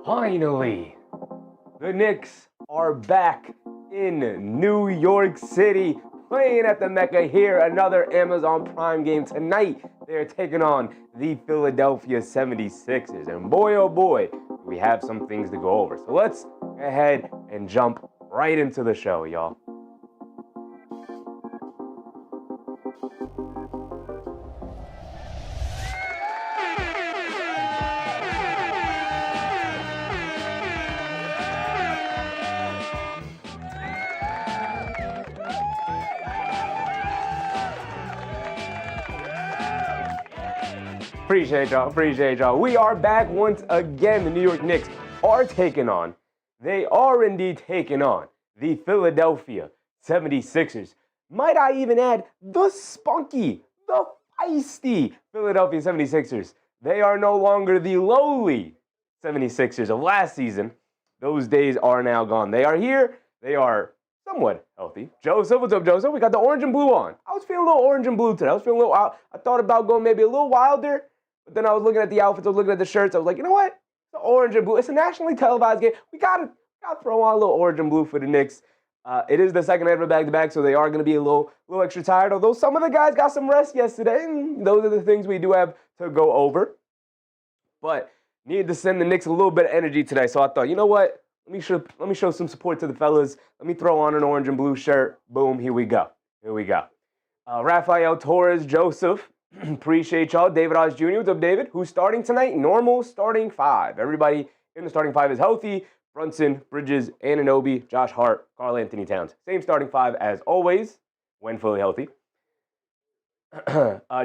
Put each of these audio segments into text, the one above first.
Finally, the Knicks are back in New York City, playing at the Mecca here. Another Amazon Prime game tonight. They're taking on the Philadelphia 76ers. And boy, oh boy, we have some things to go over. So let's go ahead and jump right into the show, y'all. Appreciate y'all. We are back once again. The New York Knicks they are indeed taking on the Philadelphia 76ers. Might I even add the spunky, the feisty Philadelphia 76ers. They are no longer the lowly 76ers of last season. Those days are now gone. They are here. They are somewhat healthy. Joseph, what's up, Joseph? We got the orange and blue on. I was feeling a little orange and blue today. I thought about going maybe a little wilder. But then I was looking at the outfits, I was looking at the shirts, I was like, you know what? The orange and blue. It's a nationally televised game. We gotta throw on a little orange and blue for the Knicks. It is the second night of a back-to-back, so they are going to be a little extra tired. Although some of the guys got some rest yesterday. Those are the things we do have to go over. But needed to send the Knicks a little bit of energy today, so I thought, you know what? Let me show some support to the fellas. Let me throw on an orange and blue shirt. Boom, here we go. Rafael Torres, Joseph. Appreciate y'all. David Oz Jr. What's up, David? Who's starting tonight? Normal starting five. Everybody in the starting five is healthy. Brunson, Bridges, Anunoby, Josh Hart, Karl Anthony Towns. Same starting five as always when fully healthy.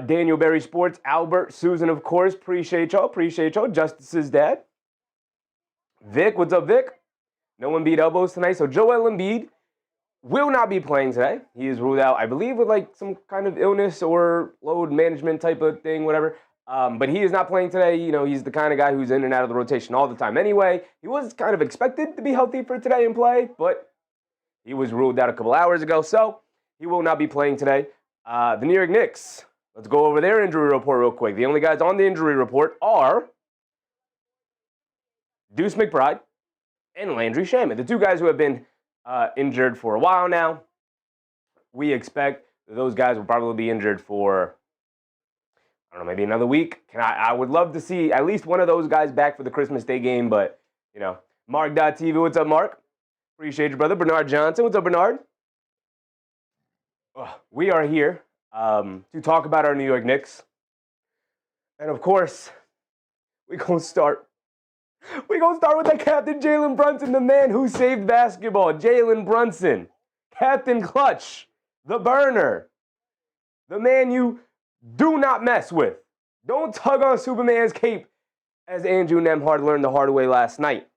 Daniel Berry Sports, Albert, Susan, of course. Appreciate y'all. Justice's dad. Vic, what's up, Vic? No Embiid elbows tonight. So Joel Embiid will not be playing today. He is ruled out, I believe, with like some kind of illness or load management type of thing, whatever. But he is not playing today. You know, he's the kind of guy who's in and out of the rotation all the time anyway. He was kind of expected to be healthy for today and play, but he was ruled out a couple hours ago, so he will not be playing today. The New York Knicks, let's go over their injury report real quick. The only guys on the injury report are Deuce McBride and Landry Shamet, the two guys who have been injured for a while now. We expect that those guys will probably be injured for, I don't know, maybe another week. I would love to see at least one of those guys back for the Christmas Day game, but, you know. Mark.TV, what's up, Mark? Appreciate you, brother. Bernard Johnson, what's up, Bernard? We are here to talk about our New York Knicks. And, of course, we're going to start with the captain, Jaylen Brunson, the man who saved basketball. Jaylen Brunson, Captain Clutch, the burner, the man you do not mess with. Don't tug on Superman's cape, as Andrew Nembhard learned the hard way last night.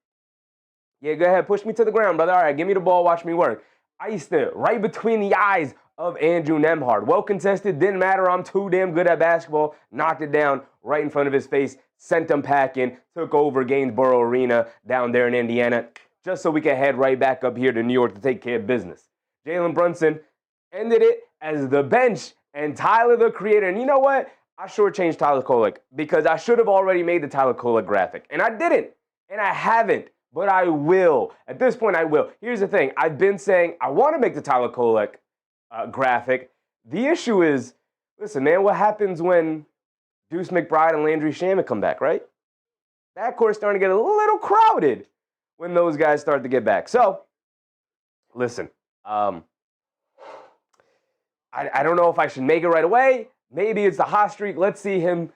Yeah, go ahead, push me to the ground, brother. All right, give me the ball, watch me work. Iced it right between the eyes of Andrew Nembhard. Well contested, didn't matter. I'm too damn good at basketball. Knocked it down right in front of his face. Sent him packing, took over Gainsborough Arena down there in Indiana, just so we can head right back up here to New York to take care of business. Jaylen Brunson ended it as the bench and Tyler the Creator. And you know what? I shortchanged Tyler Kolek because I should have already made the Tyler Kolek graphic. And I didn't. And I haven't. But I will. At this point, I will. Here's the thing. I've been saying I want to make the Tyler Kolek graphic. The issue is, listen, man, what happens when Deuce McBride and Landry Shamet come back, right? That court's starting to get a little crowded when those guys start to get back. So, listen, I don't know if I should make it right away. Maybe it's the hot streak. Let's see him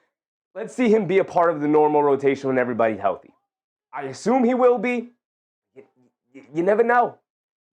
be a part of the normal rotation when everybody's healthy. I assume he will be. You never know.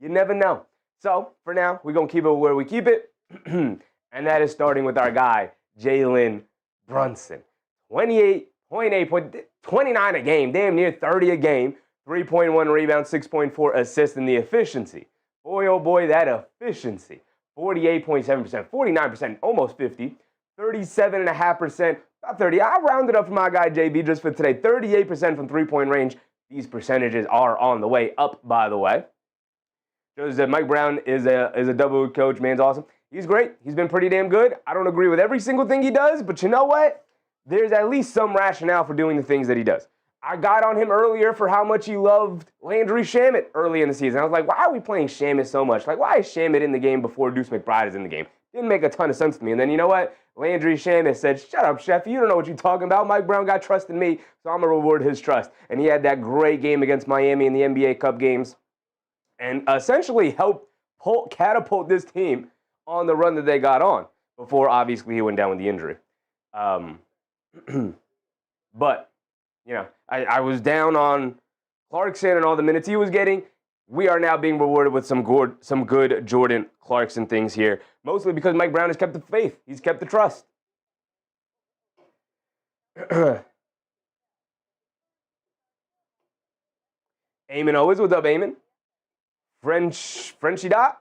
You never know. So, for now, we're going to keep it where we keep it. And that is starting with our guy, Jaylen Brunson. 28.8, 29 a game, damn near 30 a game, 3.1 rebounds, 6.4 assists in the efficiency. Boy, oh boy, that efficiency. 48.7%, 49%, almost 50, 37.5%, about 30. I rounded up for my guy JB just for today. 38% from three-point range. These percentages are on the way up, by the way. Shows that Mike Brown is a double coach. Man's awesome. He's great. He's been pretty damn good. I don't agree with every single thing he does, but you know what? There's at least some rationale for doing the things that he does. I got on him earlier for how much he loved Landry Shamet early in the season. I was like, why are we playing Shamet so much? Like, why is Shamet in the game before Deuce McBride is in the game? Didn't make a ton of sense to me. And then you know what? Landry Shamet said, shut up, Chef. You don't know what you're talking about. Mike Brown got trust in me, so I'm going to reward his trust. And he had that great game against Miami in the NBA Cup games and essentially helped catapult this team on the run that they got on before, obviously, he went down with the injury. But, you know, I was down on Clarkson and all the minutes he was getting. We are now being rewarded with some good Jordan Clarkson things here, mostly because Mike Brown has kept the faith. He's kept the trust. Eamon Owens, what's up, Eamon? Frenchie Dat,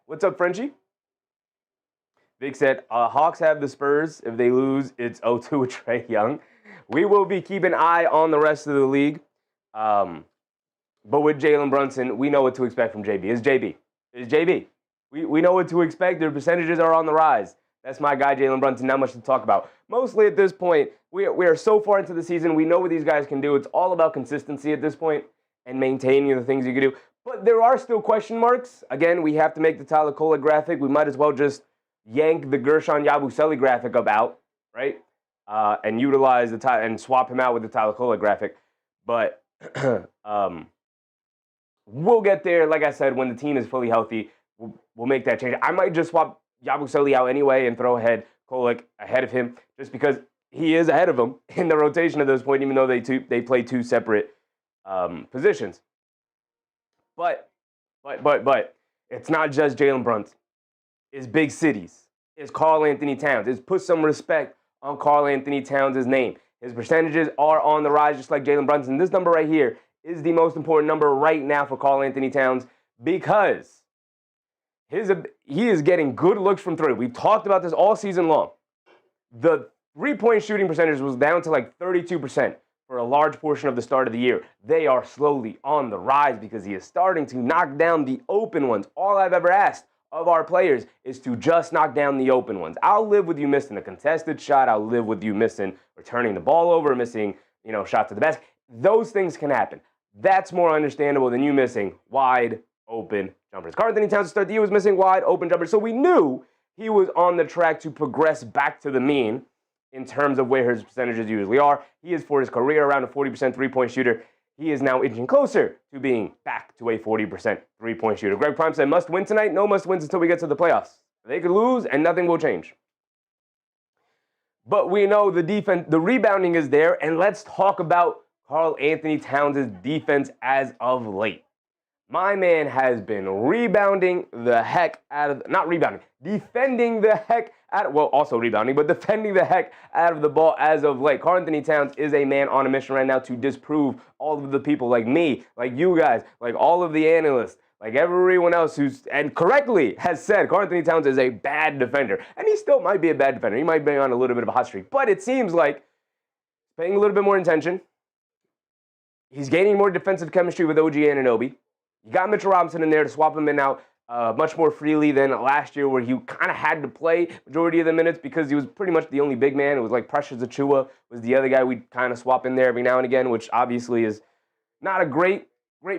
what's up, Frenchie? Vic said, Hawks have the Spurs. If they lose, it's 0-2 with Trae Young. We will be keeping an eye on the rest of the league. But with Jaylen Brunson, we know what to expect from JB. It's JB. We know what to expect. Their percentages are on the rise. That's my guy, Jaylen Brunson. Not much to talk about. Mostly at this point, we are so far into the season. We know what these guys can do. It's all about consistency at this point and maintaining the things you can do. But there are still question marks. Again, we have to make the Tyler Cola graphic. We might as well just yank the Gershon Yabusele graphic out, right? And utilize and swap him out with the Tyler Cola graphic. But we'll get there. Like I said, when the team is fully healthy, we'll make that change. I might just swap Yabusele out anyway and throw Kolek ahead of him, just because he is ahead of him in the rotation at this point, even though they play two separate positions. But it's not just Jaylen Brunson. It's big cities. It's Karl Anthony Towns. It's put some respect on Karl Anthony Towns' name. His percentages are on the rise, just like Jaylen Brunson. This number right here is the most important number right now for Karl Anthony Towns because he is getting good looks from three. We've talked about this all season long. The three-point shooting percentage was down to like 32% for a large portion of the start of the year. They are slowly on the rise because he is starting to knock down the open ones. All I've ever asked of our players is to just knock down the open ones. I'll live with you missing a contested shot. I'll live with you missing or turning the ball over, missing, shots to the basket. Those things can happen. That's more understandable than you missing wide open jumpers. Karl Anthony Towns to start the year was missing wide open jumpers, so we knew he was on the track to progress back to the mean in terms of where his percentages usually are. He is, for his career, around a 40% three-point shooter. He is now inching closer to being back to a 40% three-point shooter. Greg Prime said, must win tonight? No must wins until we get to the playoffs. They could lose, and nothing will change. But we know the defense, the rebounding is there, and let's talk about Karl Anthony Towns' defense as of late. My man has been defending the heck out of the ball as of late. Karl Anthony Towns is a man on a mission right now to disprove all of the people like me, like you guys, like all of the analysts, like everyone else and correctly has said Karl Anthony Towns is a bad defender. And he still might be a bad defender. He might be on a little bit of a hot streak. But it seems like paying a little bit more attention. He's gaining more defensive chemistry with OG Anunoby. You got Mitchell Robinson in there to swap him in out much more freely than last year, where he kind of had to play majority of the minutes because he was pretty much the only big man. It was like Precious Achiuwa was the other guy we'd kind of swap in there every now and again, which obviously is not a great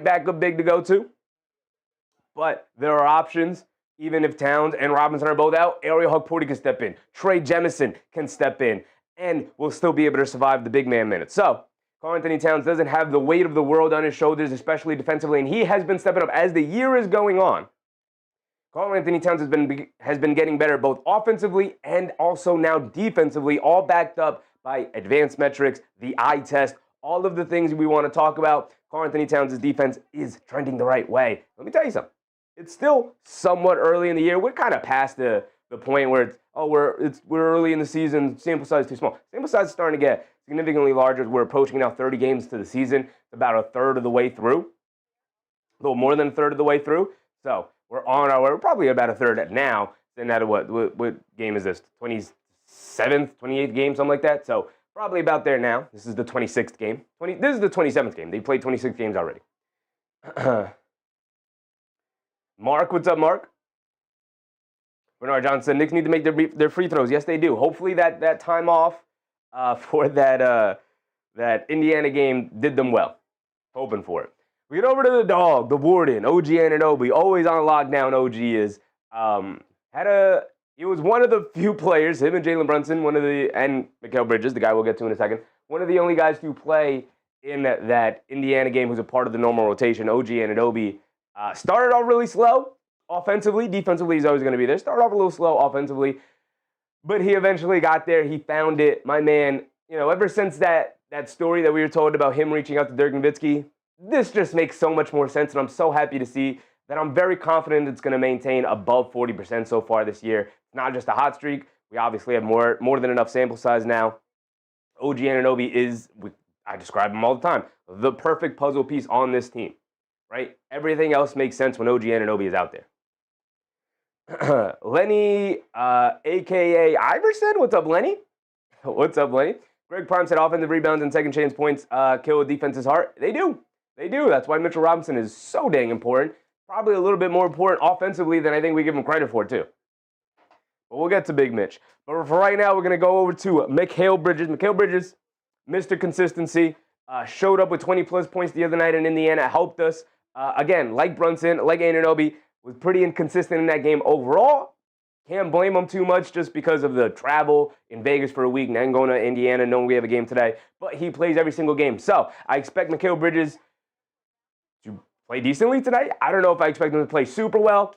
backup big to go to. But there are options. Even if Towns and Robinson are both out, Ariel Hukporti can step in. Trey Jemison can step in and will still be able to survive the big man minutes. So Karl Anthony Towns doesn't have the weight of the world on his shoulders, especially defensively, and he has been stepping up as the year is going on. Karl Anthony Towns has been getting better both offensively and also now defensively, all backed up by advanced metrics, the eye test, all of the things we want to talk about. Karl Anthony Towns' defense is trending the right way. Let me tell you something. It's still somewhat early in the year. We're kind of past the point where we're early in the season, sample size is too small. Sample size is starting to get significantly larger as we're approaching now 30 games to the season, about a third of the way through, a little more than a third of the way through. So we're on our way. We're probably about a third now. Then out of what game is this? 27th, 28th game, something like that. So probably about there now. This is the 26th game. This is the 27th game. They played 26 games already. Mark, what's up, Mark? Bernard Johnson said, Knicks need to make their free throws. Yes, they do. Hopefully that time off for that that Indiana game did them well. Hoping for it. We get over to the dog, the warden, OG Anunoby. Always on lockdown, OG is. He was one of the few players, him and Jaylen Brunson, and Mikal Bridges, the guy we'll get to in a second, one of the only guys to play in that Indiana game who's a part of the normal rotation. OG Anunoby started off really slow offensively. Defensively, he's always going to be there. Started off a little slow offensively, but he eventually got there. He found it. My man, ever since that story that we were told about him reaching out to Dirk Nowitzki, this just makes so much more sense, and I'm so happy to see that. I'm very confident it's going to maintain above 40% so far this year. It's not just a hot streak. We obviously have more than enough sample size now. OG Anunoby is, I describe him all the time, the perfect puzzle piece on this team, right? Everything else makes sense when OG Anunoby is out there. Lenny, a.k.a. Iverson. What's up, Lenny? What's up, Lenny? Greg Prime said offensive rebounds and second chance points kill defense's heart. They do. They do. That's why Mitchell Robinson is so dang important. Probably a little bit more important offensively than I think we give him credit for, too. But we'll get to Big Mitch. But for right now, we're going to go over to Mikal Bridges. Mikal Bridges, Mr. Consistency, showed up with 20-plus points the other night in Indiana, helped us. Again, like Brunson, like Anunoby, was pretty inconsistent in that game overall. Can't blame him too much just because of the travel in Vegas for a week and then going to Indiana knowing we have a game today. But he plays every single game. So I expect Mikal Bridges to play decently tonight. I don't know if I expect him to play super well,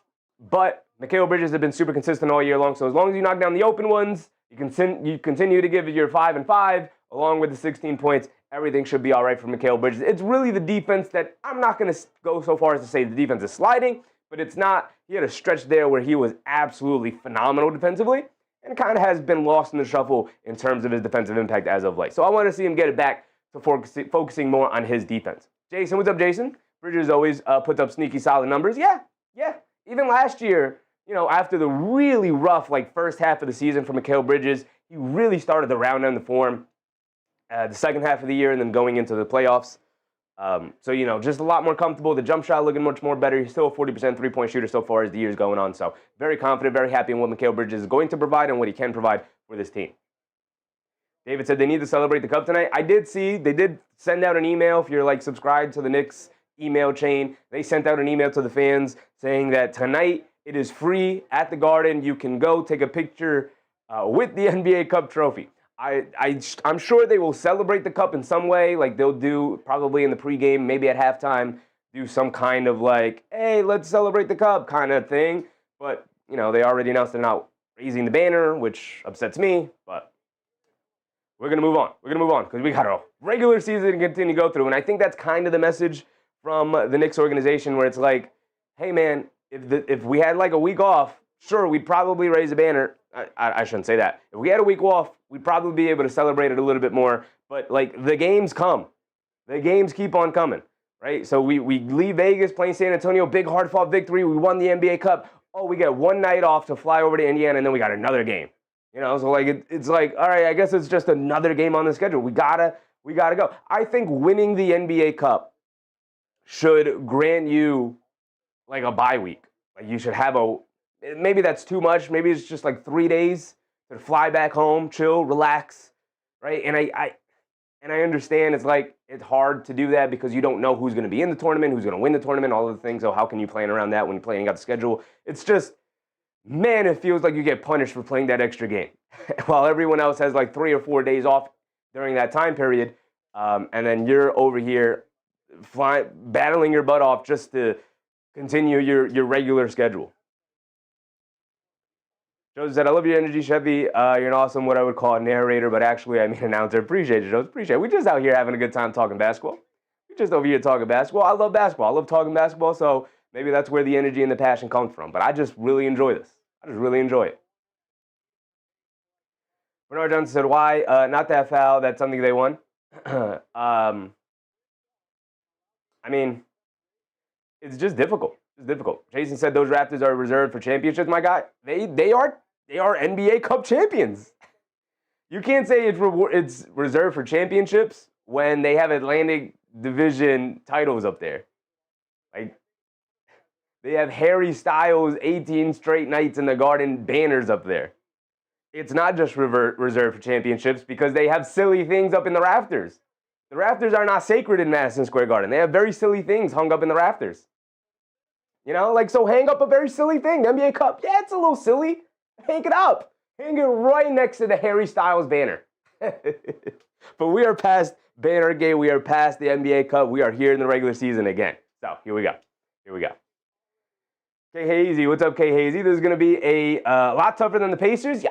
but Mikal Bridges has been super consistent all year long. So as long as you knock down the open ones, you continue to give it your 5 and 5 along with the 16 points. Everything should be all right for Mikal Bridges. It's really the defense that I'm not going to go so far as to say the defense is sliding, but it's not. He had a stretch there where he was absolutely phenomenal defensively and kind of has been lost in the shuffle in terms of his defensive impact as of late. So I want to see him get it back to focusing more on his defense. Jason, what's up, Jason? Bridges always puts up sneaky solid numbers. Yeah. Even last year, after the really rough first half of the season for Mikal Bridges, he really started to round down the form the second half of the year and then going into the playoffs. So, just a lot more comfortable. The jump shot looking much more better. He's still a 40% three-point shooter so far as the year's going on. So very confident, very happy in what Mikal Bridges is going to provide and what he can provide for this team. David said they need to celebrate the cup tonight. I did see they did send out an email. If you're subscribed to the Knicks email chain, they sent out an email to the fans saying that tonight it is free at the Garden. You can go take a picture with the NBA Cup trophy. I'm sure they will celebrate the cup in some way, like they'll do probably in the pregame, maybe at halftime, do some kind of hey, let's celebrate the cup kind of thing. But, they already announced they're not raising the banner, which upsets me, but we're going to move on. We're going to move on because we got a regular season to continue to go through. And I think that's kind of the message from the Knicks organization where it's hey, man, if we had a week off, sure, we'd probably raise a banner. I shouldn't say that. If we had a week off, we'd probably be able to celebrate it a little bit more. But, the games come. The games keep on coming, right? So we leave Vegas, playing San Antonio, big hard-fought victory. We won the NBA Cup. Oh, we get one night off to fly over to Indiana, and then we got another game. So, it's all right, I guess it's just another game on the schedule. We gotta go. I think winning the NBA Cup should grant you, a bye week. You should have maybe that's too much. Maybe it's just 3 days to fly back home, chill, relax, right? And I understand it's hard to do that because you don't know who's going to be in the tournament, who's going to win the tournament, all of the things. So how can you plan around that when you're planning out the schedule? It's just, man, it feels like you get punished for playing that extra game while everyone else has 3 or 4 days off during that time period, and then you're over here battling your butt off just to continue your regular schedule. Joseph said, I love your energy, Chevy. You're an awesome, what I would call a narrator, but actually I mean announcer. Appreciate it, Joseph. Appreciate it. We're just out here having a good time talking basketball. We're just over here talking basketball. I love basketball. I love talking basketball, so maybe that's where the energy and the passion comes from. But I just really enjoy this. I just really enjoy it. Bernard Johnson said, why? Not that foul. That's something they won. I mean, it's just difficult. It's difficult. Jason said those Raptors are reserved for championships, my guy. They are NBA Cup champions. You can't say it's reserved for championships when they have Atlantic Division titles up there. They have Harry Styles 18 straight nights in the Garden banners up there. It's not just reserved for championships because they have silly things up in the rafters. The rafters are not sacred in Madison Square Garden. They have very silly things hung up in the rafters. So hang up a very silly thing. The NBA Cup, yeah, it's a little silly. Hang it up. Hang it right next to the Harry Styles banner. But we are past Bannergate. We are past the NBA Cup. We are here in the regular season again. So here we go. K Hazy, what's up, K Hazy? This is going to be a lot tougher than the Pacers.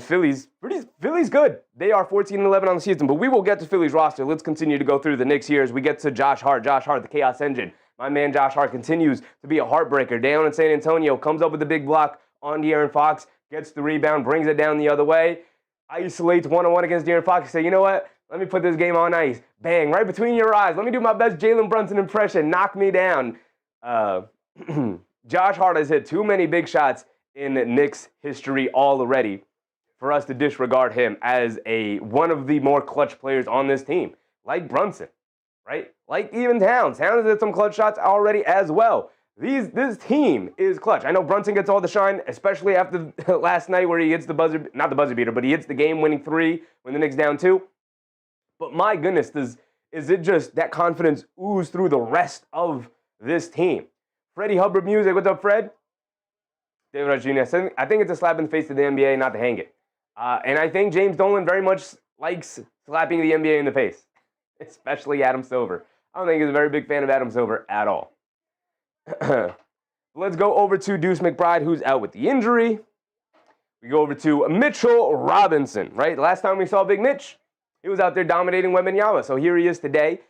Philly's good. They are 14-11 on the season, but we will get to Philly's roster. Let's continue to go through the Knicks here as we get to Josh Hart. Josh Hart, the Chaos Engine. My man Josh Hart continues to be a heartbreaker. Down in San Antonio, comes up with the big block on De'Aaron Fox, gets the rebound, brings it down the other way, isolates one-on-one against De'Aaron Fox. Say, you know what? Let me put this game on ice. Bang, right between your eyes. Let me do my best Jaylen Brunson impression. Knock me down. Josh Hart has hit too many big shots in Knicks history already for us to disregard him as one of the more clutch players on this team, like Brunson, right? Like even Towns. Towns has hit some clutch shots already as well. This team is clutch. I know Brunson gets all the shine, especially after last night where he hits not the buzzer beater, but he hits the game-winning 3 when the Knicks down 2. But my goodness, is it just that confidence ooze through the rest of this team? Freddie Hubbard Music, what's up, Fred? David Rodriguez, I think it's a slap in the face to the NBA not to hang it. And I think James Dolan very much likes slapping the NBA in the face, especially Adam Silver. I don't think he's a very big fan of Adam Silver at all. Let's go over to Deuce McBride, who's out with the injury. We go over to Mitchell Robinson, right? Last time we saw Big Mitch, he was out there dominating Wembanyama. So here he is today.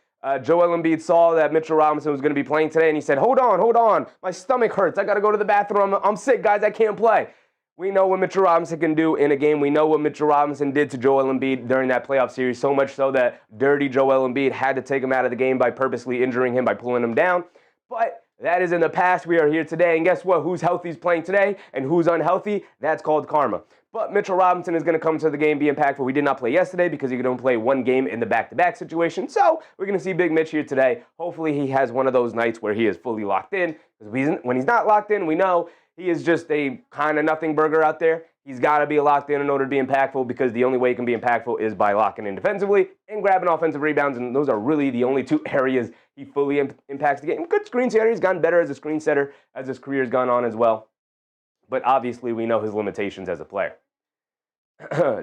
Joel Embiid saw that Mitchell Robinson was going to be playing today, and he said, hold on. My stomach hurts. I got to go to the bathroom. I'm sick, guys. I can't play. We know what Mitchell Robinson can do in a game. We know what Mitchell Robinson did to Joel Embiid during that playoff series, so much so that dirty Joel Embiid had to take him out of the game by purposely injuring him by pulling him down. But that is in the past. We are here today, and guess what? Who's healthy is playing today, and who's unhealthy? That's called karma. But Mitchell Robinson is going to come to the game, be impactful. We did not play yesterday because he could only play one game in the back-to-back situation. So we're going to see Big Mitch here today. Hopefully he has one of those nights where he is fully locked in. Because when he's not locked in, we know he is just a kind of nothing burger out there. He's got to be locked in order to be impactful because the only way he can be impactful is by locking in defensively and grabbing offensive rebounds. And those are really the only 2 areas he fully impacts the game. Good screen setter. He's gotten better as a screen setter as his career has gone on as well. But obviously we know his limitations as a player.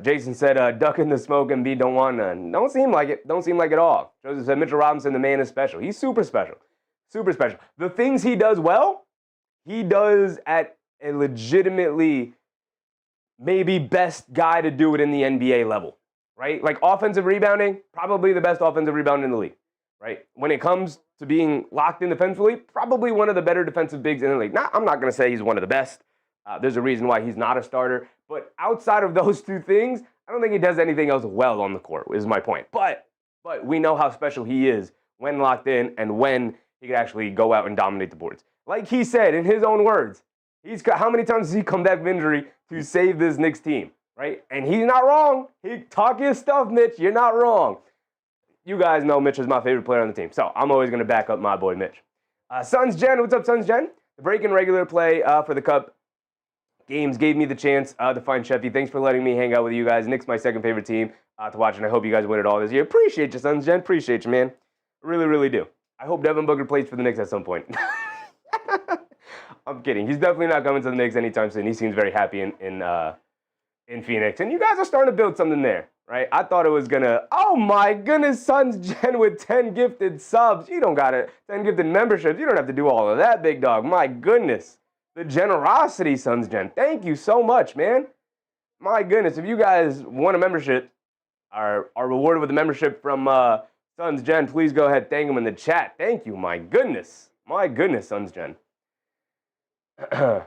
Jason said, ducking the smoke and Embiid don't want none. Don't seem like it. Don't seem like it all. Joseph said, Mitchell Robinson, the man is special. He's super special. Super special. The things he does well, he does at a legitimately maybe best guy to do it in the NBA level, right? Like offensive rebounding, probably the best offensive rebounder in the league, right? When it comes to being locked in defensively, probably one of the better defensive bigs in the league. Now, I'm not going to say he's one of the best. There's a reason why he's not a starter. But outside of those 2 things, I don't think he does anything else well on the court, is my point. But we know how special he is when locked in and when he can actually go out and dominate the boards. Like he said in his own words, how many times has he come back from injury to save this Knicks team, right? And he's not wrong. He talk his stuff, Mitch. You're not wrong. You guys know Mitch is my favorite player on the team, so I'm always going to back up my boy Mitch. Suns Jen, what's up, Suns Jen? The break-in regular play for the Cup games gave me the chance to find Sheffy. Thanks for letting me hang out with you guys. Knicks my second favorite team to watch, and I hope you guys win it all this year. Appreciate you, Suns Jen. Appreciate you, man. Really, really do. I hope Devin Booker plays for the Knicks at some point. I'm kidding. He's definitely not coming to the Knicks anytime soon. He seems very happy in Phoenix. And you guys are starting to build something there, right? I thought it was going to, oh my goodness, Suns Jen with 10 gifted subs. You don't got it. 10 gifted memberships. You don't have to do all of that, big dog. My goodness. The generosity, Suns Jen. Thank you so much, man. My goodness. If you guys want a membership, are rewarded with a membership from Suns Jen, please go ahead. Thank him in the chat. Thank you. My goodness. My goodness, Suns Jen. We are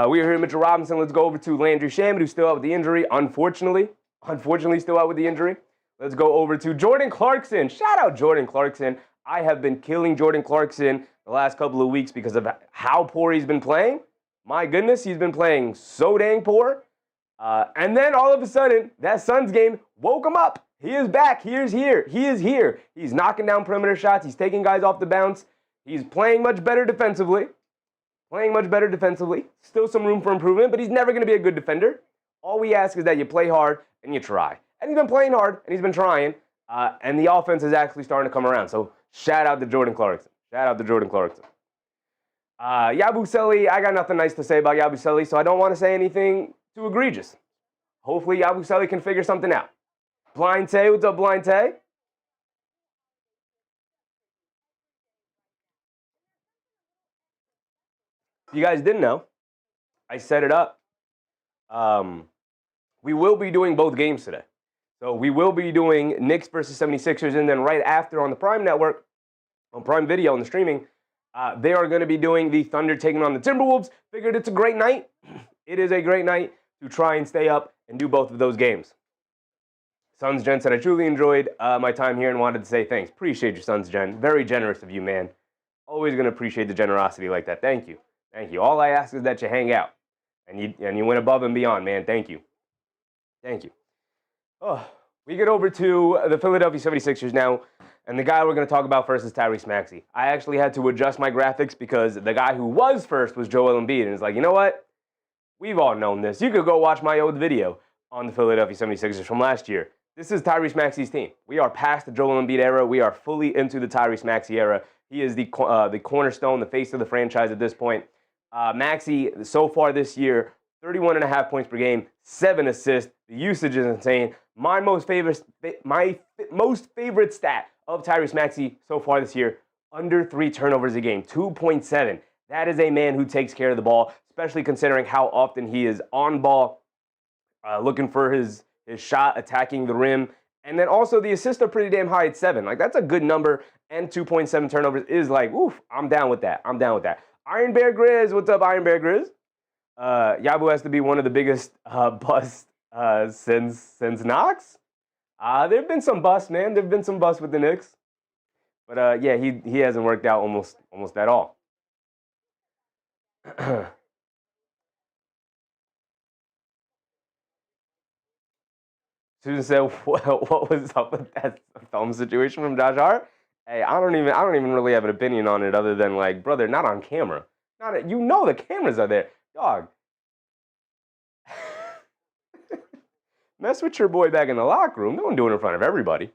here with Mitchell Robinson. Let's go over to Landry Shamet, who's still out with the injury. Unfortunately, still out with the injury. Let's go over to Jordan Clarkson. Shout out Jordan Clarkson. I have been killing Jordan Clarkson the last couple of weeks because of how poor he's been playing. My goodness, he's been playing so dang poor. And then all of a sudden, that Suns game woke him up. He is back. He is here. He is here. He's knocking down perimeter shots. He's taking guys off the bounce. He's playing much better defensively. Still some room for improvement, but he's never going to be a good defender. All we ask is that you play hard and you try. And he's been playing hard, and he's been trying. And the offense is actually starting to come around. So shout out to Jordan Clarkson. Shout out to Jordan Clarkson. Yabusele, I got nothing nice to say about Yabusele, so I don't want to say anything too egregious. Hopefully Yabusele can figure something out. Blind Tay, what's up, Blind Tay? If you guys didn't know, I set it up. We will be doing both games today. So we will be doing Knicks versus 76ers, and then right after on the Prime Network, on Prime Video, on the streaming, they are going to be doing the Thunder taking on the Timberwolves. Figured it's a great night. It is a great night to try and stay up and do both of those games. Sons Jen said, I truly enjoyed my time here and wanted to say thanks. Appreciate you, Sons Jen. Very generous of you, man. Always going to appreciate the generosity like that. Thank you. Thank you. All I ask is that you hang out. And you went above and beyond, man. Thank you. Thank you. Oh, we get over to the Philadelphia 76ers now. And the guy we're going to talk about first is Tyrese Maxey. I actually had to adjust my graphics because the guy who was first was Joel Embiid. And it's like, you know what? We've all known this. You could go watch my old video on the Philadelphia 76ers from last year. This is Tyrese Maxey's team. We are past the Joel Embiid era. We are fully into the Tyrese Maxey era. He is the cornerstone, the face of the franchise at this point. Maxey, so far this year, 31.5 points per game, 7 assists. The usage is insane. My most favorite stat of Tyrese Maxey so far this year, under 3 turnovers a game, 2.7. That is a man who takes care of the ball, especially considering how often he is on ball, looking for his shot, attacking the rim. And then also the assists are pretty damn high at 7. Like, that's a good number, and 2.7 turnovers is like, oof, I'm down with that. I'm down with that. Iron Bear Grizz, what's up, Iron Bear Grizz? Yabu has to be one of the biggest busts since Knox. There have been some busts, man. There have been some busts with the Knicks. But, yeah, he hasn't worked out almost at all. Susan said, what was up with that film situation from Josh Hart? Hey, I don't even really have an opinion on it other than, like, brother, not on camera. You know the cameras are there. Dog. Mess with your boy back in the locker room. Don't do it in front of everybody.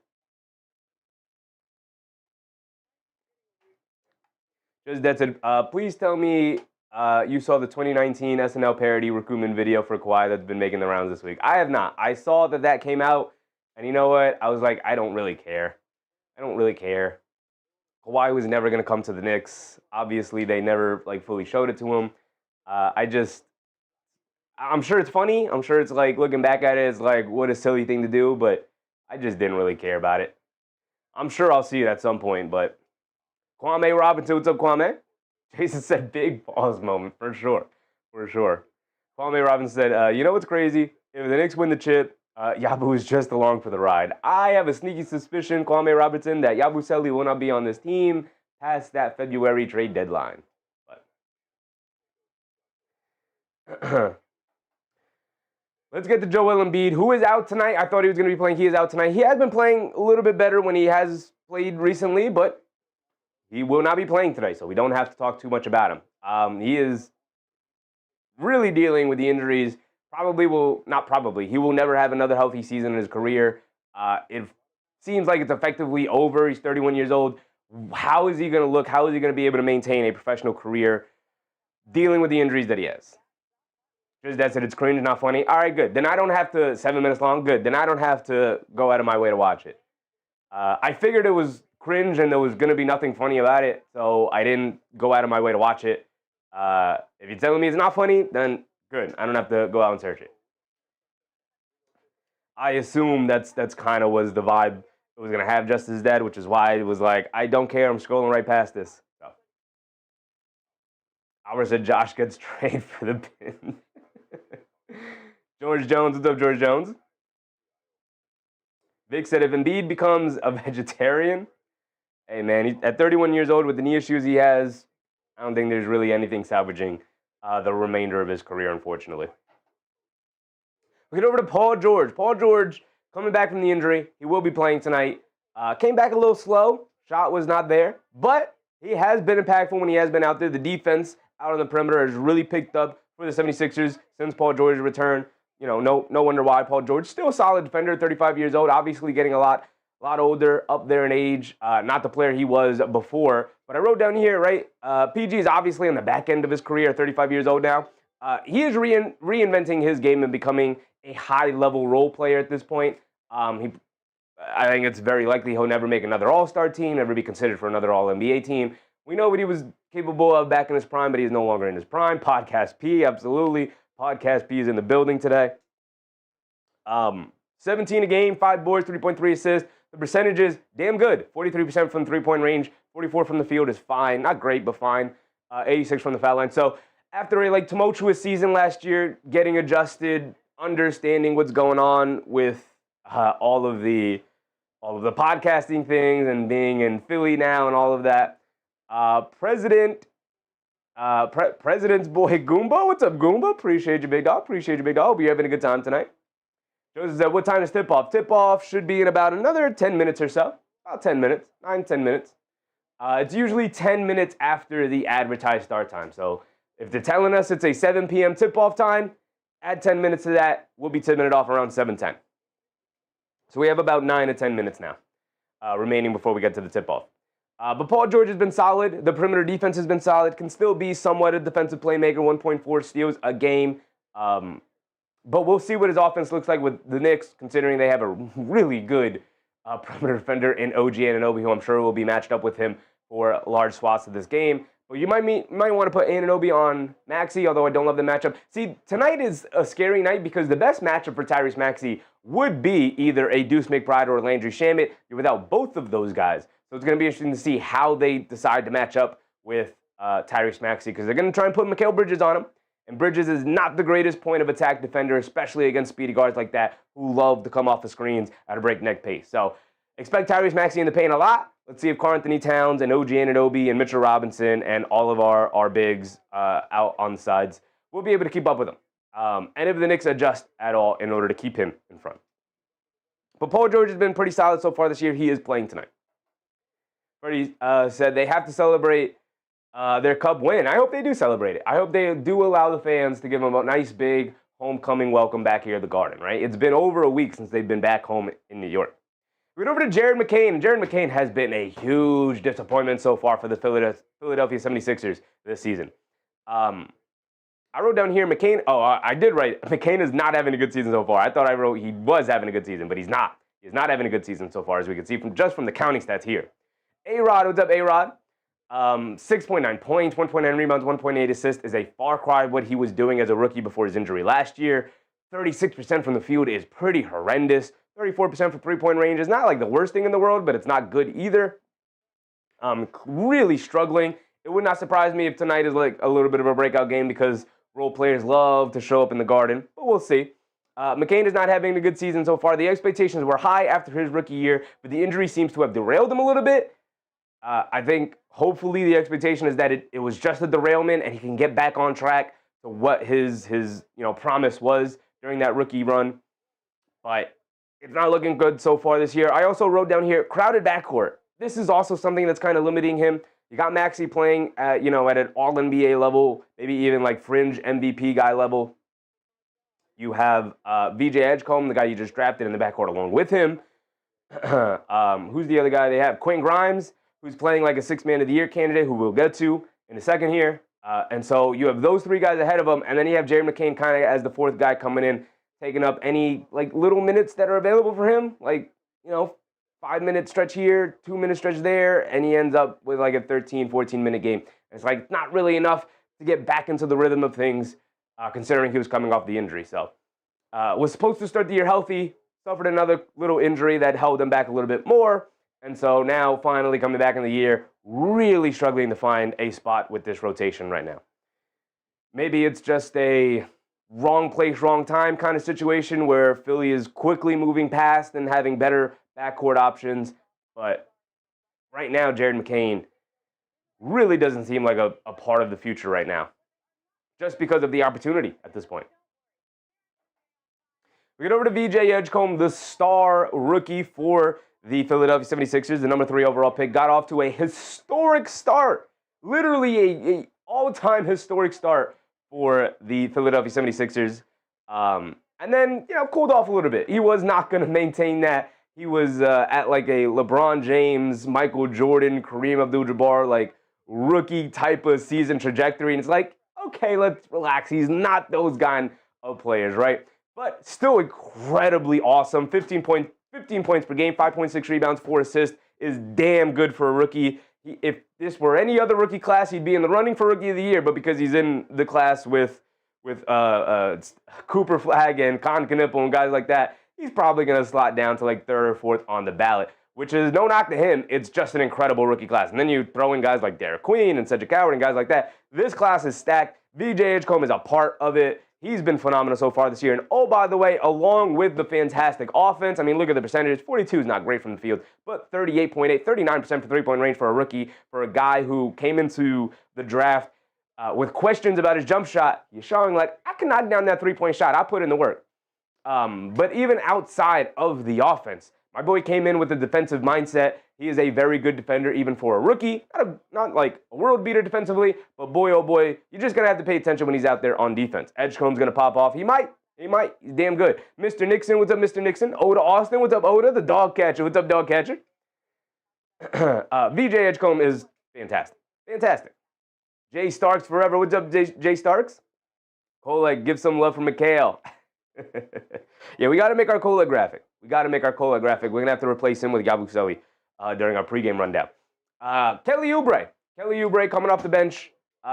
Just that said, please tell me you saw the 2019 SNL parody recruitment video for Kawhi that's been making the rounds this week. I have not. I saw that came out, and you know what? I was like, I don't really care. I don't really care. Kawhi was never going to come to the Knicks. Obviously, they never fully showed it to him. I'm sure it's funny. I'm sure it's like, looking back at it, it's like, what a silly thing to do, but I just didn't really care about it. I'm sure I'll see it at some point, but Kwame Robinson, what's up, Kwame? Jason said big pause moment, for sure. For sure. Kwame Robinson said, you know what's crazy? If the Knicks win the chip, Yabu is just along for the ride. I have a sneaky suspicion, Kwame Robinson, that Yabusele will not be on this team past that February trade deadline. But let's get to Joel Embiid, who is out tonight. I thought he was going to be playing. He is out tonight. He has been playing a little bit better when he has played recently, but he will not be playing today, so we don't have to talk too much about him. He is really dealing with the injuries. He will never have another healthy season in his career. It seems like it's effectively over. He's 31 years old. How is he going to look? How is he going to be able to maintain a professional career dealing with the injuries that he has? Just that said, it's cringe, not funny. All right, good. Then I don't have to, 7 minutes long, good. Then I don't have to go out of my way to watch it. I figured it was cringe and there was going to be nothing funny about it, so I didn't go out of my way to watch it. If you're telling me it's not funny, then good. I don't have to go out and search it. I assume that's kind of was the vibe it was going to have just as dead, which is why it was like, I don't care, I'm scrolling right past this. So. Albert said Josh gets traded for the pin. George Jones, what's up, George Jones? Vic said if Embiid becomes a vegetarian, hey man, at 31 years old with the knee issues he has, I don't think there's really anything salvaging the remainder of his career, unfortunately. We get over to Paul George. Paul George coming back from the injury. He will be playing tonight. Came back a little slow. Shot was not there, but he has been impactful when he has been out there. The defense out on the perimeter has really picked up for the 76ers since Paul George's return. no wonder why. Paul George, still a solid defender, 35 years old, obviously getting a lot older, up there in age. Not the player he was before. But I wrote down here, right, PG is obviously on the back end of his career, 35 years old now. He is reinventing his game and becoming a high-level role player at this point. I think it's very likely he'll never make another All-Star team, never be considered for another All-NBA team. We know what he was capable of back in his prime, but he's no longer in his prime. Podcast P, absolutely. Podcast P is in the building today. 17 a game, 5 boards, 3.3 assists. The percentage is damn good. 43% from the three-point range, 44 from the field is fine. Not great, but fine. 86 from the foul line. So after a tumultuous season last year, getting adjusted, understanding what's going on with all of the podcasting things and being in Philly now and all of that. President's boy Goomba. What's up, Goomba? Appreciate you, big dog. Hope you're having a good time tonight. Joseph said, what time is tip-off? Tip-off should be in about another 10 minutes or so. About 10 minutes. 9-10 minutes. It's usually 10 minutes after the advertised start time. So if they're telling us it's a 7 p.m. tip-off time, add 10 minutes to that. We'll be 10 minutes off around 7:10. So we have about 9 to 10 minutes now remaining before we get to the tip-off. But Paul George has been solid. The perimeter defense has been solid. Can still be somewhat a defensive playmaker, 1.4 steals a game. But we'll see what his offense looks like with the Knicks, considering they have a really good perimeter defender in OG Anunoby, who I'm sure will be matched up with him for large swaths of this game. But you might want to put Anunoby on Maxey, although I don't love the matchup. See, tonight is a scary night because the best matchup for Tyrese Maxey would be either a Deuce McBride or Landry Shamet. You're without both of those guys. So it's going to be interesting to see how they decide to match up with Tyrese Maxey, because they're going to try and put Mikal Bridges on him. And Bridges is not the greatest point of attack defender, especially against speedy guards like that who love to come off the screens at a breakneck pace. So expect Tyrese Maxey in the paint a lot. Let's see if Karl-Anthony Towns and OG Anunoby and Mitchell Robinson and all of our bigs out on the sides will be able to keep up with him. And if the Knicks adjust at all in order to keep him in front. But Paul George has been pretty solid so far this year. He is playing tonight. Freddie said they have to celebrate their Cup win. I hope they do celebrate it. I hope they do allow the fans to give them a nice big homecoming welcome back here at the Garden, right? It's been over a week since they've been back home in New York. We went over to Jared McCain. Jared McCain has been a huge disappointment so far for the Philadelphia 76ers this season. I wrote down here McCain. Oh, I did write McCain is not having a good season so far. I thought I wrote he was having a good season, but he's not. He's not having a good season so far, as we can see from the counting stats here. A-Rod, what's up, A-Rod? 6.9 points, 1.9 rebounds, 1.8 assists is a far cry what he was doing as a rookie before his injury last year. 36% from the field is pretty horrendous. 34% from three-point range is not like the worst thing in the world, but it's not good either. Really struggling. It would not surprise me if tonight is like a little bit of a breakout game because role players love to show up in the Garden, but we'll see. McCain is not having a good season so far. The expectations were high after his rookie year, but the injury seems to have derailed him a little bit. I think hopefully the expectation is that it was just a derailment and he can get back on track to what his promise was during that rookie run. But it's not looking good so far this year. I also wrote down here, crowded backcourt. This is also something that's kind of limiting him. You got Maxey playing at an all-NBA level, maybe even like fringe MVP guy level. You have VJ Edgecombe, the guy you just drafted in the backcourt along with him. Who's the other guy they have? Quentin Grimes, who's playing like a Sixth Man of the Year candidate, who we'll get to in a second here. And so you have those three guys ahead of him, and then you have Jared McCain kind of as the fourth guy coming in, taking up any like little minutes that are available for him, like 5-minute stretch here, 2-minute stretch there, and he ends up with like a 13, 14-minute game. It's like not really enough to get back into the rhythm of things, considering he was coming off the injury. So was supposed to start the year healthy, suffered another little injury that held him back a little bit more, and so now finally coming back in the year, really struggling to find a spot with this rotation right now. Maybe it's just a wrong place, wrong time kind of situation where Philly is quickly moving past and having better backcourt options. But right now, Jared McCain really doesn't seem like a part of the future right now, just because of the opportunity at this point. We get over to VJ Edgecombe, the star rookie for the Philadelphia 76ers, the number 3 overall pick, got off to a historic start. Literally a all-time historic start for the Philadelphia 76ers. And then, cooled off a little bit. He was not going to maintain that. He was at like a LeBron James, Michael Jordan, Kareem Abdul-Jabbar, like rookie type of season trajectory. And it's like, okay, let's relax. He's not those kind of players, right? But still incredibly awesome. 15 points per game, 5.6 rebounds, 4 assists is damn good for a rookie. If this were any other rookie class, he'd be in the running for Rookie of the Year. But because he's in the class with Cooper Flagg and Con Knipple and guys like that, he's probably going to slot down to like 3rd or 4th on the ballot, which is no knock to him. It's just an incredible rookie class. And then you throw in guys like Derek Queen and Cedric Howard and guys like that. This class is stacked. VJ Edgecombe is a part of it. He's been phenomenal so far this year. And oh, by the way, along with the fantastic offense, I mean, look at the percentages. 42 is not great from the field, but 38.8, 39% for three-point range for a rookie, for a guy who came into the draft with questions about his jump shot. You're showing like, I can knock down that three-point shot. I put in the work. But even outside of the offense, my boy came in with a defensive mindset. He is a very good defender, even for a rookie. Not like a world beater defensively, but boy, oh boy, you're just going to have to pay attention when he's out there on defense. Edgecombe's going to pop off. He might. He's damn good. Mr. Nixon, what's up, Mr. Nixon? Oda Austin, what's up, Oda? The dog catcher, what's up, dog catcher? VJ Edgecombe is fantastic. Fantastic. Jay Starks forever. What's up, Jay Starks? Cole, give some love for Mikal. Yeah, we got to make our Cola graphic. We're going to have to replace him with Yabusele during our pregame rundown. Kelly Oubre coming off the bench.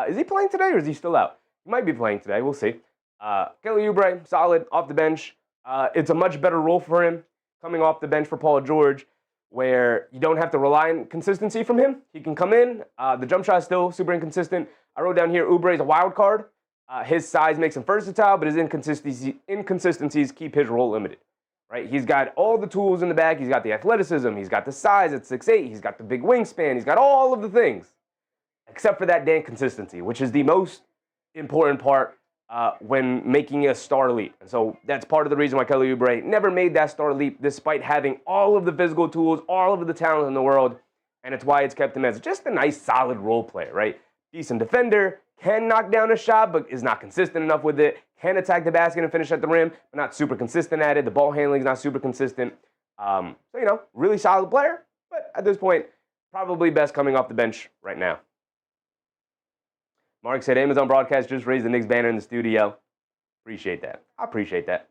Is he playing today or is he still out? He might be playing today. We'll see. Kelly Oubre, solid, off the bench. It's a much better role for him coming off the bench for Paul George, where you don't have to rely on consistency from him. He can come in. The jump shot is still super inconsistent. I wrote down here, Oubre is a wild card. His size makes him versatile, but his inconsistencies keep his role limited. Right? He's got all the tools in the bag. He's got the athleticism. He's got the size at 6'8". He's got the big wingspan. He's got all of the things, except for that damn consistency, which is the most important part when making a star leap. And so that's part of the reason why Kelly Oubre never made that star leap, despite having all of the physical tools, all of the talent in the world. And it's why it's kept him as just a nice, solid role player, right? Decent defender, can knock down a shot, but is not consistent enough with it. Can attack the basket and finish at the rim, but not super consistent at it. The ball handling is not super consistent. So, really solid player, but at this point, probably best coming off the bench right now. Mark said, Amazon Broadcast just raised the Knicks banner in the studio. Appreciate that. I appreciate that.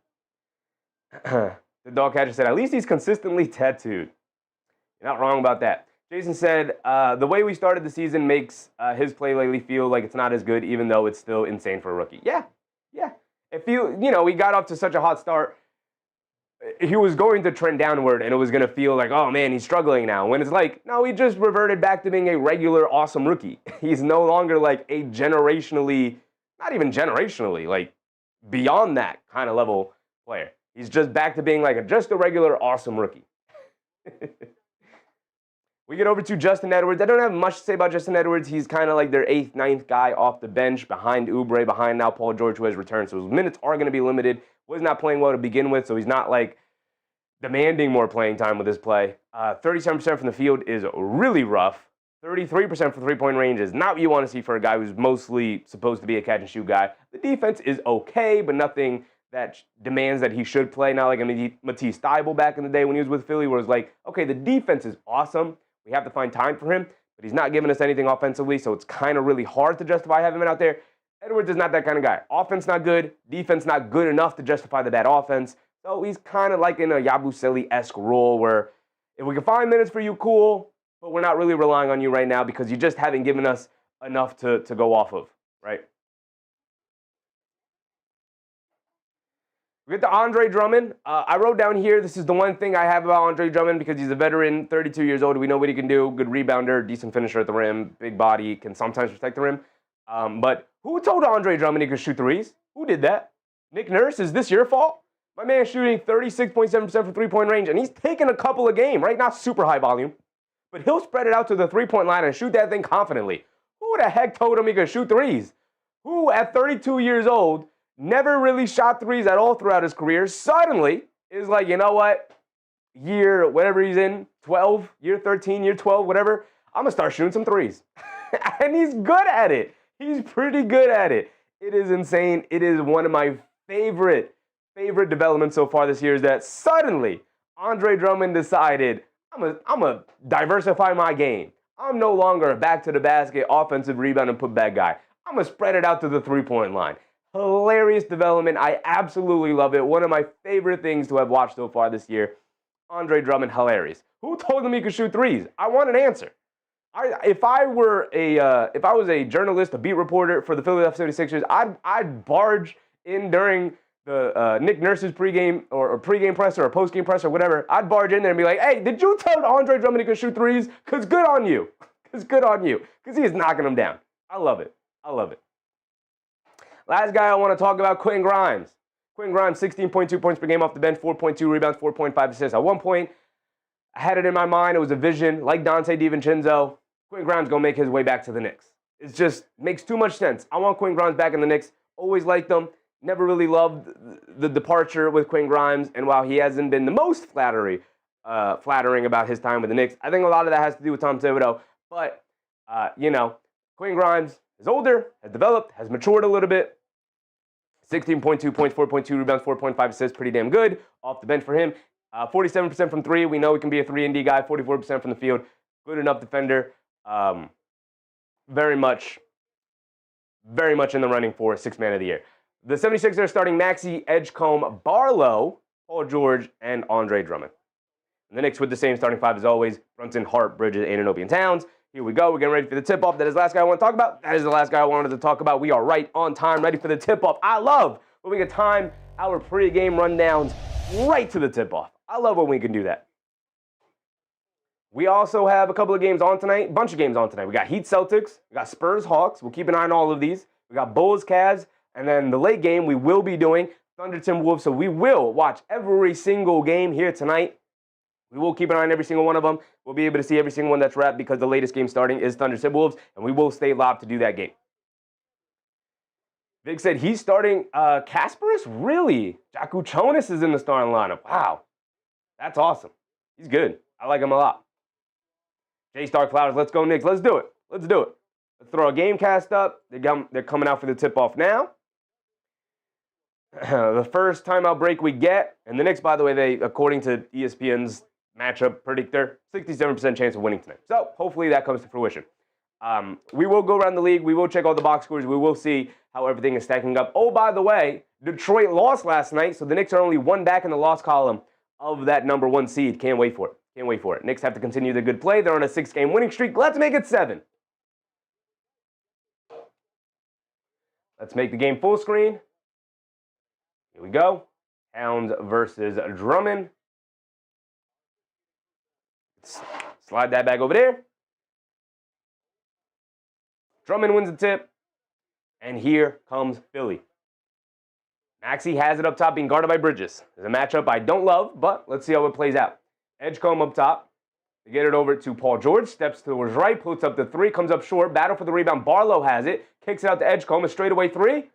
The dog catcher said, at least he's consistently tattooed. You're not wrong about that. Jason said, the way we started the season makes his play lately feel like it's not as good, even though it's still insane for a rookie. Yeah. If we got off to such a hot start, he was going to trend downward, and it was going to feel like, oh, man, he's struggling now. When it's like, no, he just reverted back to being a regular awesome rookie. He's no longer like a generationally, not even generationally, like beyond that kind of level player. He's just back to being like just a regular awesome rookie. We get over to Justin Edwards. I don't have much to say about Justin Edwards. He's kind of like their 8th, 9th guy off the bench behind Oubre, behind now Paul George, who has returned. So his minutes are going to be limited. Was not playing well to begin with, so he's not like demanding more playing time with his play. 37% from the field is really rough. 33% for three-point range is not what you want to see for a guy who's mostly supposed to be a catch-and-shoot guy. The defense is okay, but nothing that demands that he should play. Not like a Matisse Thybulle back in the day when he was with Philly, where it's like, okay, the defense is awesome. We have to find time for him, but he's not giving us anything offensively, so it's kind of really hard to justify having him out there. Edwards is not that kind of guy. Offense not good, defense not good enough to justify the bad offense. So he's kind of like in a Yabusele-esque role where if we can find minutes for you, cool, but we're not really relying on you right now because you just haven't given us enough to go off of, right? We get to Andre Drummond. I wrote down here, this is the one thing I have about Andre Drummond because he's a veteran, 32 years old. We know what he can do. Good rebounder, decent finisher at the rim, big body, can sometimes protect the rim. But who told Andre Drummond he could shoot threes? Who did that? Nick Nurse? Is this your fault? My man's shooting 36.7% for three-point range, and he's taking a couple a game, right? Not super high volume. But he'll spread it out to the three-point line and shoot that thing confidently. Who the heck told him he could shoot threes? Who, at 32 years old, never really shot threes at all throughout his career, suddenly is like, you know what? Year, whatever he's in, 12, year 13, year 12, whatever, I'm going to start shooting some threes. And he's good at it. He's pretty good at it. It is insane. It is one of my favorite favorite development so far this year is that suddenly Andre Drummond decided, I'm gonna diversify my game. I'm no longer a back-to-the-basket offensive rebound and put-back guy. I'm going to spread it out to the three-point line. Hilarious development. I absolutely love it. One of my favorite things to have watched so far this year. Andre Drummond, hilarious. Who told him he could shoot threes? I want an answer. If I was a journalist, a beat reporter for the Philadelphia 76ers, I'd barge in during the Nick Nurse's pregame or pregame presser or postgame presser or whatever. I'd barge in there and be like, hey, did you tell Andre Drummond he could shoot threes? Because good on you. Because good on you. Because he is knocking them down. I love it. I love it. Last guy I want to talk about, Quentin Grimes. Quentin Grimes, 16.2 points per game off the bench, 4.2 rebounds, 4.5 assists. At one point, I had it in my mind. It was a vision, like Dante DiVincenzo. Quentin Grimes going to make his way back to the Knicks. It just makes too much sense. I want Quentin Grimes back in the Knicks. Always liked them. Never really loved the departure with Quentin Grimes. And while he hasn't been the most flattering about his time with the Knicks, I think a lot of that has to do with Tom Thibodeau. But, Quentin Grimes is older, has developed, has matured a little bit. 16.2 points, 4.2 rebounds, 4.5 assists, pretty damn good off the bench for him. 47% from three. We know he can be a 3-and-D guy. 44% from the field. Good enough defender. Very much in the running for Sixth Man of the Year. The 76ers are starting Maxey, Edgecombe, Barlow, Paul George, and Andre Drummond. And the Knicks with the same starting five as always. Brunson, Hart, Bridges, Anunoby, and Towns. Here we go. We're getting ready for the tip-off. That is the last guy I want to talk about. That is the last guy I wanted to talk about. We are right on time, ready for the tip-off. I love when we can time our pre-game rundowns right to the tip-off. I love when we can do that. We also have a couple of games on tonight, bunch of games on tonight. We got Heat Celtics, we got Spurs Hawks. We'll keep an eye on all of these. We got Bulls Cavs, and then the late game we will be doing Thunder Timberwolves. So we will watch every single game here tonight. We will keep an eye on every single one of them. We'll be able to see every single one that's wrapped because the latest game starting is Thunder Timberwolves, and we will stay live to do that game. Vic said he's starting Kasparis? Really? Jaku Chonis is in the starting lineup. Wow. That's awesome. He's good. I like him a lot. J Star Flowers, let's go Knicks. Let's do it. Let's do it. Let's throw a game cast up. They're coming out for the tip-off now. The first timeout break we get, and the Knicks, by the way, they, according to ESPN's matchup predictor, 67% chance of winning tonight. So hopefully that comes to fruition. We will go around the league. We will check all the box scores. We will see how everything is stacking up. Oh, by the way, Detroit lost last night, so the Knicks are only one back in the loss column of that number one seed. Can't wait for it. Can't wait for it. Knicks have to continue their good play. They're on a 6-game winning streak. Let's make it 7. Let's make the game full screen. Here we go. Towns versus Drummond. Slide that back over there. Drummond wins the tip. And here comes Philly. Maxey has it up top being guarded by Bridges. It's a matchup I don't love, but let's see how it plays out. Edgecombe up top. They get it over to Paul George. Steps towards right. Puts up the three. Comes up short. Battle for the rebound. Barlow has it. Kicks it out to Edgecombe. A straightaway three.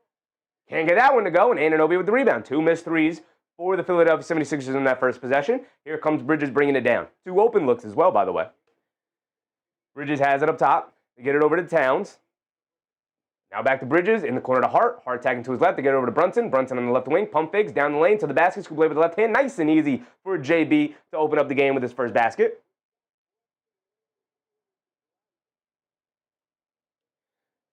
Can't get that one to go. And Anunoby with the rebound. 2 missed threes for the Philadelphia 76ers in that first possession. Here comes Bridges bringing it down. 2 open looks as well, by the way. Bridges has it up top. They get it over to Towns. Now back to Bridges, in the corner to Hart. Hart tagging to his left. They get it over to Brunson. Brunson on the left wing. Pump fakes down the lane to the basket. Scoop away with the left hand. Nice and easy for JB to open up the game with his first basket.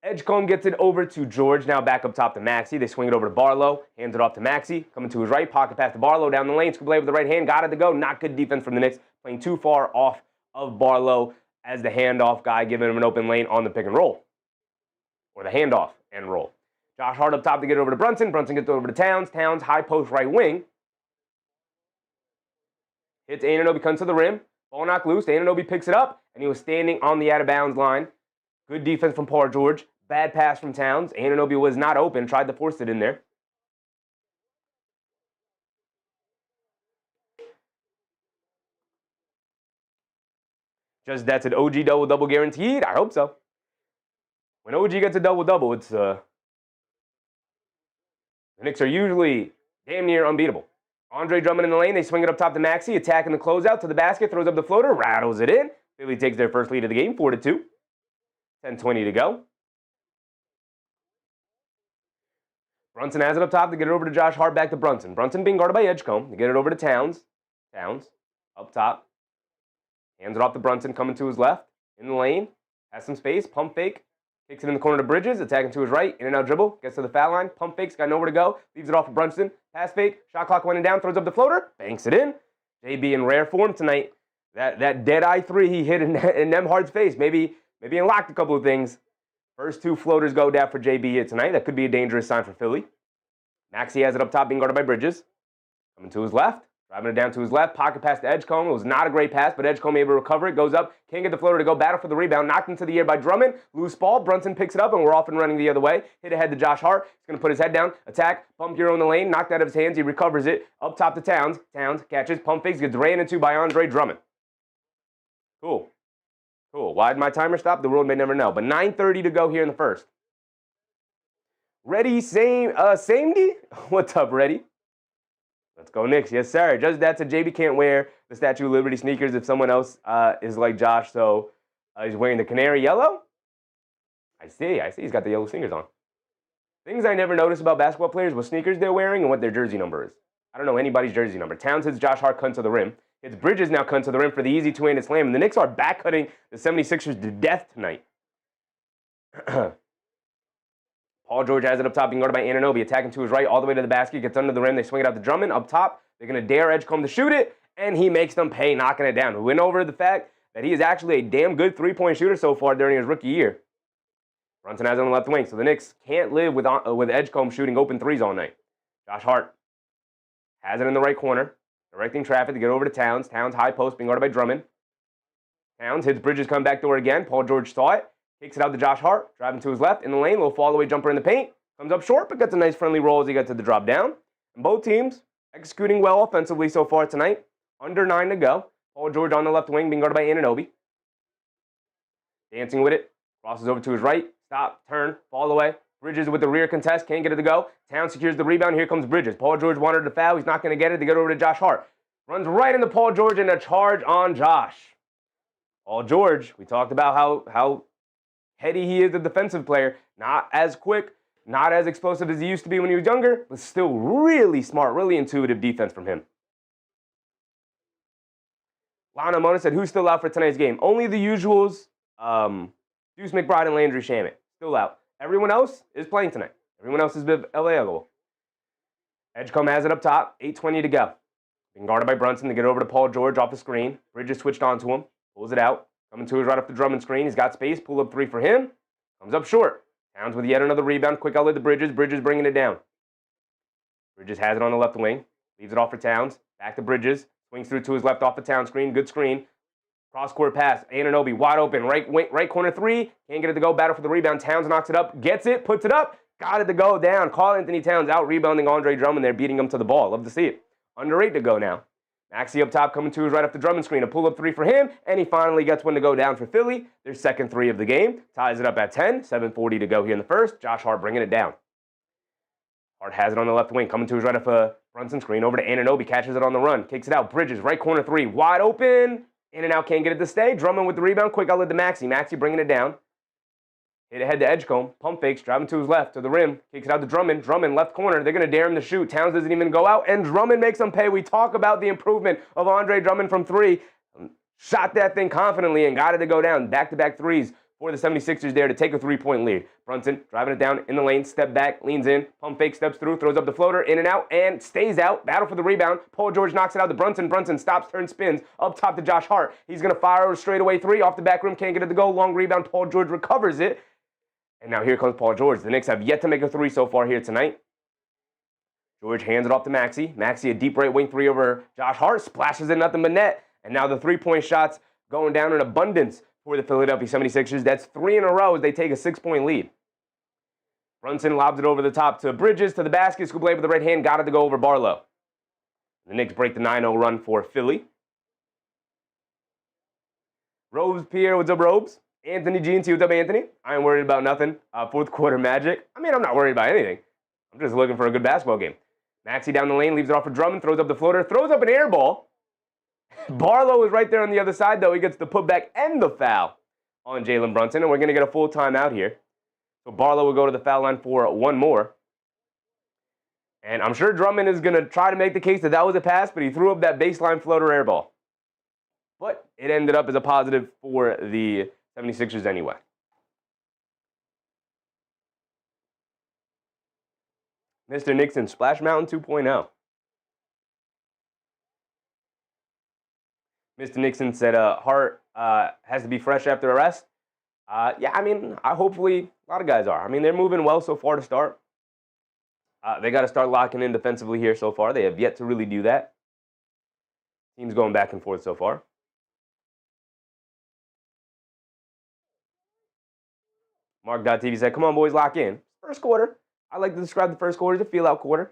Edgecombe gets it over to George. Now back up top to Maxey. They swing it over to Barlow. Hands it off to Maxey. Coming to his right. Pocket pass to Barlow down the lane. Scoop away with the right hand. Got it to go. Not good defense from the Knicks. Playing too far off of Barlow as the handoff guy, giving him an open lane on the pick and roll. Or the handoff and roll. Josh Hart up top to get it over to Brunson. Brunson gets it over to Towns. Towns, high post right wing. Hits Anunoby, comes to the rim. Ball knocked loose. Anunoby picks it up, and he was standing on the out-of-bounds line. Good defense from Paul George. Bad pass from Towns. Anunoby was not open. Tried to force it in there. Just that's an OG double-double guaranteed? I hope so. When OG gets a double-double, it's the Knicks are usually damn near unbeatable. Andre Drummond in the lane. They swing it up top to Maxey. Attacking the closeout to the basket. Throws up the floater. Rattles it in. Philly takes their first lead of the game, 4-2. 10:20 to go. Brunson has it up top to get it over to Josh Hart, back to Brunson. Brunson being guarded by Edgecombe to get it over to Towns. Towns, up top. Hands it off to Brunson, coming to his left. In the lane, has some space, pump fake. Kicks it in the corner to Bridges, attacking to his right. In and out dribble, gets to the foul line. Pump fakes, got nowhere to go. Leaves it off for Brunson. Pass fake, shot clock winding down, throws up the floater. Banks it in. JB in rare form tonight. That dead-eye three he hit in Nemhard's face. Maybe unlocked a couple of things. First two floaters go down for JB here tonight. That could be a dangerous sign for Philly. Maxey has it up top, being guarded by Bridges. Coming to his left. Driving it down to his left. Pocket pass to Edgecombe. It was not a great pass, but Edgecombe able to recover it. Goes up. Can't get the floater to go. Battle for the rebound. Knocked into the air by Drummond. Loose ball. Brunson picks it up, and we're off and running the other way. Hit ahead to Josh Hart. He's going to put his head down. Attack. Bump hero in the lane. Knocked out of his hands. He recovers it. Up top to Towns. Towns catches. Pump fakes. Gets ran into by Andre Drummond. Cool. Why did my timer stop? The world may never know. But 9:30 to go here in the first. Ready, Samedy? What's up, Ready? Let's go Knicks. Yes, sir. Just that said, JB can't wear the Statue of Liberty sneakers if someone else is like Josh, so he's wearing the canary yellow. I see. He's got the yellow sneakers on. Things I never noticed about basketball players, what sneakers they're wearing and what their jersey number is. I don't know anybody's jersey number. Towns hits Josh Hart, cunt to the rim. Hits Bridges now, cunt to the rim for the easy two-handed slam. And the Knicks are back cutting the 76ers to death tonight. Paul George has it up top, being guarded by Anunoby, attacking to his right, all the way to the basket, gets under the rim, they swing it out to Drummond, up top, they're going to dare Edgecombe to shoot it, and he makes them pay, knocking it down. We went over the fact that he is actually a damn good three-point shooter so far during his rookie year. Brunson has it on the left wing, so the Knicks can't live with Edgecombe shooting open threes all night. Josh Hart has it in the right corner, directing traffic to get over to Towns. Towns high post, being guarded by Drummond. Towns hits Bridges, come back door again. Paul George saw it. Kicks it out to Josh Hart, driving to his left in the lane, little fall-away jumper in the paint. Comes up short, but gets a nice friendly roll as he gets to the drop down. And both teams executing well offensively so far tonight. Under 9 to go. Paul George on the left wing, being guarded by Anunoby. Dancing with it. Crosses over to his right. Stop, turn, fall away. Bridges with the rear contest, can't get it to go. Towns secures the rebound. Here comes Bridges. Paul George wanted to foul. He's not going to get it to get over to Josh Hart. Runs right into Paul George and a charge on Josh. Paul George, we talked about how heady he is, a defensive player. Not as quick, not as explosive as he used to be when he was younger, but still really smart, really intuitive defense from him. Lana Mona said, who's still out for tonight's game? Only the usuals, Deuce McBride and Landry Shamet. Still out. Everyone else is playing tonight. Everyone else is available. Edgecombe has it up top, 8:20 to go. Being guarded by Brunson to get over to Paul George off the screen. Bridges switched onto him, pulls it out. Coming to his right off the Drummond screen. He's got space. Pull up three for him. Comes up short. Towns with yet another rebound. Quick outlet to Bridges. Bridges bringing it down. Bridges has it on the left wing. Leaves it off for Towns. Back to Bridges. Swings through to his left off the Towns screen. Good screen. Cross-court pass. Anunoby wide open. Right corner three. Can't get it to go. Battle for the rebound. Towns knocks it up. Gets it. Puts it up. Got it to go down. Karl-Anthony Towns out rebounding Andre Drummond there. Beating him to the ball. Love to see it. Under 8 to go now. Maxey up top, coming to his right off the Drummond screen. A pull-up three for him, and he finally gets one to go down for Philly. Their second three of the game. Ties it up at 10. 7:40 to go here in the first. Josh Hart bringing it down. Hart has it on the left wing, coming to his right off a Brunson screen. Over to Anunoby, catches it on the run. Kicks it out. Bridges, right corner three. Wide open. In and out, can't get it to stay. Drummond with the rebound. Quick outlet to Maxey. Maxey bringing it down. Hit ahead to Edgecombe. Pump fakes, driving to his left, to the rim. Kicks it out to Drummond. Drummond, left corner. They're going to dare him to shoot. Towns doesn't even go out, and Drummond makes them pay. We talk about the improvement of Andre Drummond from three. Shot that thing confidently and got it to go down. Back-to-back threes for the 76ers there to take a three-point lead. Brunson driving it down in the lane. Step back, leans in. Pump fake, steps through, throws up the floater. In and out, and stays out. Battle for the rebound. Paul George knocks it out to Brunson. Brunson stops, turns, spins. Up top to Josh Hart. He's going to fire a straightaway three. Off the back rim, can't get it to go. Long rebound. Paul George recovers it. And now here comes Paul George. The Knicks have yet to make a three so far here tonight. George hands it off to Maxey. Maxey, a deep right wing three over Josh Hart. Splashes in nothing but net. And now the three-point shots going down in abundance for the Philadelphia 76ers. That's 3 in a row as they take a 6-point lead. Brunson lobs it over the top to Bridges, to the basket. Scoop with the right hand. Got it to go over Barlow. The Knicks break the 9-0 run for Philly. Robes Pierre, what's up, Robes? Anthony GNT, what's up, Anthony? I ain't worried about nothing. Fourth quarter magic. I mean, I'm not worried about anything. I'm just looking for a good basketball game. Maxey down the lane, leaves it off for Drummond, throws up the floater, throws up an air ball. Barlow is right there on the other side, though. He gets the putback and the foul on Jaylen Brunson, and we're going to get a full timeout here. So Barlow will go to the foul line for one more. And I'm sure Drummond is going to try to make the case that that was a pass, but he threw up that baseline floater air ball. But it ended up as a positive for the 76ers anyway. Mr. Nixon, Splash Mountain 2.0. Mr. Nixon said Hart has to be fresh after a rest. Yeah, I mean, hopefully a lot of guys are. I mean, they're moving well so far to start. They got to start locking in defensively here so far. They have yet to really do that. Teams going back and forth so far. Mark.tv said, come on, boys, lock in. First quarter. I like to describe the first quarter as a feel-out quarter.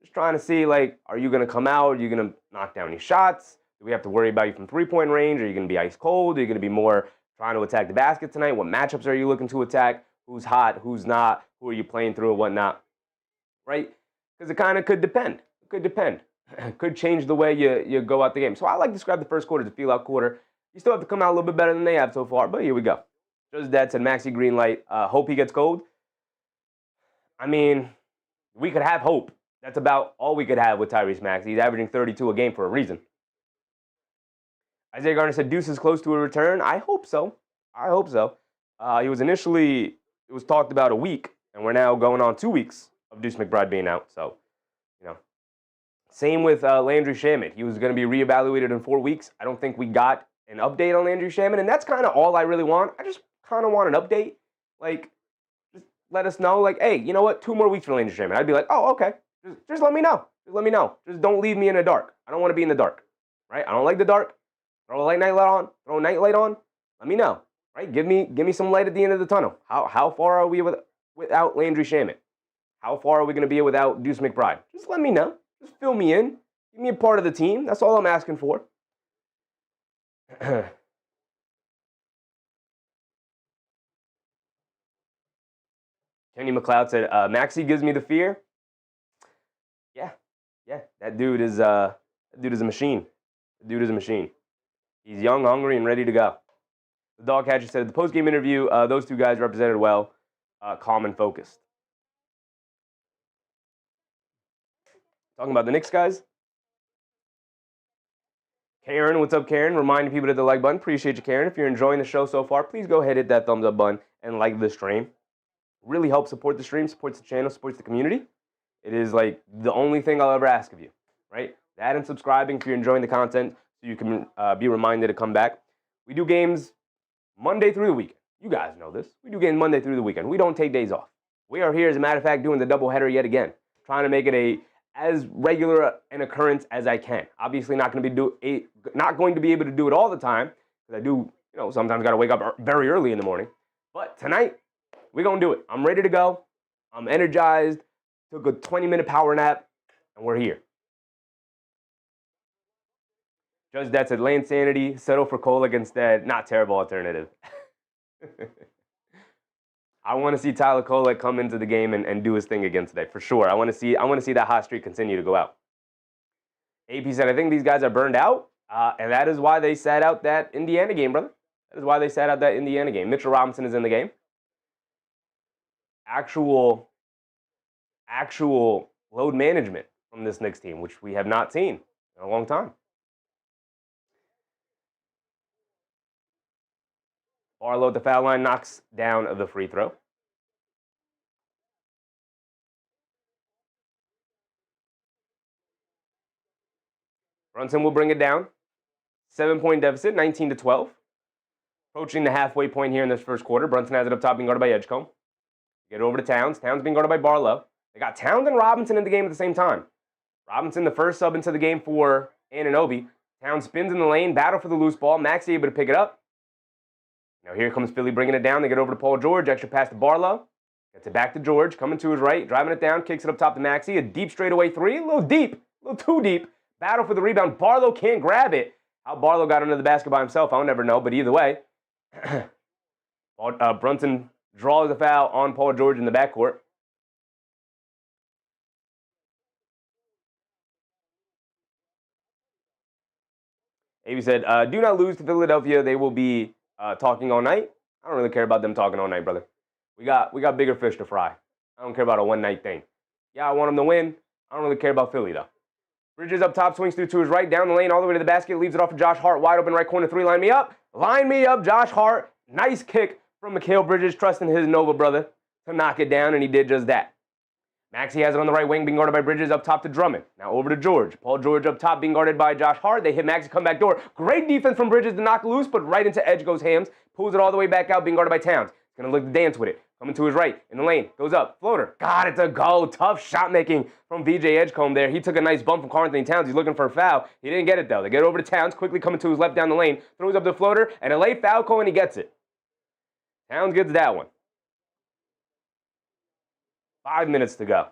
Just trying to see, like, are you going to come out? Are you going to knock down any shots? Do we have to worry about you from three-point range? Are you going to be ice cold? Are you going to be more trying to attack the basket tonight? What matchups are you looking to attack? Who's hot? Who's not? Who are you playing through and whatnot? Right? Because it kind of could depend. It could depend. It could change the way you go out the game. So I like to describe the first quarter as a feel-out quarter. You still have to come out a little bit better than they have so far, but here we go. Joe's dad said Maxey green light. Hope he gets cold. I mean, we could have hope. That's about all we could have with Tyrese Maxey. He's averaging 32 a game for a reason. Isaiah Garner said Deuce is close to a return. I hope so. I hope so. He was initially, it was talked about a week, and we're now going on 2 weeks of Deuce McBride being out. So, you know. Same with Landry Shamet. He was going to be reevaluated in 4 weeks. I don't think we got an update on Landry Shamet, and that's kind of all I really want. I just kind of want an update. Like, just let us know, like, hey, you know what? 2 more weeks for Landry Shamet. I'd be like, oh, okay. Just let me know. Just let me know. Just don't leave me in the dark. I don't want to be in the dark, right? I don't like the dark. Throw a night light on. Throw a night light on. Let me know, right? Give me some light at the end of the tunnel. How far are we without Landry Shamet? How far are we going to be without Deuce McBride? Just let me know. Just fill me in. Give me a part of the team. That's all I'm asking for. Kenny McLeod said, Maxey gives me the fear. Yeah. That dude is a machine. The dude is a machine. He's young, hungry, and ready to go. The dog catcher said, at the post-game interview, those 2 guys represented well, calm and focused. Talking about the Knicks guys. Karen, what's up, Karen? Reminding people to hit the like button. Appreciate you, Karen. If you're enjoying the show so far, please go ahead, hit that thumbs up button, and like the stream. Really helps support the stream, supports the channel, supports the community. It is like the only thing I'll ever ask of you, right? That and subscribing if you're enjoying the content so you can be reminded to come back. We do games Monday through the weekend. You guys know this. We do games Monday through the weekend. We don't take days off. We are here, as a matter of fact, doing the doubleheader yet again, trying to make it as regular an occurrence as I can. Obviously, not going to be able to do it all the time, because I do, sometimes got to wake up very early in the morning. But tonight, we're going to do it. I'm ready to go. I'm energized. Took a 20-minute power nap, and we're here. Judge that said, Lane Sanity, settle for Kolek instead. Not terrible alternative. I want to see Tyler Kolek come into the game and do his thing again today, for sure. I want to see that hot streak continue to go out. AP said, I think these guys are burned out, and that is why they sat out that Indiana game, brother. That is why they sat out that Indiana game. Mitchell Robinson is in the game. Actual load management from this Knicks team, which we have not seen in a long time. Barlow at the foul line knocks down the free throw. Brunson will bring it down. 7-point deficit, 19-12. Approaching the halfway point here in this first quarter. Brunson has it up top, being guarded by Edgecombe. Get it over to Towns. Towns being guarded by Barlow. They got Towns and Robinson in the game at the same time. Robinson, the first sub into the game for Anunoby. Towns spins in the lane, battle for the loose ball. Maxey able to pick it up. Now here comes Philly bringing it down. They get over to Paul George. Extra pass to Barlow. Gets it back to George. Coming to his right. Driving it down. Kicks it up top to Maxey. A deep straightaway 3. A little deep. A little too deep. Battle for the rebound. Barlow can't grab it. How Barlow got under the basket by himself, I'll never know. But either way, Brunson draws a foul on Paul George in the backcourt. Avey said, do not lose to Philadelphia. They will be talking all night. I don't really care about them talking all night, brother. We got bigger fish to fry. I don't care about a one-night thing. Yeah, I want them to win. I don't really care about Philly, though. Bridges up top, swings through to his right, down the lane, all the way to the basket, leaves it off for Josh Hart, wide open right corner, 3, line me up. Line me up, Josh Hart. Nice kick from Mikal Bridges, trusting his Nova brother to knock it down, and he did just that. Maxey has it on the right wing, being guarded by Bridges, up top to Drummond. Now over to George. Paul George up top, being guarded by Josh Hart. They hit Maxey, come back door. Great defense from Bridges to knock loose, but right into edge goes Hams. Pulls it all the way back out, being guarded by Towns. He's going to look to dance with it. Coming to his right, in the lane, goes up, floater. Got it to go. Tough shot making from VJ Edgecombe there. He took a nice bump from Karl-Anthony Towns. He's looking for a foul. He didn't get it, though. They get over to Towns, quickly coming to his left down the lane, throws up the floater, and a late foul call, and he gets it. Towns gets that one. 5 minutes to go.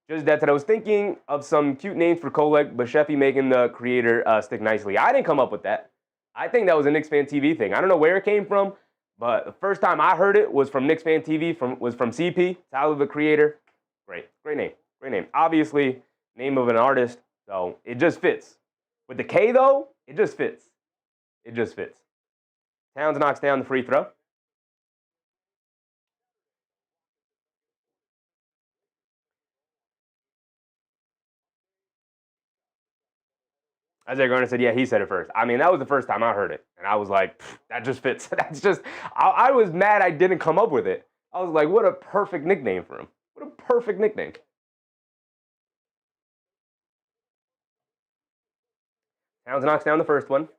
Just that I was thinking of some cute names for Kolek, but Sheffy making the creator stick nicely. I didn't come up with that. I think that was a Knicks Fan TV thing. I don't know where it came from, but the first time I heard it was from Knicks Fan TV, was from CP, Tyler the Creator. Great name, great name. Obviously, name of an artist, so it just fits. With the K, though, it just fits. It just fits. Towns knocks down the free throw. Isaiah Garner said, yeah, he said it first. I mean, that was the first time I heard it. And I was like, that just fits. That's just, I was mad I didn't come up with it. I was like, what a perfect nickname for him. What a perfect nickname. Towns knocks down the first one.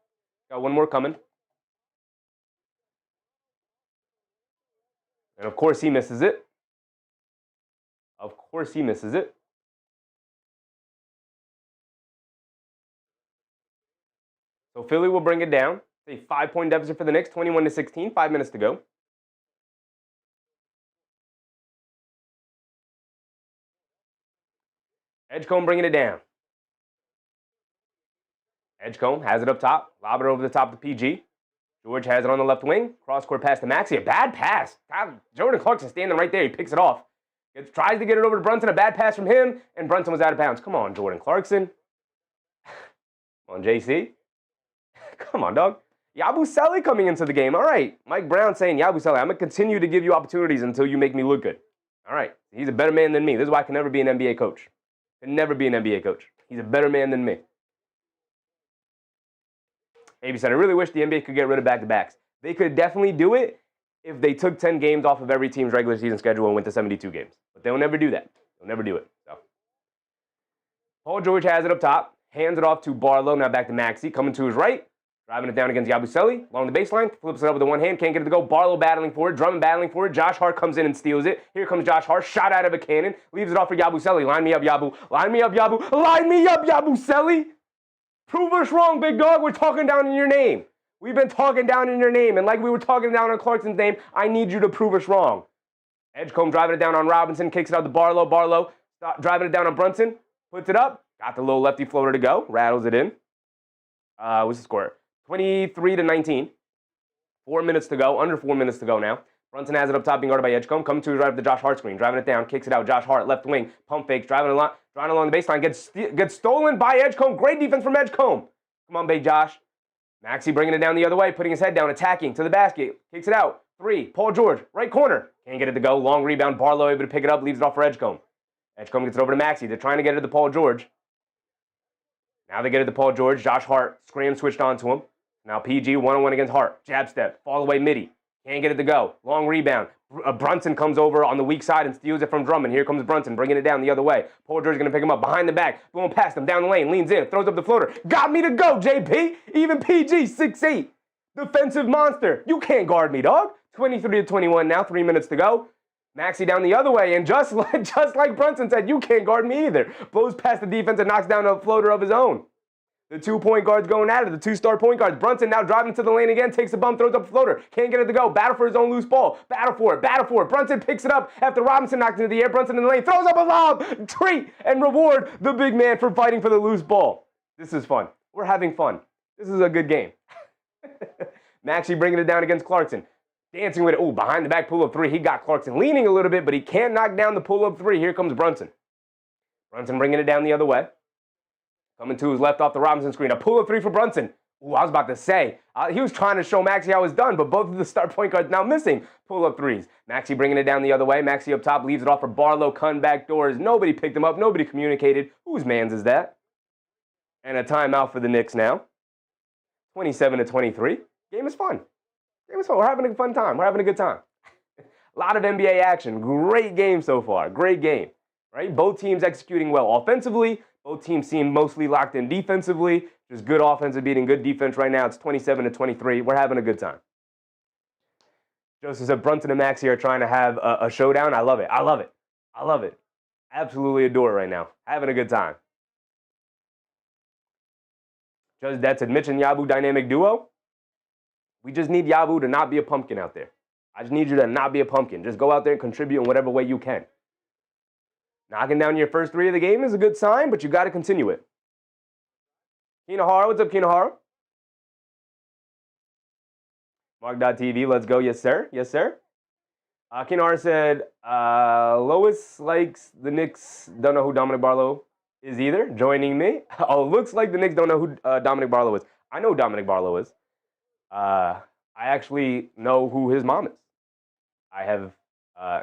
Got one more coming. And of course he misses it. Of course he misses it. So Philly will bring it down. A 5-point deficit for the Knicks, 21-16, 5 minutes to go. Edgecombe bringing it down. Edgecombe has it up top, lob it over the top to PG. George has it on the left wing. Cross-court pass to Maxey. A bad pass. God, Jordan Clarkson standing right there. He picks it off. Tries to get it over to Brunson. A bad pass from him, and Brunson was out of bounds. Come on, Jordan Clarkson. Come on, JC. Come on, dog. Yabusele coming into the game. All right. Mike Brown saying, Yabusele, I'm going to continue to give you opportunities until you make me look good. All right. He's a better man than me. This is why I can never be an NBA coach. Can never be an NBA coach. He's a better man than me. AB said, I really wish the NBA could get rid of back-to-backs. They could definitely do it if they took 10 games off of every team's regular season schedule and went to 72 games. But they'll never do that. They'll never do it. So, Paul George has it up top. Hands it off to Barlow. Now back to Maxey. Coming to his right. Driving it down against Yabusele. Along the baseline. Flips it up with the one hand. Can't get it to go. Barlow battling for it. Drummond battling for it. Josh Hart comes in and steals it. Here comes Josh Hart. Shot out of a cannon. Leaves it off for Yabusele. Line me up, Yabu. Line me up, Yabu. Line me up, Yabusele. Prove us wrong, big dog. We're talking down in your name. We've been talking down in your name. And like we were talking down on Clarkson's name, I need you to prove us wrong. Edgecombe driving it down on Robinson. Kicks it out to Barlow. Barlow driving it down on Brunson. Puts it up. Got the little lefty floater to go. Rattles it in. What's the score? 23-19. 4 minutes to go. Under 4 minutes to go now. Brunson has it up top, being guarded by Edgecombe. Coming to his right of the Josh Hart screen. Driving it down. Kicks it out. Josh Hart, left wing. Pump fakes. Driving along the baseline. Gets stolen by Edgecombe. Great defense from Edgecombe. Come on, big Josh. Maxey bringing it down the other way. Putting his head down. Attacking to the basket. Kicks it out. 3. Paul George. Right corner. Can't get it to go. Long rebound. Barlow able to pick it up. Leaves it off for Edgecombe. Edgecombe gets it over to Maxey. They're trying to get it to Paul George. Now they get it to Paul George. Josh Hart. Scram switched onto him. Now PG one-on-one against Hart. Jab step. Fall away midi. Can't get it to go. Long rebound. Brunson comes over on the weak side and steals it from Drummond. Here comes Brunson bringing it down the other way. Paul George is going to pick him up behind the back. Going past him. Down the lane. Leans in. Throws up the floater. Got me to go, JP. Even PG. 6'8". Defensive monster. You can't guard me, dog. 23-21 now. 3 minutes to go. Maxey down the other way. And just like Brunson said, you can't guard me either. Blows past the defense and knocks down a floater of his own. The 2 point guards going at it. The 2-star point guards. Brunson now driving to the lane again. Takes a bump. Throws up a floater. Can't get it to go. Battle for his own loose ball. Battle for it. Battle for it. Brunson picks it up after Robinson knocks into the air. Brunson in the lane. Throws up a lob. Treat and reward the big man for fighting for the loose ball. This is fun. We're having fun. This is a good game. Maxey bringing it down against Clarkson. Dancing with it. Ooh, behind the back pull-up 3. He got Clarkson leaning a little bit, but he can't knock down the pull-up 3. Here comes Brunson. Brunson bringing it down the other way. Coming to his left off the Robinson screen. A pull-up 3 for Brunson. Ooh, I was about to say, he was trying to show Maxey how it's done, but both of the star point guards now missing pull-up threes. Maxey bringing it down the other way. Maxey up top, leaves it off for Barlow, cutting back doors. Nobody picked him up. Nobody communicated. Whose man's is that? And a timeout for the Knicks now. 27-23. Game is fun. Game is fun. We're having a fun time. We're having a good time. A lot of NBA action. Great game so far. Great game. Right? Both teams executing well offensively. Both teams seem mostly locked in defensively. Just good offense beating good defense right now. It's 27-23. We're having a good time. Joseph said Brunson and Maxey are trying to have a showdown. I love it. I love it. I love it. Absolutely adore it right now. Having a good time. Judge, that's a Mitch and Yabu dynamic duo. We just need Yabu to not be a pumpkin out there. I just need you to not be a pumpkin. Just go out there and contribute in whatever way you can. Knocking down your first three of the game is a good sign, but you got to continue it. Kinahara, what's up, Kinahara? Mark.tv, let's go. Yes, sir. Yes, sir. Kinahara said, Lois likes the Knicks. Don't know who Dominic Barlow is either. Joining me. Oh, looks like the Knicks don't know who Dominic Barlow is. I know who Dominic Barlow is. I actually know who his mom is. I have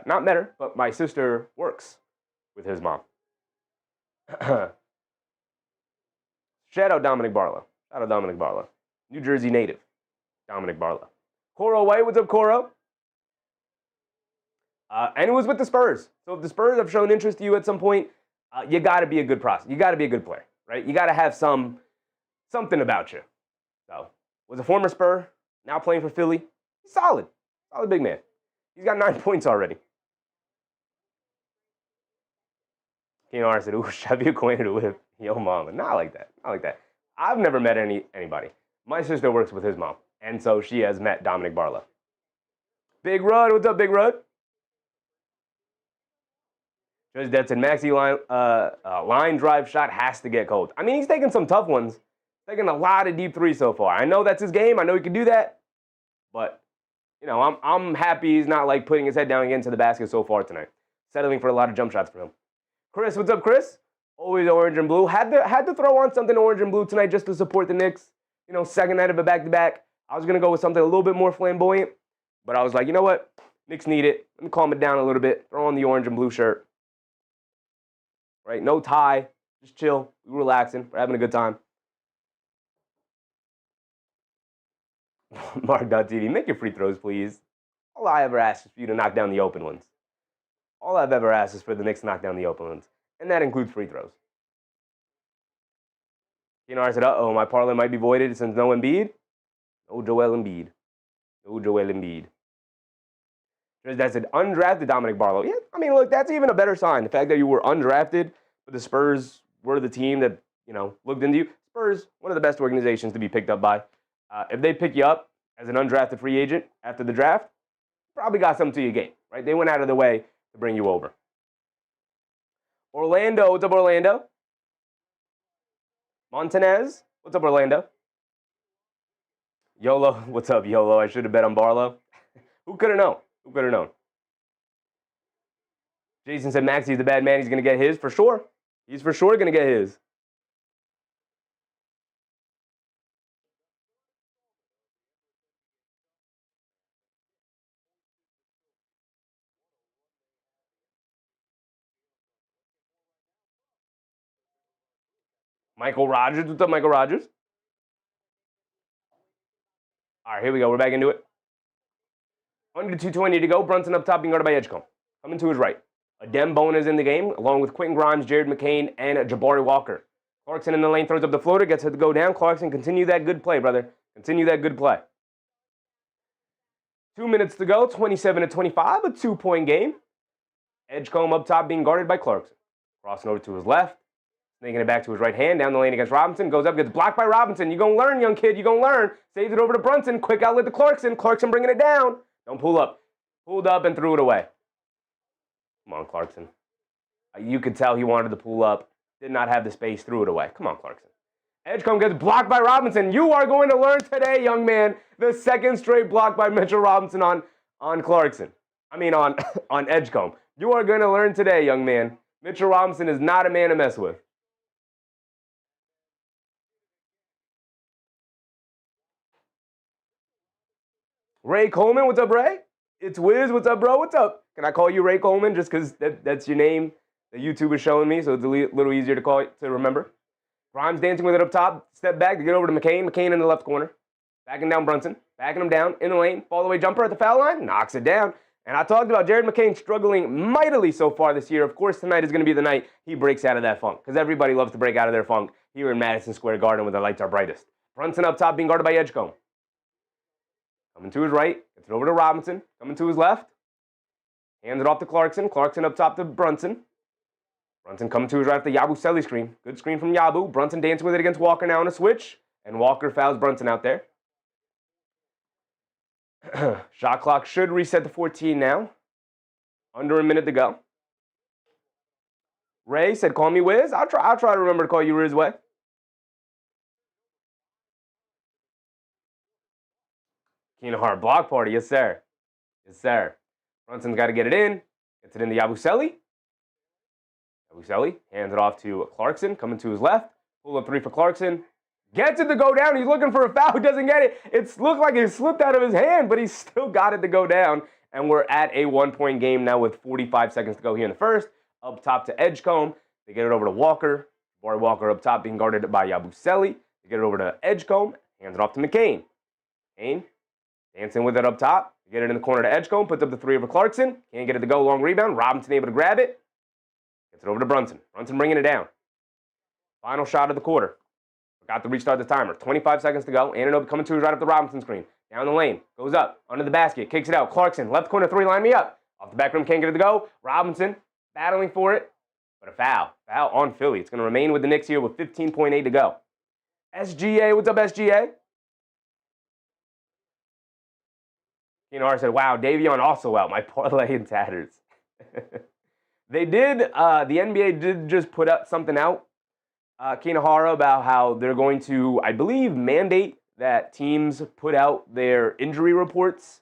not met her, but my sister works with his mom. Shout out Dominic Barlow. Shout out Dominic Barlow. New Jersey native, Dominic Barlow. Coro White, what's up, Coro? And it was with the Spurs. So if the Spurs have shown interest to you at some point, you got to be a good prospect. You got to be a good player, right? You got to have something about you. So was a former Spur, now playing for Philly. He's solid. Solid big man. He's got 9 points already. Keanu said, ooh, should I be acquainted with yo mama? Not like that. Not like that. I've never met anybody. My sister works with his mom, and so she has met Dominic Barlow. Big Rud, what's up, Big Rud? Judge Detson, Maxey line drive shot has to get cold. I mean, he's taking some tough ones. Taking a lot of deep threes so far. I know that's his game. I know he can do that. But, you know, I'm happy he's not, like, putting his head down and getting to the basket so far tonight. Settling for a lot of jump shots for him. Chris, what's up, Chris? Always orange and blue. Had to throw on something orange and blue tonight just to support the Knicks. You know, second night of a back-to-back. I was going to go with something a little bit more flamboyant. But I was like, you know what? Knicks need it. Let me calm it down a little bit. Throw on the orange and blue shirt. Right? No tie. Just chill. We're relaxing. We're having a good time. Mark.tv, make your free throws, please. All I ever ask is for you to knock down the open ones. All I've ever asked is for the Knicks to knock down the open ones. And that includes free throws. I said, uh-oh, my parlay might be voided since no Embiid. No Joel Embiid. No Joel Embiid. That's an undrafted Dominic Barlow. Yeah, I mean, look, that's even a better sign. The fact that you were undrafted, but the Spurs were the team that, you know, looked into you. Spurs, one of the best organizations to be picked up by. If they pick you up as an undrafted free agent after the draft, probably got something to your game, right? They went out of their way to bring you over. Orlando, what's up, Orlando? Montanez, what's up, Orlando? YOLO, what's up, YOLO? I should have bet on Barlow. Who could have known? Who could have known? Jason said Maxey's the bad man. He's going to get his for sure. He's for sure going to get his. Michael Rogers. What's up, Michael Rogers? All right, here we go. We're back into it. Under 2:20 to go. Brunson up top being guarded by Edgecombe. Coming to his right. Adem Bona is in the game, along with Quentin Grimes, Jared McCain, and Jabari Walker. Clarkson in the lane throws up the floater, gets it to go down. Clarkson, continue that good play, brother. Continue that good play. 2 minutes to go. 27-25, a 2-point game. Edgecombe up top being guarded by Clarkson. Crossing over to his left. Snaking it back to his right hand, down the lane against Robinson. Goes up, gets blocked by Robinson. You're going to learn, young kid. You're going to learn. Saves it over to Brunson. Quick outlet to Clarkson. Clarkson bringing it down. Don't pull up. Pulled up and threw it away. Come on, Clarkson. You could tell he wanted to pull up. Did not have the space. Threw it away. Come on, Clarkson. Edgecombe gets blocked by Robinson. You are going to learn today, young man. The second straight block by Mitchell Robinson on Clarkson. I mean, on Edgecombe. You are going to learn today, young man. Mitchell Robinson is not a man to mess with. Ray Coleman, what's up, Ray? It's Wiz, what's up, bro? What's up? Can I call you Ray Coleman just because that's your name that YouTube is showing me, so it's a little easier to remember. Grimes dancing with it up top, step back to get over to McCain. McCain in the left corner. Backing down Brunson, backing him down in the lane, fall away jumper at the foul line, knocks it down. And I talked about Jared McCain struggling mightily so far this year. Of course, tonight is going to be the night he breaks out of that funk, because everybody loves to break out of their funk here in Madison Square Garden when the lights are brightest. Brunson up top being guarded by Edgecombe. Coming to his right, gets it over to Robinson, coming to his left. Hands it off to Clarkson. Clarkson up top to Brunson. Brunson coming to his right after Yabusele screen. Good screen from Yabu. Brunson dancing with it against Walker now on a switch. And Walker fouls Brunson out there. Shot clock should reset to 14 now. Under a minute to go. Ray said, call me Wiz. I'll try to remember to call you Riz Way. Keenan Hart block party. Yes, sir. Yes, sir. Brunson's got to get it in. Gets it into Yabusele. Yabusele hands it off to Clarkson. Coming to his left. Pull up three for Clarkson. Gets it to go down. He's looking for a foul. Doesn't get it. It looked like it slipped out of his hand, but he still got it to go down. And we're at a 1-point game now with 45 seconds to go here in the first. Up top to Edgecombe. They get it over to Walker. Barry Walker up top being guarded by Yabusele. They get it over to Edgecombe. Hands it off to McCain. McCain dancing with it up top. They get it in the corner to Edgecombe. Puts up the three over Clarkson. Can't get it to go. Long rebound. Robinson able to grab it. Gets it over to Brunson. Brunson bringing it down. Final shot of the quarter. Forgot to restart the timer. 25 seconds to go. Anunoby coming to his right up the Robinson screen. Down the lane. Goes up. Under the basket. Kicks it out. Clarkson. Left corner three. Line me up. Off the back rim. Can't get it to go. Robinson battling for it. But a foul. Foul on Philly. It's going to remain with the Knicks here with 15.8 to go. SGA. What's up, SGA? Keenan Hart said, wow, Davion also out. My parlay in tatters. They did, the NBA did just put up something out, Keenan Hart, about how they're going to, I believe, mandate that teams put out their injury reports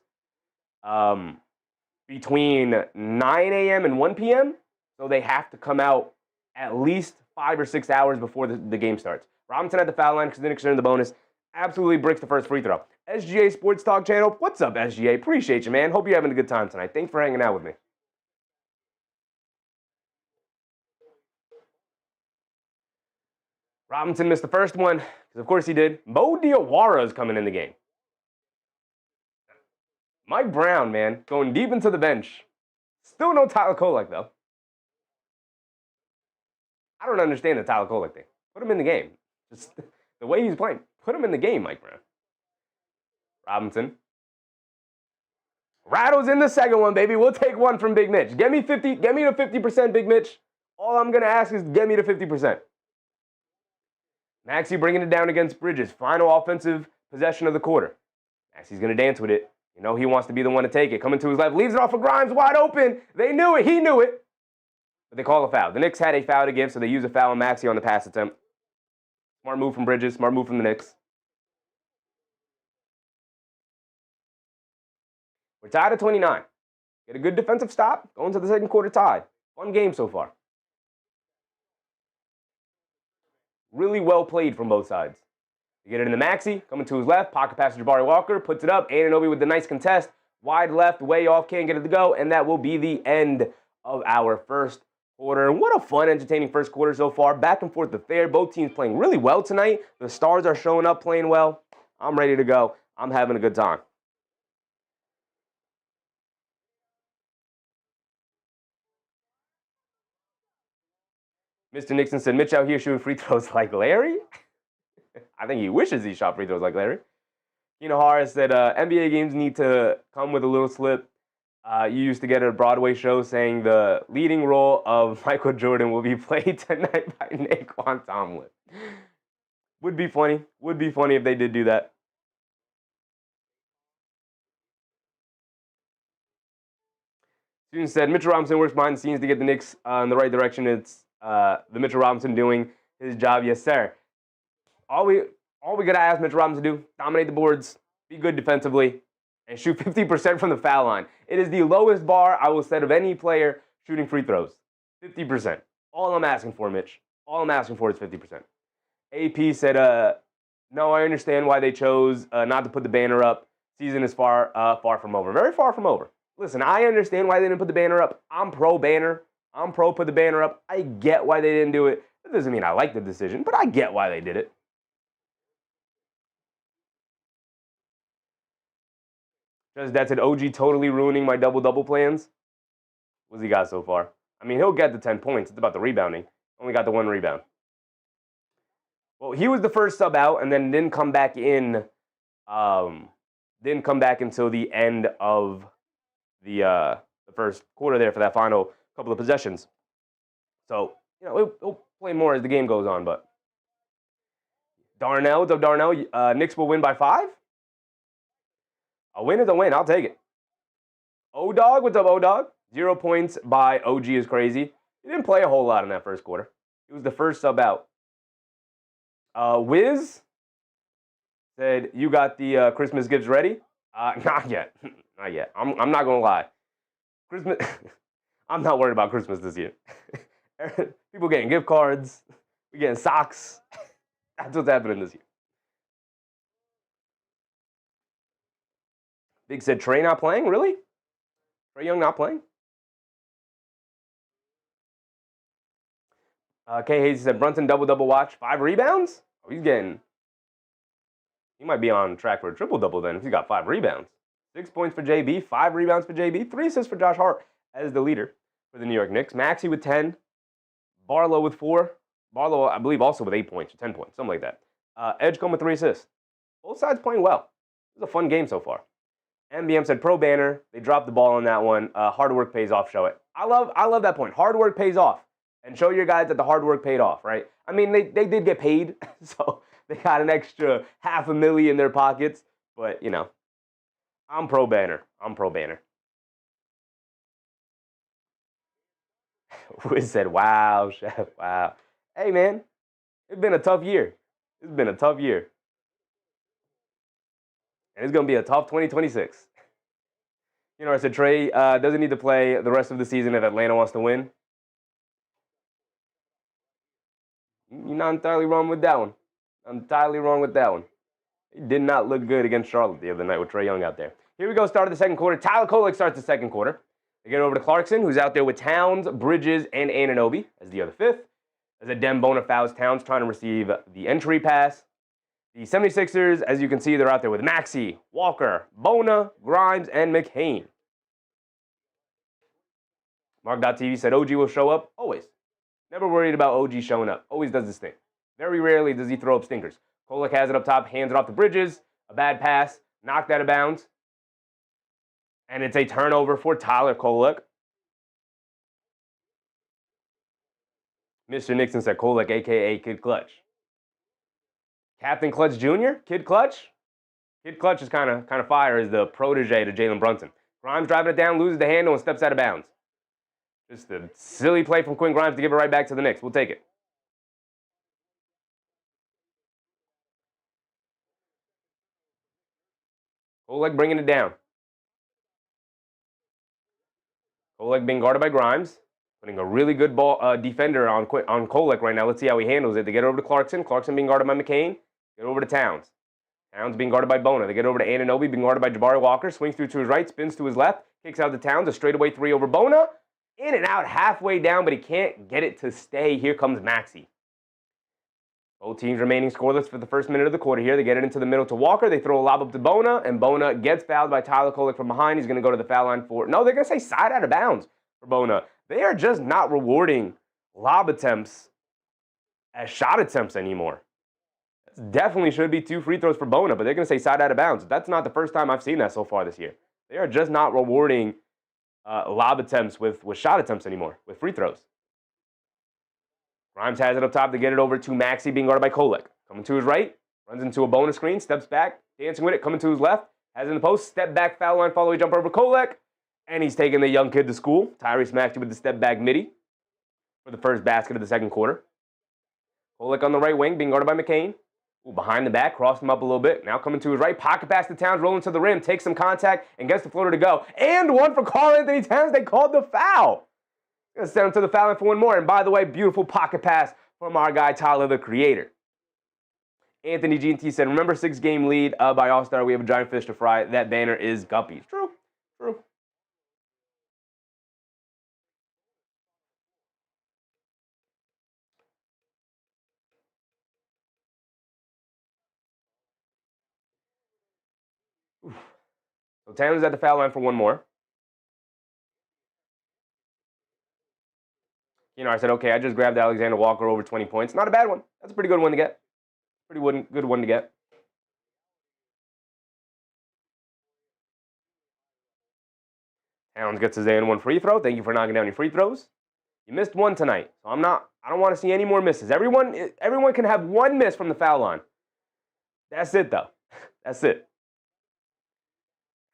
between 9 a.m. and 1 p.m. So they have to come out at least 5 or 6 hours before the game starts. Robinson at the foul line because the Knicks are in the bonus. Absolutely bricks the first free throw. SGA Sports Talk Channel. What's up, SGA? Appreciate you, man. Hope you're having a good time tonight. Thanks for hanging out with me. Robinson missed the first one, because of course he did. Mo Diawara is coming in the game. Mike Brown, man, going deep into the bench. Still no Tyler Kolek, though. I don't understand the Tyler Kolek thing. Put him in the game. Just the way he's playing. Put him in the game, Mike Brown. Robinson. Rattles in the second one, baby. We'll take one from Big Mitch. Get me the 50%, Big Mitch. All I'm going to ask is get me to 50%. Maxey bringing it down against Bridges. Final offensive possession of the quarter. Maxey's going to dance with it. You know he wants to be the one to take it. Coming to his left. Leaves it off for Grimes. Wide open. They knew it. He knew it. But they call a foul. The Knicks had a foul to give, so they use a foul on Maxey on the pass attempt. Smart move from Bridges. Smart move from the Knicks. We're tied at 29. Get a good defensive stop. Going to the second quarter tied. Fun game so far. Really well played from both sides. You get it into Maxey, coming to his left, pocket pass to Jabari Walker, puts it up, Anunoby with the nice contest, wide left, way off, can't get it to go, and that will be the end of our first quarter. And what a fun, entertaining first quarter so far. Back and forth affair. Both teams playing really well tonight. The stars are showing up playing well. I'm ready to go. I'm having a good time. Mr. Nixon said, Mitch out here shooting free throws like Larry? I think he wishes he shot free throws like Larry. Keenan Hart said, NBA games need to come with a little slip. You used to get a Broadway show saying the leading role of Michael Jordan will be played tonight by Naquan Tomlin. Would be funny. Would be funny if they did do that. Student said, Mitchell Robinson works behind the scenes to get the Knicks in the right direction. It's the Mitchell Robinson doing his job. Yes, sir. All we got to ask Mitchell Robinson to do, dominate the boards, be good defensively, and shoot 50% from the foul line. It is the lowest bar I will set of any player shooting free throws. 50%. All I'm asking for, Mitch. All I'm asking for is 50%. AP said, no, I understand why they chose not to put the banner up season is far from over. Very far from over. Listen, I understand why they didn't put the banner up. I'm pro banner. I'm pro put the banner up. I get why they didn't do it. That doesn't mean I like the decision, but I get why they did it. Just that's an OG totally ruining my double-double plans. What's he got so far? I mean, he'll get the 10 points. It's about the rebounding. Only got the 1 rebound. Well, he was the first sub out and then didn't come back in. Didn't come back until the end of the first quarter there for that final couple of possessions. So, you know, he'll play more as the game goes on, but Darnell, what's up, Darnell? Knicks will win by 5? A win is a win. I'll take it. O-Dog, what's up, O-Dog? 0 points by OG is crazy. He didn't play a whole lot in that first quarter. He was the first sub out. Wiz said, you got the Christmas gifts ready? Not yet. Not yet. I'm not going to lie. Christmas, I'm not worried about Christmas this year. People getting gift cards. We getting socks. That's what's happening this year. Big said, Trey not playing? Really? Trae Young not playing? K. Hayes said, Brunson double-double watch. 5 rebounds? Oh, he might be on track for a triple-double then if he got 5 rebounds. 6 points for JB, 5 rebounds for JB, 3 assists for Josh Hart as the leader for the New York Knicks. Maxey with 10. Barlow with 4. Barlow, I believe, also with 8 points or 10 points, something like that. Edgecombe with 3 assists. Both sides playing well. It was a fun game so far. MBM said pro banner. They dropped the ball on that one. Hard work pays off. Show it. I love that point. Hard work pays off. And show your guys that the hard work paid off, right? I mean, they did get paid, so they got an extra $500,000 in their pockets. But, you know, I'm pro banner. I'm pro banner. Wiz said, wow, Chef, wow. Hey, man, it's been a tough year. It's been a tough year. And it's going to be a tough 2026. You know, I said Trey doesn't need to play the rest of the season if Atlanta wants to win. You're not entirely wrong with that one. Entirely wrong with that one. He did not look good against Charlotte the other night with Trae Young out there. Here we go, start of the second quarter. Tyler Kolek starts the second quarter. They get over to Clarkson, who's out there with Towns, Bridges, and Anunoby as the other fifth. As a Dem Bona fouls Towns trying to receive the entry pass. The 76ers, as you can see, they're out there with Maxey, Walker, Bona, Grimes, and McCain. Mark.tv said OG will show up. Always. Never worried about OG showing up. Always does this thing. Very rarely does he throw up stinkers. Kolek has it up top, hands it off to Bridges. A bad pass, knocked out of bounds. And it's a turnover for Tyler Kolek. Mr. Nixon said Kolek, a.k.a. Kid Clutch. Captain Clutch Jr., Kid Clutch? Kid Clutch is kind of fire as the protege to Jaylen Brunson. Grimes driving it down, loses the handle, and steps out of bounds. Just a silly play from Quinn Grimes to give it right back to the Knicks. We'll take it. Kolek bringing it down. Kolek being guarded by Grimes. Putting a really good ball defender on Kolek right now. Let's see how he handles it. They get over to Clarkson. Clarkson being guarded by McCain. Get over to Towns. Towns being guarded by Bona. They get over to Anunoby, being guarded by Jabari Walker. Swings through to his right, spins to his left. Kicks out to Towns. A straightaway 3 over Bona. In and out, halfway down, but he can't get it to stay. Here comes Maxey. Both teams remaining scoreless for the first minute of the quarter here. They get it into the middle to Walker. They throw a lob up to Bona, and Bona gets fouled by Tyler Kolek from behind. He's going to go to the foul line for... No, they're going to say side out of bounds for Bona. They are just not rewarding lob attempts as shot attempts anymore. This definitely should be 2 free throws for Bona, but they're going to say side out of bounds. That's not the first time I've seen that so far this year. They are just not rewarding lob attempts with shot attempts anymore, with free throws. Grimes has it up top to get it over to Maxey, being guarded by Kolek. Coming to his right, runs into a bonus screen, steps back, dancing with it, coming to his left, has it in the post, step back, foul line, follow away jumper over Kolek, and he's taking the young kid to school. Tyrese Maxey with the step back midi for the first basket of the second quarter. Kolek on the right wing, being guarded by McCain. Ooh, behind the back, crossed him up a little bit. Now coming to his right, pocket pass to Towns, rolling to the rim, takes some contact, and gets the floater to go. And one for Karl-Anthony Towns. They called the foul. Gonna send him to the foul line for one more. And by the way, beautiful pocket pass from our guy Tyler, the Creator. Anthony G&T said, remember 6-game lead by All-Star. We have a giant fish to fry. That banner is guppies. True. True. Oof. So Towns at the foul line for one more. I said, okay, I just grabbed Alexander Walker over 20 points. Not a bad one. That's a pretty good one to get. Pretty good one to get. Towns gets his and one free throw. Thank you for knocking down your free throws. You missed one tonight, so I don't want to see any more misses. Everyone can have one miss from the foul line. That's it, though. That's it.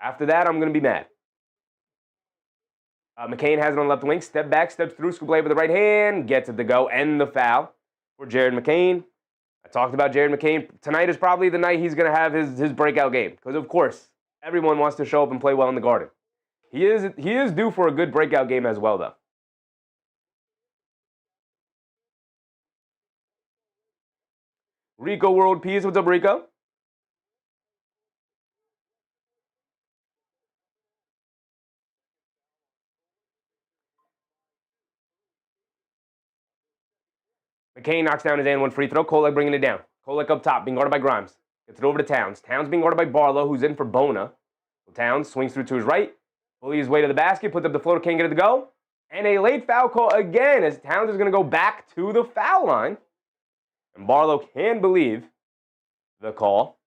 After that, I'm going to be mad. McCain has it on the left wing. Step back, steps through, scoop blade with the right hand. Gets it to go. End the foul for Jared McCain. I talked about Jared McCain. Tonight is probably the night he's going to have his breakout game. Because, of course, everyone wants to show up and play well in the Garden. He is due for a good breakout game as well, though. Rico World Peace. What's up, Rico? McCain knocks down his and one free throw. Kolek bringing it down. Kolek up top, being guarded by Grimes. Gets it over to Towns. Towns being guarded by Barlow, who's in for Bona. Towns swings through to his right. Bullies his way to the basket. Puts up the floater. Can't get it to go. And a late foul call again as Towns is going to go back to the foul line. And Barlow can believe the call.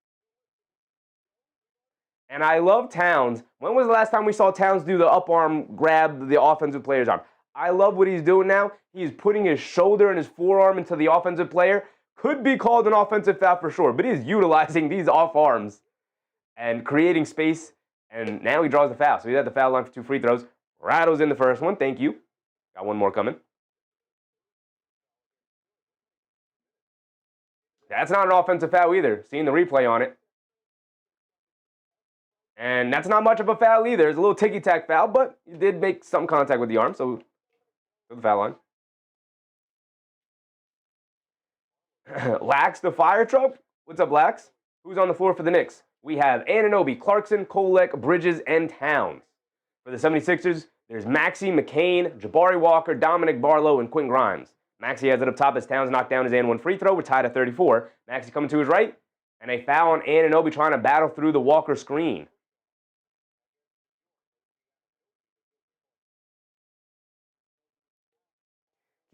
And I love Towns. When was the last time we saw Towns do the up arm grab the offensive player's arm? I love what he's doing now. He's putting his shoulder and his forearm into the offensive player. Could be called an offensive foul for sure, but he's utilizing these off arms and creating space. And now he draws the foul. So he's at the foul line for 2 free throws. Rattles in the first one. Thank you. Got one more coming. That's not an offensive foul either. Seeing the replay on it. And that's not much of a foul either. It's a little ticky-tack foul, but he did make some contact with the arm, so to the foul line. Lax the fire truck. What's up, Lax? Who's on the floor for the Knicks? We have Anunoby, Clarkson, Kolek, Bridges, and Towns. For the 76ers, there's Maxey, McCain, Jabari Walker, Dominic Barlow, and Quinn Grimes. Maxey has it up top as Towns knocked down his and one free throw. We're tied at 34. Maxey coming to his right. And a foul on Anunoby trying to battle through the Walker screen.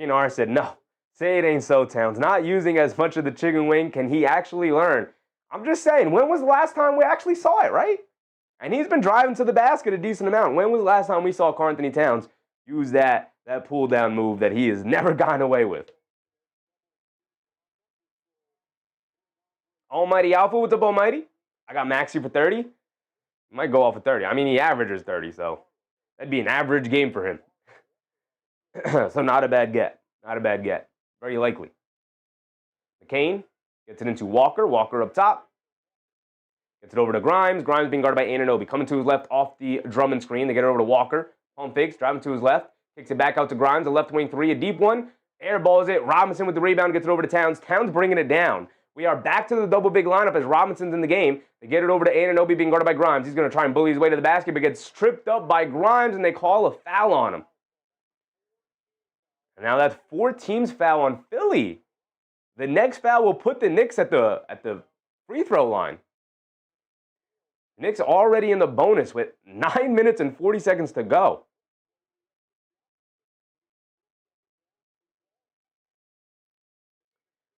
Kinar said, no, say it ain't so, Towns. Not using as much of the chicken wing, can he actually learn? I'm just saying, when was the last time we actually saw it, right? And he's been driving to the basket a decent amount. When was the last time we saw Karl Anthony Towns use that pull-down move that he has never gotten away with? Almighty Alpha, what's up, Almighty? I got Maxey for 30. He might go off for 30. I mean, he averages 30, so that'd be an average game for him. So not a bad get. Not a bad get. Very likely. McCain gets it into Walker. Walker up top. Gets it over to Grimes. Grimes being guarded by Anunoby. Coming to his left off the Drummond screen. They get it over to Walker. Pump fakes. Driving to his left. Kicks it back out to Grimes. A left wing 3. A deep one. Airballs it. Robinson with the rebound. Gets it over to Towns. Towns bringing it down. We are back to the double big lineup as Robinson's in the game. They get it over to Anunoby being guarded by Grimes. He's going to try and bully his way to the basket, but gets tripped up by Grimes, and they call a foul on him. And now that's 4 teams foul on Philly. The next foul will put the Knicks at the free throw line. Knicks already in the bonus with 9 minutes and 40 seconds to go.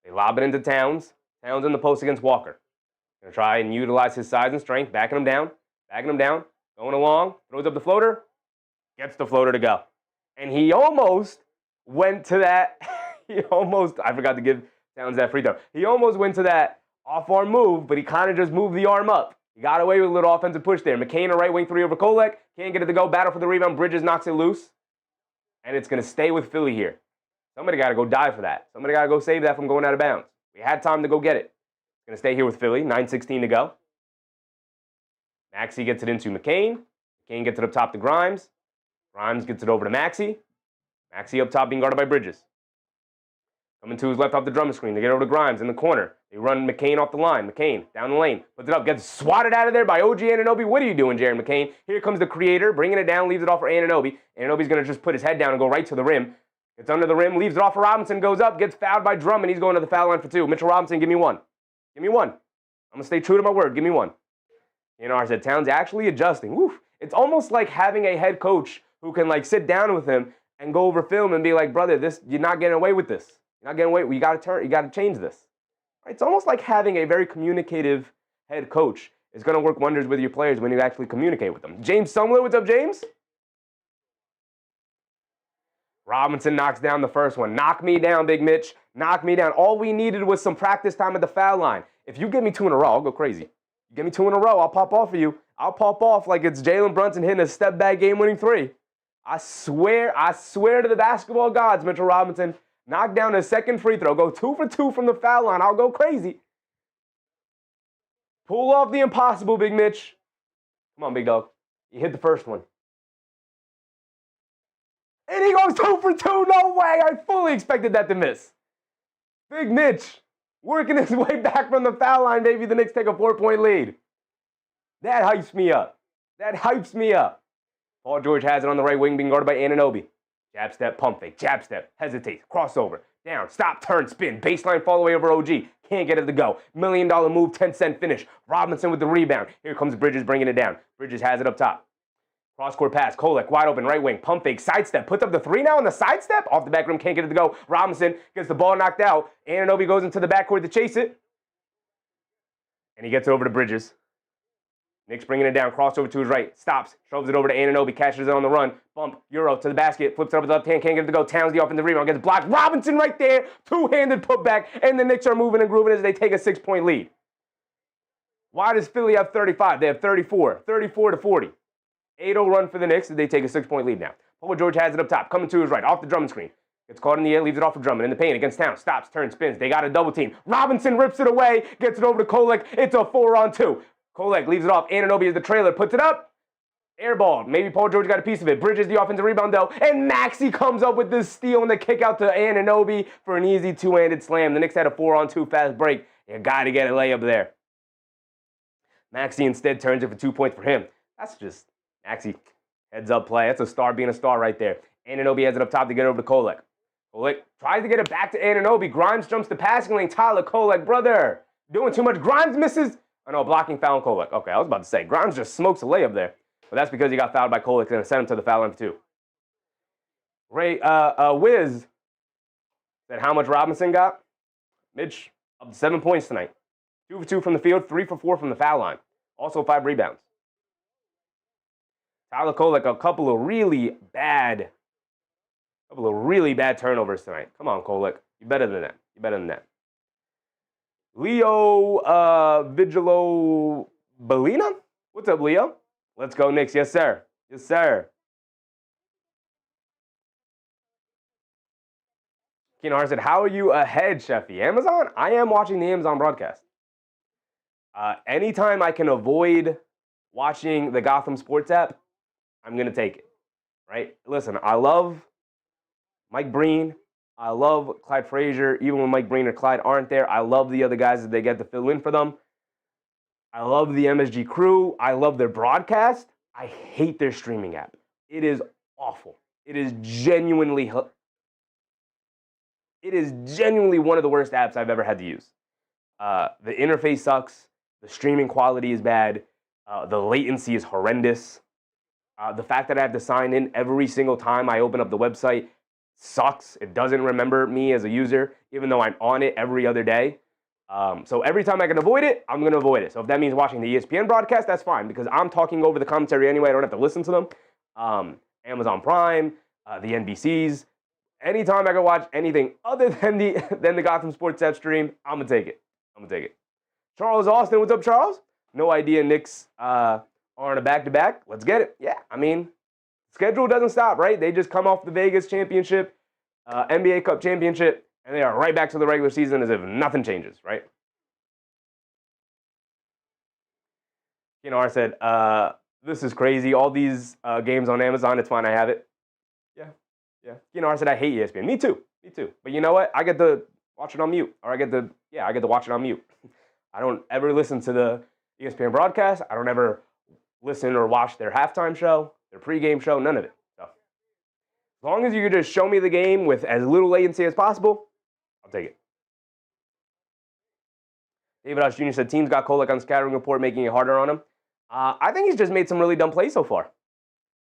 They lob it into Towns. Towns in the post against Walker. Gonna try and utilize his size and strength, backing him down, going along, throws up the floater, gets the floater to go. And he almost went to that, I forgot to give Towns that free throw. He almost went to that off-arm move, but he kind of just moved the arm up. He got away with a little offensive push there. McCain, a right wing 3 over Kolek. Can't get it to go. Battle for the rebound. Bridges knocks it loose. And it's going to stay with Philly here. Somebody got to go die for that. Somebody got to go save that from going out of bounds. We had time to go get it. It's going to stay here with Philly. 9:16 to go. Maxey gets it into McCain. McCain gets it up top to Grimes. Grimes gets it over to Maxey. Maxey up top being guarded by Bridges. Coming to his left off the Drummond screen. They get over to Grimes in the corner. They run McCain off the line. McCain down the lane. Puts it up. Gets swatted out of there by OG Anunoby. What are you doing, Jared McCain? Here comes the creator. Bringing it down. Leaves it off for Anunoby. Anunoby's going to just put his head down and go right to the rim. Gets under the rim. Leaves it off for Robinson. Goes up. Gets fouled by Drummond. He's going to the foul line for 2. Mitchell Robinson, give me 1. Give me 1. I'm going to stay true to my word. Give me 1. I said Towns actually adjusting. Woo. It's almost like having a head coach who can like sit down with him and go over film and be like, brother, you're not getting away with this. You're not getting away. You got to change this. It's almost like having a very communicative head coach is going to work wonders with your players when you actually communicate with them. James Sumler, what's up, James? Robinson knocks down the first one. Knock me down, Big Mitch. Knock me down. All we needed was some practice time at the foul line. If you give me 2 in a row, I'll go crazy. You give me 2 in a row, I'll pop off for you. I'll pop off like it's Jaylen Brunson hitting a step-back game-winning 3. I swear to the basketball gods, Mitchell Robinson. Knock down his second free throw. Go 2 for 2 from the foul line. I'll go crazy. Pull off the impossible, Big Mitch. Come on, big dog. You hit the first one. And he goes 2 for 2. No way. I fully expected that to miss. Big Mitch working his way back from the foul line, baby. The Knicks take a 4-point lead. That hypes me up. That hypes me up. Paul George has it on the right wing, being guarded by Anunoby. Jab step, pump fake, jab step, hesitates, crossover, down, stop, turn, spin, baseline fall away over OG. Can't get it to go. $1 million move, 10-cent finish. Robinson with the rebound. Here comes Bridges bringing it down. Bridges has it up top. Cross-court pass, Kolek, wide open, right wing, pump fake, sidestep, puts up the 3 now on the sidestep. Off the back rim, can't get it to go. Robinson gets the ball knocked out. Anunoby goes into the backcourt to chase it. And he gets it over to Bridges. Knicks bringing it down, crossover to his right, stops, shoves it over to Anunoby, catches it on the run, bump, Euro to the basket, flips it up with the left hand, can't get it to go, Towns the offensive rebound, gets blocked, Robinson right there, 2-handed putback, and the Knicks are moving and grooving as they take a 6-point lead. Why does Philly have 35? They have 34, 34-40. 8-0 run for the Knicks, and they take a 6-point lead now. Paul George has it up top, coming to his right, off the Drummond screen. Gets caught in the air, leaves it off for Drummond in the paint against Towns, stops, turns, spins, they got a double team. Robinson rips it away, gets it over to Kolek, it's a 4-on-2. Kolek leaves it off. Anunoby is the trailer. Puts it up. Airball. Maybe Paul George got a piece of it. Bridges the offensive rebound, though. And Maxey comes up with this steal and the kick out to Anunoby for an easy 2-handed slam. The Knicks had a 4-on-2 fast break. You got to get a layup there. Maxey instead turns it for 2 points for him. That's just Maxey heads up play. That's a star being a star right there. Anunoby has it up top to get over to Kolek. Kolek tries to get it back to Anunoby. Grimes jumps the passing lane. Tyler Kolek, brother, doing too much. Grimes misses. Oh, no, blocking foul on Kolek. Okay, I was about to say, Grimes just smokes a layup there. But that's because he got fouled by Kolek and sent him to the foul line for 2. Wiz said how much Robinson got. Mitch, up to 7 points tonight. 2 for 2 from the field, 3 for 4 from the foul line. Also 5 rebounds. Tyler Kolek, a couple of really bad turnovers tonight. Come on, Kolek. You're better than that. You're better than that. Leo Vigilo Belina? What's up, Leo? Let's go, Knicks. Yes, sir. Yes, sir. Keenar said, how are you ahead, Sheffy? Amazon? I am watching the Amazon broadcast. Anytime I can avoid watching the Gotham Sports app, I'm going to take it. Right? Listen, I love Mike Breen. I love Clyde Frazier. Even when Mike Breen or Clyde aren't there, I love the other guys that they get to fill in for them. I love the MSG crew. I love their broadcast. I hate their streaming app. It is awful. It is genuinely one of the worst apps I've ever had to use. The interface sucks. The streaming quality is bad. The latency is horrendous. The fact that I have to sign in every single time I open up the website sucks. It doesn't remember me as a user, even though I'm on it every other day. So every time I can avoid it, I'm going to avoid it. So if that means watching the ESPN broadcast, that's fine, because I'm talking over the commentary anyway. I don't have to listen to them. Amazon Prime, the NBCs. Anytime I can watch anything other than the Gotham Sports app stream, I'm going to take it. Charles Austin, what's up, Charles? No idea Knicks are on a back-to-back. Let's get it. Yeah, I mean, schedule doesn't stop, right? They just come off the Vegas championship, NBA Cup championship, and they are right back to the regular season as if nothing changes, right? I said, this is crazy. All these games on Amazon, it's fine. I have it. Yeah. I said, I hate ESPN. Me too. But you know what? I get the watch it on mute. Or I get to watch it on mute. I don't ever listen to the ESPN broadcast. I don't ever listen or watch their halftime show, their pregame show, none of it. So, as long as you can just show me the game with as little latency as possible, I'll take it. David House Jr. said teams got Kolek on scattering report, making it harder on him. I think he's just made some really dumb plays so far.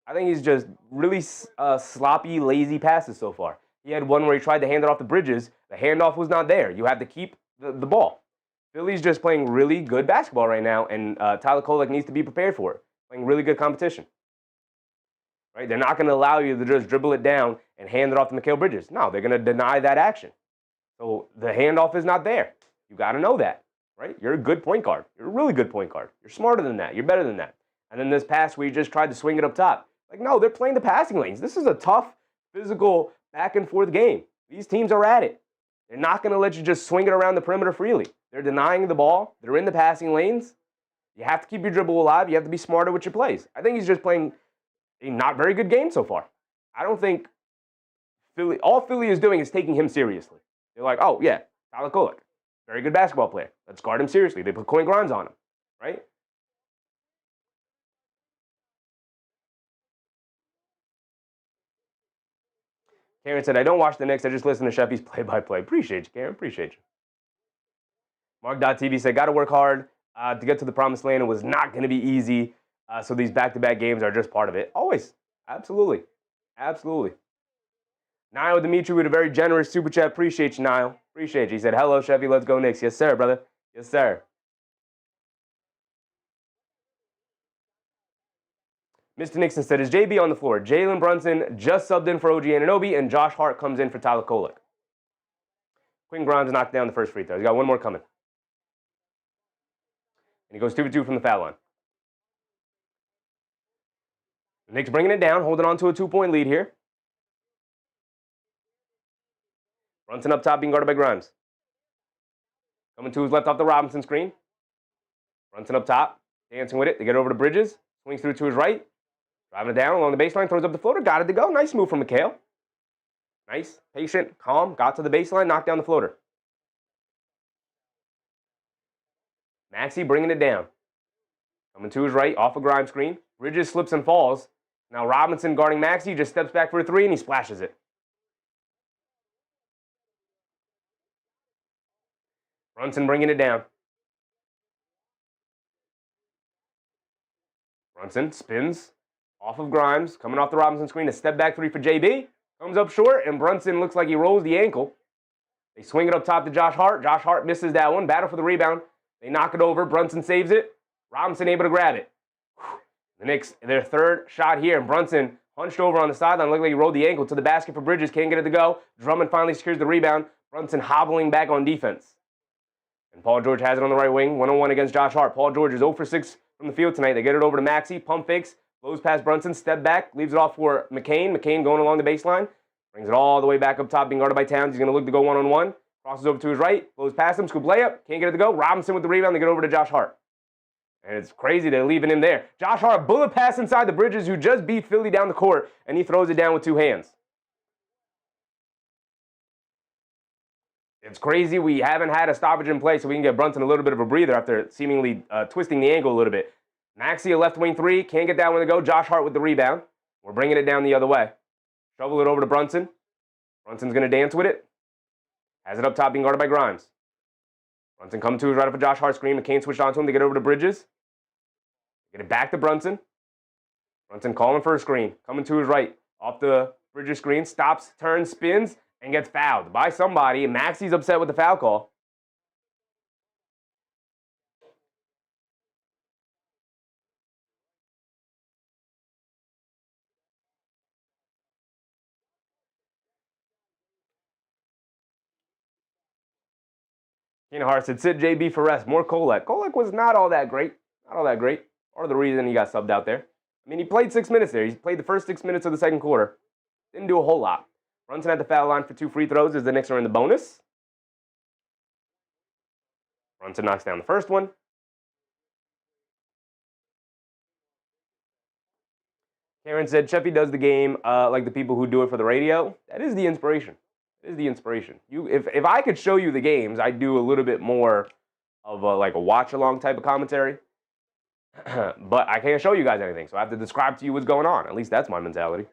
I think he's just really sloppy, lazy passes so far. He had one where he tried to hand it off to Bridges. The handoff was not there. You have to keep the ball. Philly's just playing really good basketball right now, and Tyler Kolek needs to be prepared for it. Playing really good competition. Right? They're not going to allow you to just dribble it down and hand it off to Mikal Bridges. No, they're going to deny that action. So the handoff is not there. You got to know that. Right? You're a good point guard. You're a really good point guard. You're smarter than that. You're better than that. And then this pass where you just tried to swing it up top. Like, no, they're playing the passing lanes. This is a tough, physical, back and forth game. These teams are at it. They're not going to let you just swing it around the perimeter freely. They're denying the ball. They're in the passing lanes. You have to keep your dribble alive. You have to be smarter with your plays. I think he's just playing a not very good game so far. I don't think all Philly is doing is taking him seriously. They're like, oh, yeah, Tyler Kolek, very good basketball player. Let's guard him seriously. They put coin grinds on him, right? Karen said, I don't watch the Knicks. I just listen to Sheffy's play-by-play. Appreciate you, Karen. Appreciate you. Mark.tv said, got to work hard to get to the promised land. It was not going to be easy. So these back-to-back games are just part of it. Always. Absolutely. Absolutely. Niall Dimitri with a very generous super chat. Appreciate you, Niall. Appreciate you. He said, hello, Sheffy. Let's go Knicks. Yes, sir, brother. Yes, sir. Mr. Nixon said, is JB on the floor? Jaylen Brunson just subbed in for OG Anunoby, and Josh Hart comes in for Tyler Kolek. Quinn Grimes knocked down the first free throw. He's got one more coming. And he goes 2-for-2 from the foul line. The Knicks bringing it down, holding on to a 2-point lead here. Brunson up top, being guarded by Grimes. Coming to his left off the Robinson screen. Brunson up top, dancing with it. They get over to Bridges. Swings through to his right. Driving it down along the baseline, throws up the floater. Got it to go. Nice move from Mikal. Nice, patient, calm. Got to the baseline, knocked down the floater. Maxey bringing it down. Coming to his right, off a Grimes screen. Bridges slips and falls. Now Robinson guarding Maxey, just steps back for a three, and he splashes it. Brunson bringing it down. Brunson spins off of Grimes, coming off the Robinson screen. A step back three for JB. Comes up short, and Brunson looks like he rolls the ankle. They swing it up top to Josh Hart. Josh Hart misses that one. Battle for the rebound. They knock it over. Brunson saves it. Robinson able to grab it. The Knicks, their third shot here, and Brunson hunched over on the sideline. Looked like he rolled the ankle to the basket for Bridges. Can't get it to go. Drummond finally secures the rebound. Brunson hobbling back on defense. And Paul George has it on the right wing. 1-on-1 against Josh Hart. Paul George is 0 for 6 from the field tonight. They get it over to Maxey. Pump fakes. Blows past Brunson. Step back. Leaves it off for McCain. McCain going along the baseline. Brings it all the way back up top. Being guarded by Towns. He's going to look to go 1-on-1. Crosses over to his right. Blows past him. Scoop layup. Can't get it to go. Robinson with the rebound. They get over to Josh Hart. And it's crazy they're leaving him there. Josh Hart, bullet pass inside the Bridges, who just beat Philly down the court, and he throws it down with two hands. It's crazy we haven't had a stoppage in play so we can get Brunson a little bit of a breather after seemingly twisting the ankle a little bit. Maxey, a left wing three, can't get that one to go. Josh Hart with the rebound. We're bringing it down the other way. Shovel it over to Brunson. Brunson's going to dance with it. Has it up top, being guarded by Grimes. Brunson coming to his right up for Josh Hart screen. McCain switched on to him to get over to Bridges. Get it back to Brunson. Brunson calling for a screen. Coming to his right. Off the Bridges screen. Stops, turns, spins, and gets fouled by somebody. And Maxey's upset with the foul call. Hart said, sit JB for rest. More Kolek. Kolek was not all that great. Not all that great. Part of the reason he got subbed out there. I mean, he played 6 minutes there. He played the first 6 minutes of the second quarter. Didn't do a whole lot. Brunson at the foul line for 2 free throws as the Knicks are in the bonus. Brunson knocks down the first one. Karen said, Sheffy does the game like the people who do it for the radio. That is the inspiration. It is the inspiration. If I could show you the games, I'd do a little bit more of like a watch-along type of commentary. But I can't show you guys anything, so I have to describe to you what's going on. At least that's my mentality.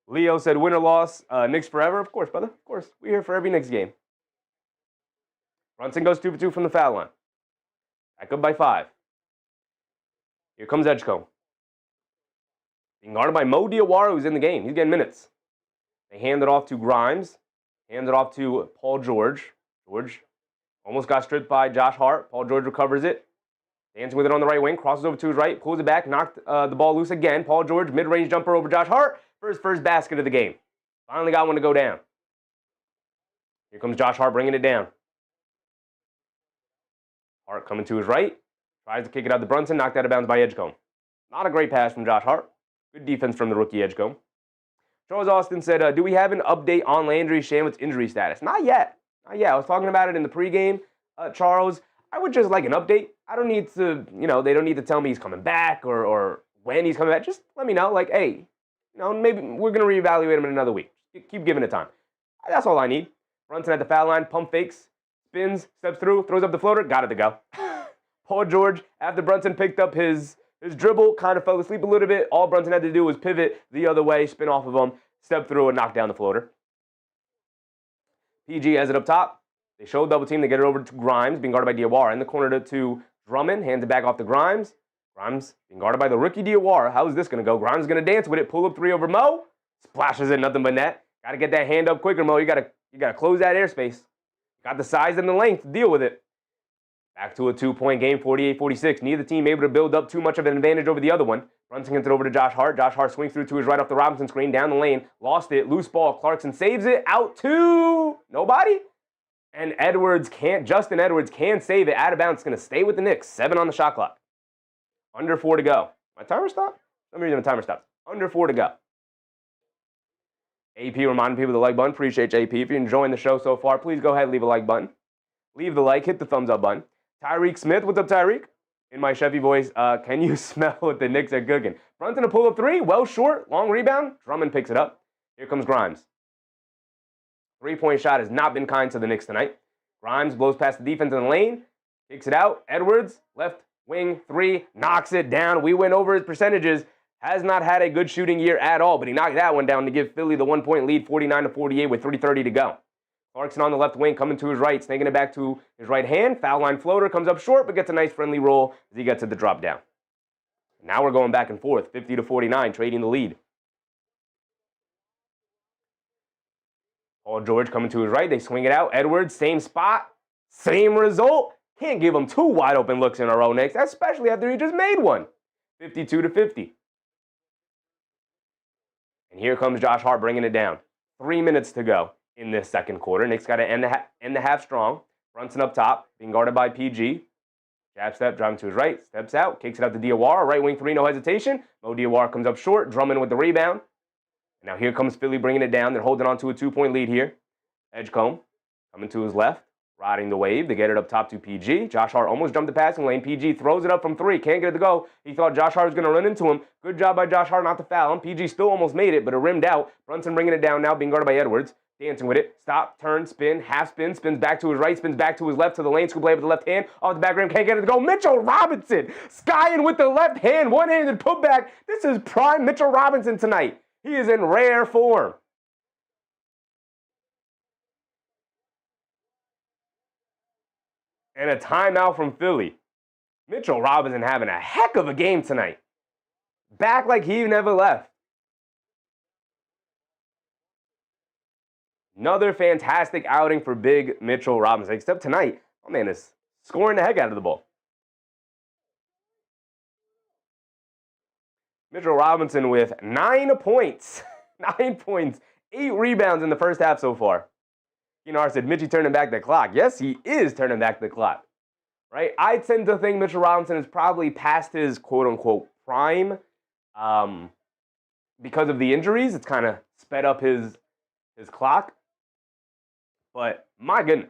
Leo said, win or loss, Knicks forever. Of course, brother. Of course. We're here for every Knicks game. Brunson goes 2 for 2 from the foul line. Back up by 5. Here comes Edgecombe. Being guarded by Mo Diawara, who's in the game. He's getting minutes. They hand it off to Grimes. Hand it off to Paul George. George almost got stripped by Josh Hart. Paul George recovers it. Dancing with it on the right wing. Crosses over to his right. Pulls it back. Knocked the ball loose again. Paul George, mid-range jumper over Josh Hart for his first basket of the game. Finally got one to go down. Here comes Josh Hart bringing it down. Hart coming to his right. Tries to kick it out to Brunson. Knocked out of bounds by Edgecombe. Not a great pass from Josh Hart. Good defense from the rookie Edgecombe. Charles Austin said, do we have an update on Landry Shamet's injury status? Not yet. Not yet. I was talking about it in the pregame, Charles. I would just like an update. I don't need to, they don't need to tell me he's coming back or when he's coming back. Just let me know, like, hey, maybe we're going to reevaluate him in another week. Keep giving it time. That's all I need. Brunson at the foul line, pump fakes, spins, steps through, throws up the floater, got it to go. Paul George, after Brunson picked up his dribble, kind of fell asleep a little bit. All Brunson had to do was pivot the other way, spin off of him, step through, and knock down the floater. PG has it up top. They show double team. They get it over to Grimes, being guarded by Diawara. In the corner to Drummond, hands it back off to Grimes. Grimes being guarded by the rookie Diawara. How is this going to go? Grimes is going to dance with it. Pull up 3 over Mo. Splashes it, nothing but net. Got to get that hand up quicker, Mo. You got to close that airspace. Got the size and the length to deal with it. Back to a 2-point game, 48-46. Neither team able to build up too much of an advantage over the other one. Brunson gets it over to Josh Hart. Josh Hart swings through to his right off the Robinson screen, down the lane. Lost it, loose ball. Clarkson saves it, out to nobody. And Justin Edwards can't save it. Out of bounds, it's going to stay with the Knicks. 7 on the shot clock. Under 4 to go. My timer stopped? For some reason the timer stopped. Under 4 to go. AP reminding people of the like button. Appreciate you, AP. If you're enjoying the show so far, please go ahead and leave a like button. Leave the like, hit the thumbs up button. Tyreek Smith, what's up, Tyreek? In my Chevy voice, can you smell what the Knicks are cooking? Brunson a pull-up 3, well short, long rebound. Drummond picks it up. Here comes Grimes. 3-point shot has not been kind to the Knicks tonight. Grimes blows past the defense in the lane, kicks it out. Edwards, left wing 3, knocks it down. We went over his percentages. Has not had a good shooting year at all, but he knocked that one down to give Philly the 1-point lead, 49-48 with 3:30 to go. Clarkson on the left wing, coming to his right, snaking it back to his right hand. Foul line floater, comes up short, but gets a nice friendly roll as he gets to the drop down. Now we're going back and forth, 50-49, trading the lead. Paul George coming to his right, they swing it out. Edwards, same spot, same result. Can't give him 2 wide open looks in a row next, especially after he just made one. 52-50. And here comes Josh Hart bringing it down. 3 minutes to go in this second quarter. Knicks got to end the half strong. Brunson up top, being guarded by PG. Jab step, driving to his right, steps out, kicks it out to Diawara. Right wing 3, no hesitation. Mo Diawara comes up short, Drummond with the rebound. And now here comes Philly bringing it down. They're holding on to a 2-point lead here. Edgecombe coming to his left, riding the wave. They get it up top to PG. Josh Hart almost jumped the passing lane. PG throws it up from 3, can't get it to go. He thought Josh Hart was going to run into him. Good job by Josh Hart not to foul him. PG still almost made it, but it rimmed out. Brunson bringing it down now, being guarded by Edwards. Dancing with it. Stop, turn, spin, half spin, spins back to his right, spins back to his left to the lane. Scoop play with the left hand. Off the back rim, can't get it to go. Mitchell Robinson skying with the left hand. One-handed putback. This is prime Mitchell Robinson tonight. He is in rare form. And a timeout from Philly. Mitchell Robinson having a heck of a game tonight. Back like he never left. Another fantastic outing for big Mitchell Robinson. Except tonight, my man is scoring the heck out of the ball. Mitchell Robinson with 9 points. 9 points, 8 rebounds in the first half so far. Hart said, Mitchie turning back the clock. Yes, he is turning back the clock. Right? I tend to think Mitchell Robinson is probably past his quote-unquote prime. Because of the injuries, it's kind of sped up his clock. But my goodness,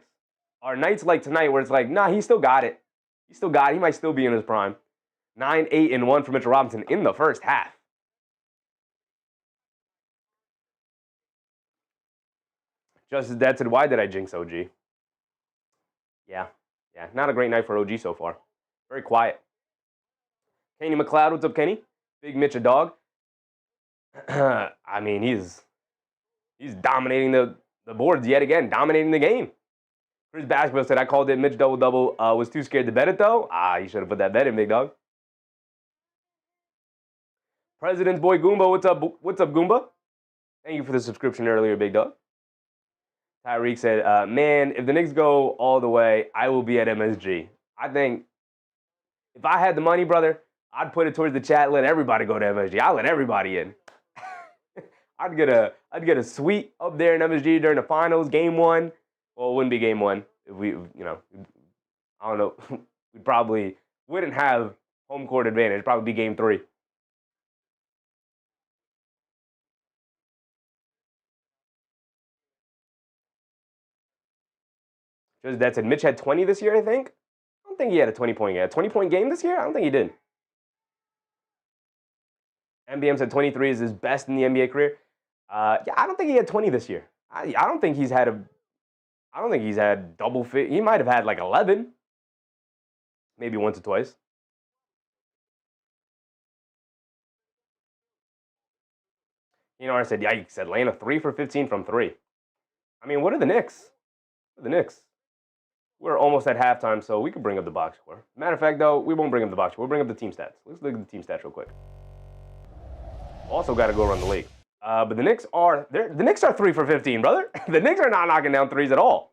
are nights like tonight where it's like, nah, he still got it. He still got it. He might still be in his prime. 9, 8, and 1 for Mitchell Robinson in the first half. Just as Dad said, why did I jinx OG? Yeah. Not a great night for OG so far. Very quiet. Kenny McLeod, what's up, Kenny? Big Mitch a dog. I mean, he's dominating the boards yet again, dominating the game. Chris Basketball said, I called it Mitch double-double. Was too scared to bet it, though. You should have put that bet in, big dog. President's boy Goomba, what's up? What's up, Goomba? Thank you for the subscription earlier, big dog. Tyrese said, man, if the Knicks go all the way, I will be at MSG. I think if I had the money, brother, I'd put it towards the chat, let everybody go to MSG. I'll let everybody in. I'd get a suite up there in MSG during the finals, game one. Well, it wouldn't be game one. If we, I don't know. We probably wouldn't have home court advantage. It'd probably be game three. Just that said, Mitch had 20 this year, I think. I don't think he had a 20-point game. A 20-point game this year? I don't think he did. MBM said 23 is his best in the NBA career. I don't think he had 20 this year. I don't think he's had double fit. He might have had like 11. Maybe once or twice. I said, yikes, Atlanta 3 for 15 from 3. I mean, what are the Knicks? We're almost at halftime, so we could bring up the box score. Matter of fact, though, we won't bring up the box score. We'll bring up the team stats. Let's look at the team stats real quick. Also got to go around the league. But the Knicks are 3 for 15, brother. The Knicks are not knocking down threes at all.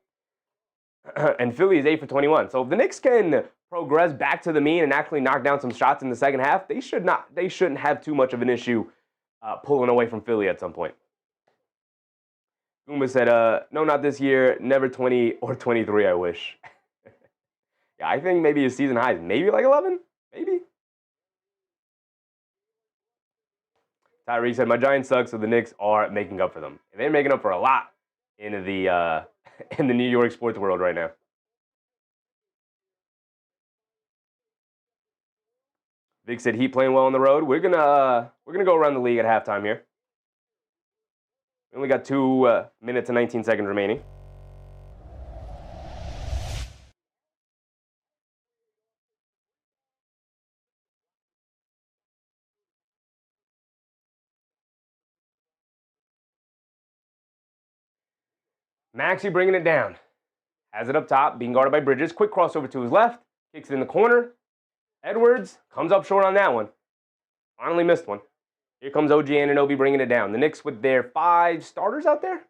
And Philly is 8 for 21. So if the Knicks can progress back to the mean and actually knock down some shots in the second half, they shouldn't have too much of an issue pulling away from Philly at some point. Goomba said, no, not this year. Never 20 or 23, I wish. Yeah, I think maybe his season high is maybe like 11. Maybe. Tyrese said, my Giants suck, so the Knicks are making up for them. And they're making up for a lot in the New York sports world right now. Vic said, Heat playing well on the road. We're gonna go around the league at halftime here. We only got 2 minutes and 19 seconds remaining. Maxey bringing it down. Has it up top, being guarded by Bridges. Quick crossover to his left. Kicks it in the corner. Edwards comes up short on that one. Finally missed one. Here comes OG Anunoby bringing it down. The Knicks with their 5 starters out there?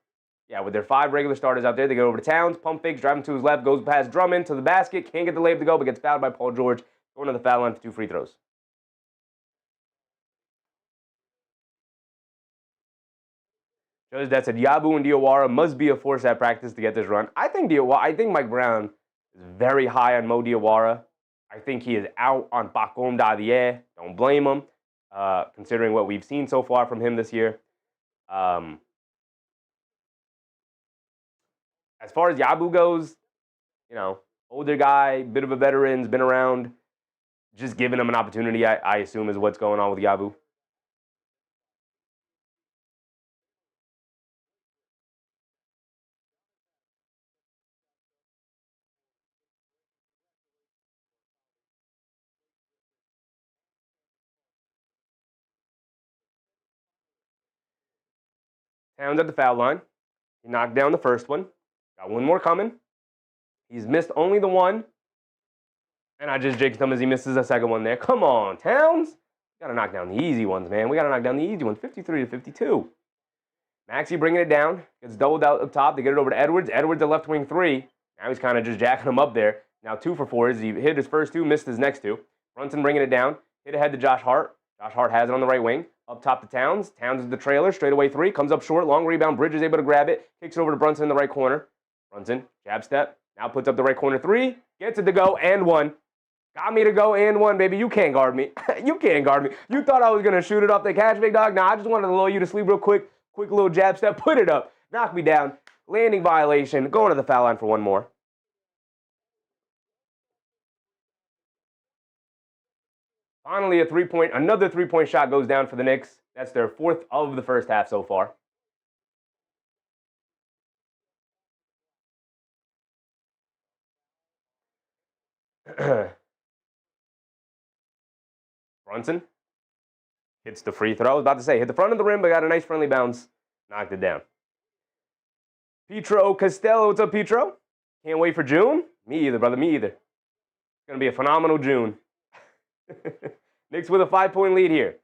Yeah, with their 5 regular starters out there. They go over to Towns, pump fakes, driving to his left, goes past Drummond to the basket. Can't get the layup to go, but gets fouled by Paul George. Going to the foul line for 2 free throws. Judge that said, Yabu and Diawara must be a force at practice to get this run. I think Mike Brown is very high on Mo Diawara. I think he is out on Pacom Dadier. Don't blame him, considering what we've seen so far from him this year. As far as Yabu goes, older guy, bit of a veteran, been around. Just giving him an opportunity, I assume, is what's going on with Yabu. Towns at the foul line. He knocked down the first one. Got one more coming. He's missed only the one. And I just jinxed him as he misses the second one there. Come on, Towns. We got to knock down the easy ones, man. We got to knock down the easy ones. 53 to 52. Maxey bringing it down. Gets doubled out up top. They get it over to Edwards. Edwards, the left wing 3. Now he's kind of just jacking him up there. Now 2 for 4. He hit his first 2, missed his next 2. Brunson bringing it down. Hit ahead to Josh Hart. Josh Hart has it on the right wing. Up top to Towns. Towns is the trailer. Straightaway 3. Comes up short. Long rebound. Bridges able to grab it. Kicks it over to Brunson in the right corner. Brunson, jab step. Now puts up the right corner 3. Gets it to go and 1. Got me to go and 1, baby. You can't guard me. You can't guard me. You thought I was going to shoot it off the catch, big dog? Nah, I just wanted to lull you to sleep real quick. Quick little jab step. Put it up. Knock me down. Landing violation. Going to the foul line for 1 more. Finally, another 3-point shot goes down for the Knicks. That's their 4th of the first half so far. Brunson hits the free throw. I was about to say, hit the front of the rim, but got a nice friendly bounce. Knocked it down. Petro Costello. What's up, Petro? Can't wait for June? Me either, brother. Me either. It's going to be a phenomenal June. Knicks with a 5-point lead here.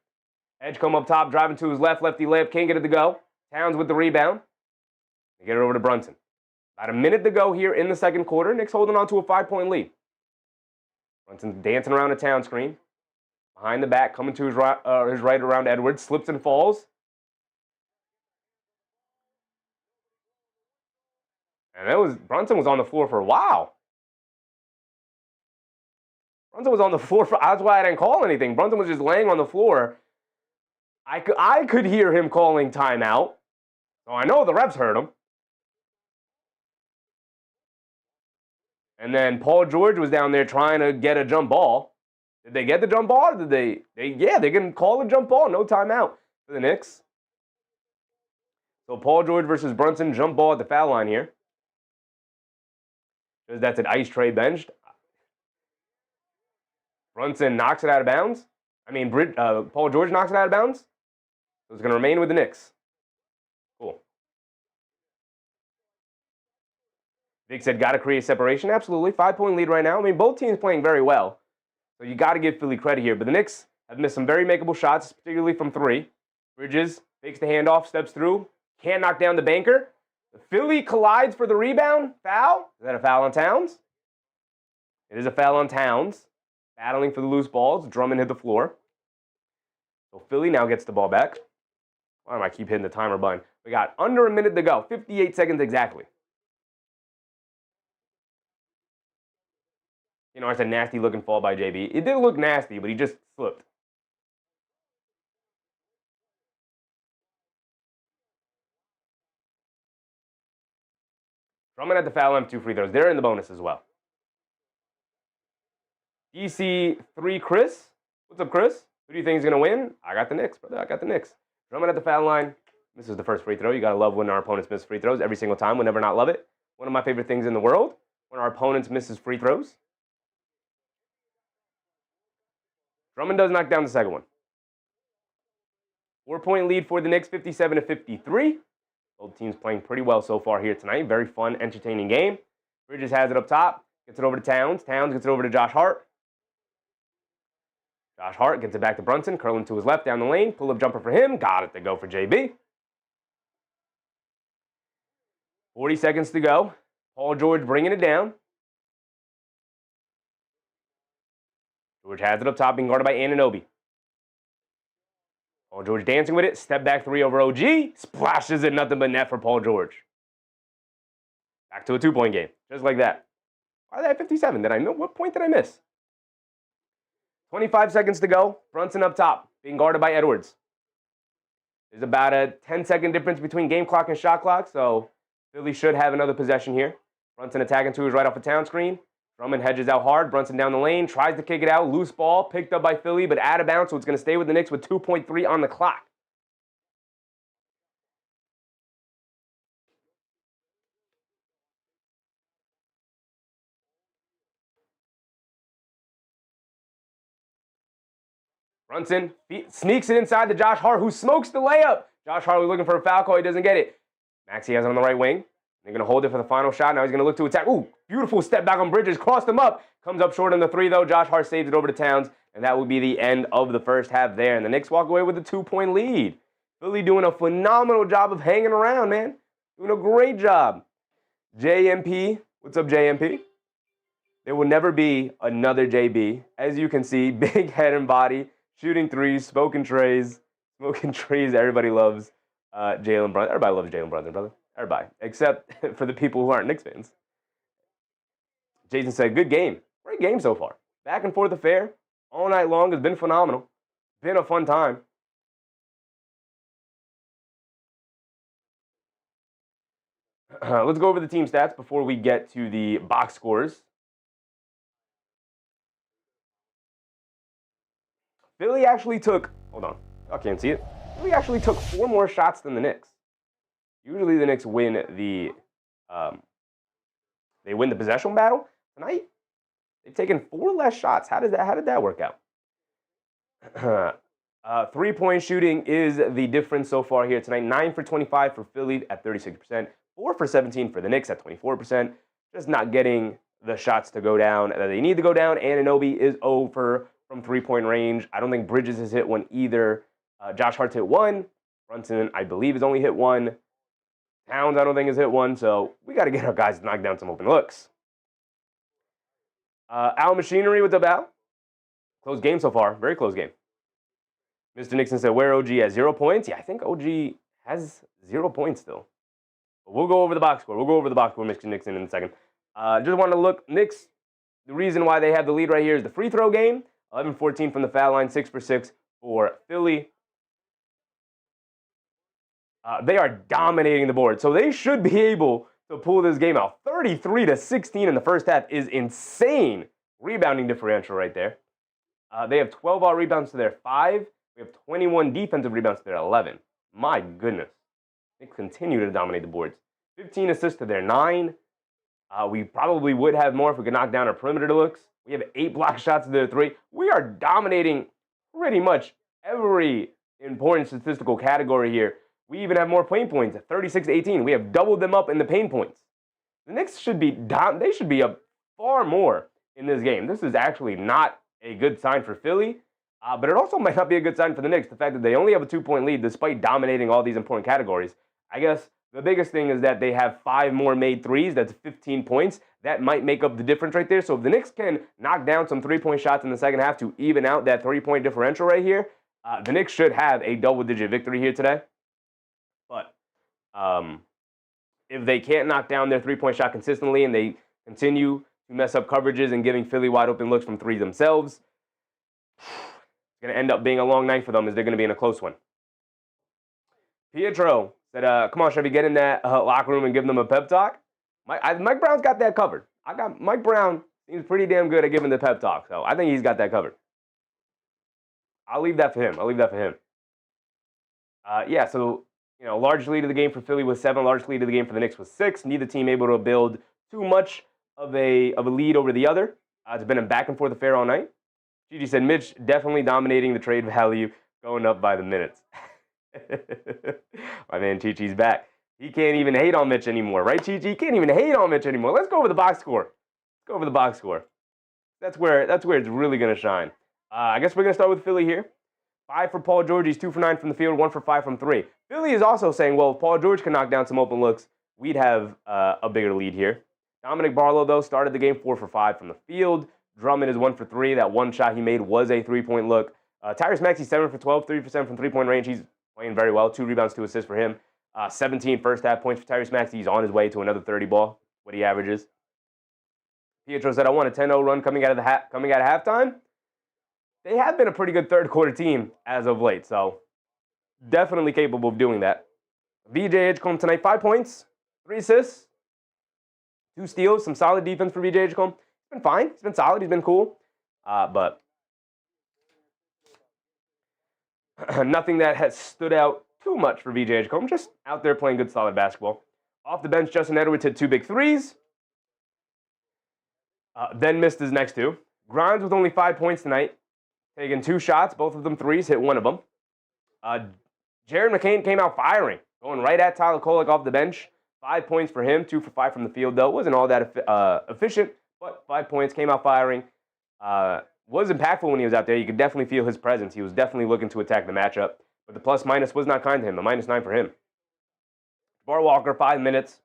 Edge come up top, driving to his left, lefty layup. Can't get it to go. Towns with the rebound. They get it over to Brunson. About a minute to go here in the second quarter. Knicks holding on to a 5-point lead. Brunson's dancing around a Town screen. Behind the back, coming to his right around Edwards. Slips and falls. And Brunson was on the floor for a while. Brunson was on the floor that's why I didn't call anything. Brunson was just laying on the floor. I could hear him calling timeout. So I know the refs heard him. And then Paul George was down there trying to get a jump ball. Did they get the jump ball? Or did yeah, they can call a jump ball. No timeout for the Knicks. So Paul George versus Brunson, jump ball at the foul line here. Because that's an ice tray benched. Brunson knocks it out of bounds. Paul George knocks it out of bounds. So it's going to remain with the Knicks. Cool. Vic said, got to create separation. Absolutely. 5-point lead right now. Both teams playing very well. So you got to give Philly credit here. But the Knicks have missed some very makeable shots, particularly from 3. Bridges fakes the handoff, steps through. Can't knock down the banker. Philly collides for the rebound. Foul? Is that a foul on Towns? It is a foul on Towns. Battling for the loose balls. Drummond hit the floor. So Philly now gets the ball back. Why do I keep hitting the timer button? We got under a minute to go. 58 seconds exactly. It's a nasty-looking fall by JB. It did look nasty, but he just slipped. Drummond at the foul line, 2 free throws. They're in the bonus as well. DC3 Chris. What's up, Chris? Who do you think is going to win? I got the Knicks, brother. I got the Knicks. Drummond at the foul line. Misses the first free throw. You got to love when our opponents miss free throws every single time. We'll never not love it. One of my favorite things in the world, when our opponents misses free throws. Drummond does knock down the second one. 4-point lead for the Knicks, 57-53. Both teams playing pretty well so far here tonight. Very fun, entertaining game. Bridges has it up top. Gets it over to Towns. Towns gets it over to Josh Hart. Josh Hart gets it back to Brunson. Curling to his left down the lane. Pull-up jumper for him. Got it to go for JB. 40 seconds to go. Paul George bringing it down. George has it up top, being guarded by Anunoby. Paul George dancing with it. Step back 3 over OG. Splashes it, nothing but net for Paul George. Back to a 2-point game. Just like that. Why did I have 57? What point did I miss? 25 seconds to go. Brunson up top, being guarded by Edwards. There's about a 10-second difference between game clock and shot clock, so Philly should have another possession here. Brunson attacking to his right off the Town screen. Drummond hedges out hard. Brunson down the lane. Tries to kick it out. Loose ball. Picked up by Philly, but out of bounds, so it's going to stay with the Knicks with 2.3 on the clock. Brunson sneaks it inside to Josh Hart, who smokes the layup. Josh Hart was looking for a foul call. He doesn't get it. Maxey has it on the right wing. They're going to hold it for the final shot. Now he's going to look to attack. Ooh, beautiful step back on Bridges. Crossed him up. Comes up short on the 3, though. Josh Hart saves it over to Towns. And that will be the end of the first half there. And the Knicks walk away with a 2-point lead. Philly doing a phenomenal job of hanging around, man. Doing a great job. JMP. What's up, JMP? There will never be another JB. As you can see, big head and body. Shooting threes, smoking trees. Everybody loves Jaylen Brunson. Everybody loves Jaylen Brunson, brother. Everybody, except for the people who aren't Knicks fans. Jason said, good game. Great game so far. Back and forth affair. All night long has been phenomenal. Been a fun time. Let's go over the team stats before we get to the box scores. Philly actually took, hold on, I can't see it. Philly actually took 4 more shots than the Knicks. Usually the Knicks win the possession battle. Tonight, They've taken 4 less shots. How did that work out? 3-point shooting is the difference so far here tonight. 9 for 25 for Philly at 36%. 4 for 17 for the Knicks at 24%. Just not getting the shots to go down that they need to go down. Anunoby is over from 3-point range. I don't think Bridges has hit one either. Josh Hart's hit 1. Brunson, I believe, has only hit 1. Towns, I don't think, has hit 1. So we got to get our guys to knock down some open looks. Al Machinery, what's up, Al? Close game so far. Very close game. Mr. Nixon said, where OG has 0 points? Yeah, I think OG has 0 points still. But we'll go over the box score. Mr. Nixon, in a second. Just want to look. Knicks, the reason why they have the lead right here is the free throw game. 11-14 from the foul line, 6 for 6 for Philly. They are dominating the board, so they should be able to pull this game out. 33-16 in the first half is insane rebounding differential right there. They have 12 all rebounds to their 5. We have 21 defensive rebounds to their 11. My goodness. They continue to dominate the boards. 15 assists to their 9. We probably would have more if we could knock down our perimeter looks. We have 8 block shots to their 3. We are dominating pretty much every important statistical category here. We even have more paint points at 36-18. We have doubled them up in the paint points. The Knicks should be they should be up far more in this game. This is actually not a good sign for Philly, but it also might not be a good sign for the Knicks. The fact that they only have a 2-point lead despite dominating all these important categories. I guess the biggest thing is that they have 5 more made threes. That's 15 points. That might make up the difference right there. So if the Knicks can knock down some 3-point shots in the second half to even out that 3-point differential right here, the Knicks should have a double-digit victory here today. But if they can't knock down their 3-point shot consistently and they continue to mess up coverages and giving Philly wide open looks from 3 themselves, it's going to end up being a long night for them as they're going to be in a close one. Pietro said, come on, Chevy, get in that locker room and give them a pep talk. Mike Brown's got that covered. Mike Brown seems pretty damn good at giving the pep talk, so I think he's got that covered. I'll leave that for him. Yeah, so, large lead of the game for Philly was 7. Large lead of the game for the Knicks was 6. Neither team able to build too much of a lead over the other. It's been a back and forth affair all night. Gigi said, Mitch definitely dominating the trade value, going up by the minutes. My man Chi-Chi's back. He can't even hate on Mitch anymore, right, Chi-Chi? He can't even hate on Mitch anymore. Let's go over the box score. That's where it's really going to shine. I guess we're going to start with Philly here. 5 for Paul George. He's 2 for 9 from the field, 1 for 5 from 3. Philly is also saying, well, if Paul George can knock down some open looks, we'd have a bigger lead here. Dominic Barlow, though, started the game 4 for 5 from the field. Drummond is 1 for 3. That one shot he made was a 3-point look. Tyrese Maxey, 7 for 12, 3% from 3-point range. He's playing very well. 2 rebounds, 2 assists for him. 17 first half points for Tyrese Maxey. He's on his way to another 30 ball, what he averages. Pietro said, I want a 10-0 run coming out of halftime. They have been a pretty good third-quarter team as of late, so definitely capable of doing that. VJ Edgecombe tonight, 5 points, 3 assists, 2 steals, some solid defense for VJ Edgecombe. He's been fine. He's been solid. He's been cool. But nothing that has stood out too much for VJ Edgecombe. Just out there playing good, solid basketball. Off the bench, Justin Edwards hit 2 big threes. Then missed his next 2. Grimes with only 5 points tonight. Taking 2 shots, both of them threes, hit 1 of them. Jared McCain came out firing, going right at Tyler Kolek off the bench. 5 points for him, 2 for 5 from the field, though. Wasn't all that efficient, but 5 points, came out firing. Was impactful when he was out there. You could definitely feel his presence. He was definitely looking to attack the matchup, but the plus-minus was not kind to him, a -9 for him. Bar Walker, 5 minutes.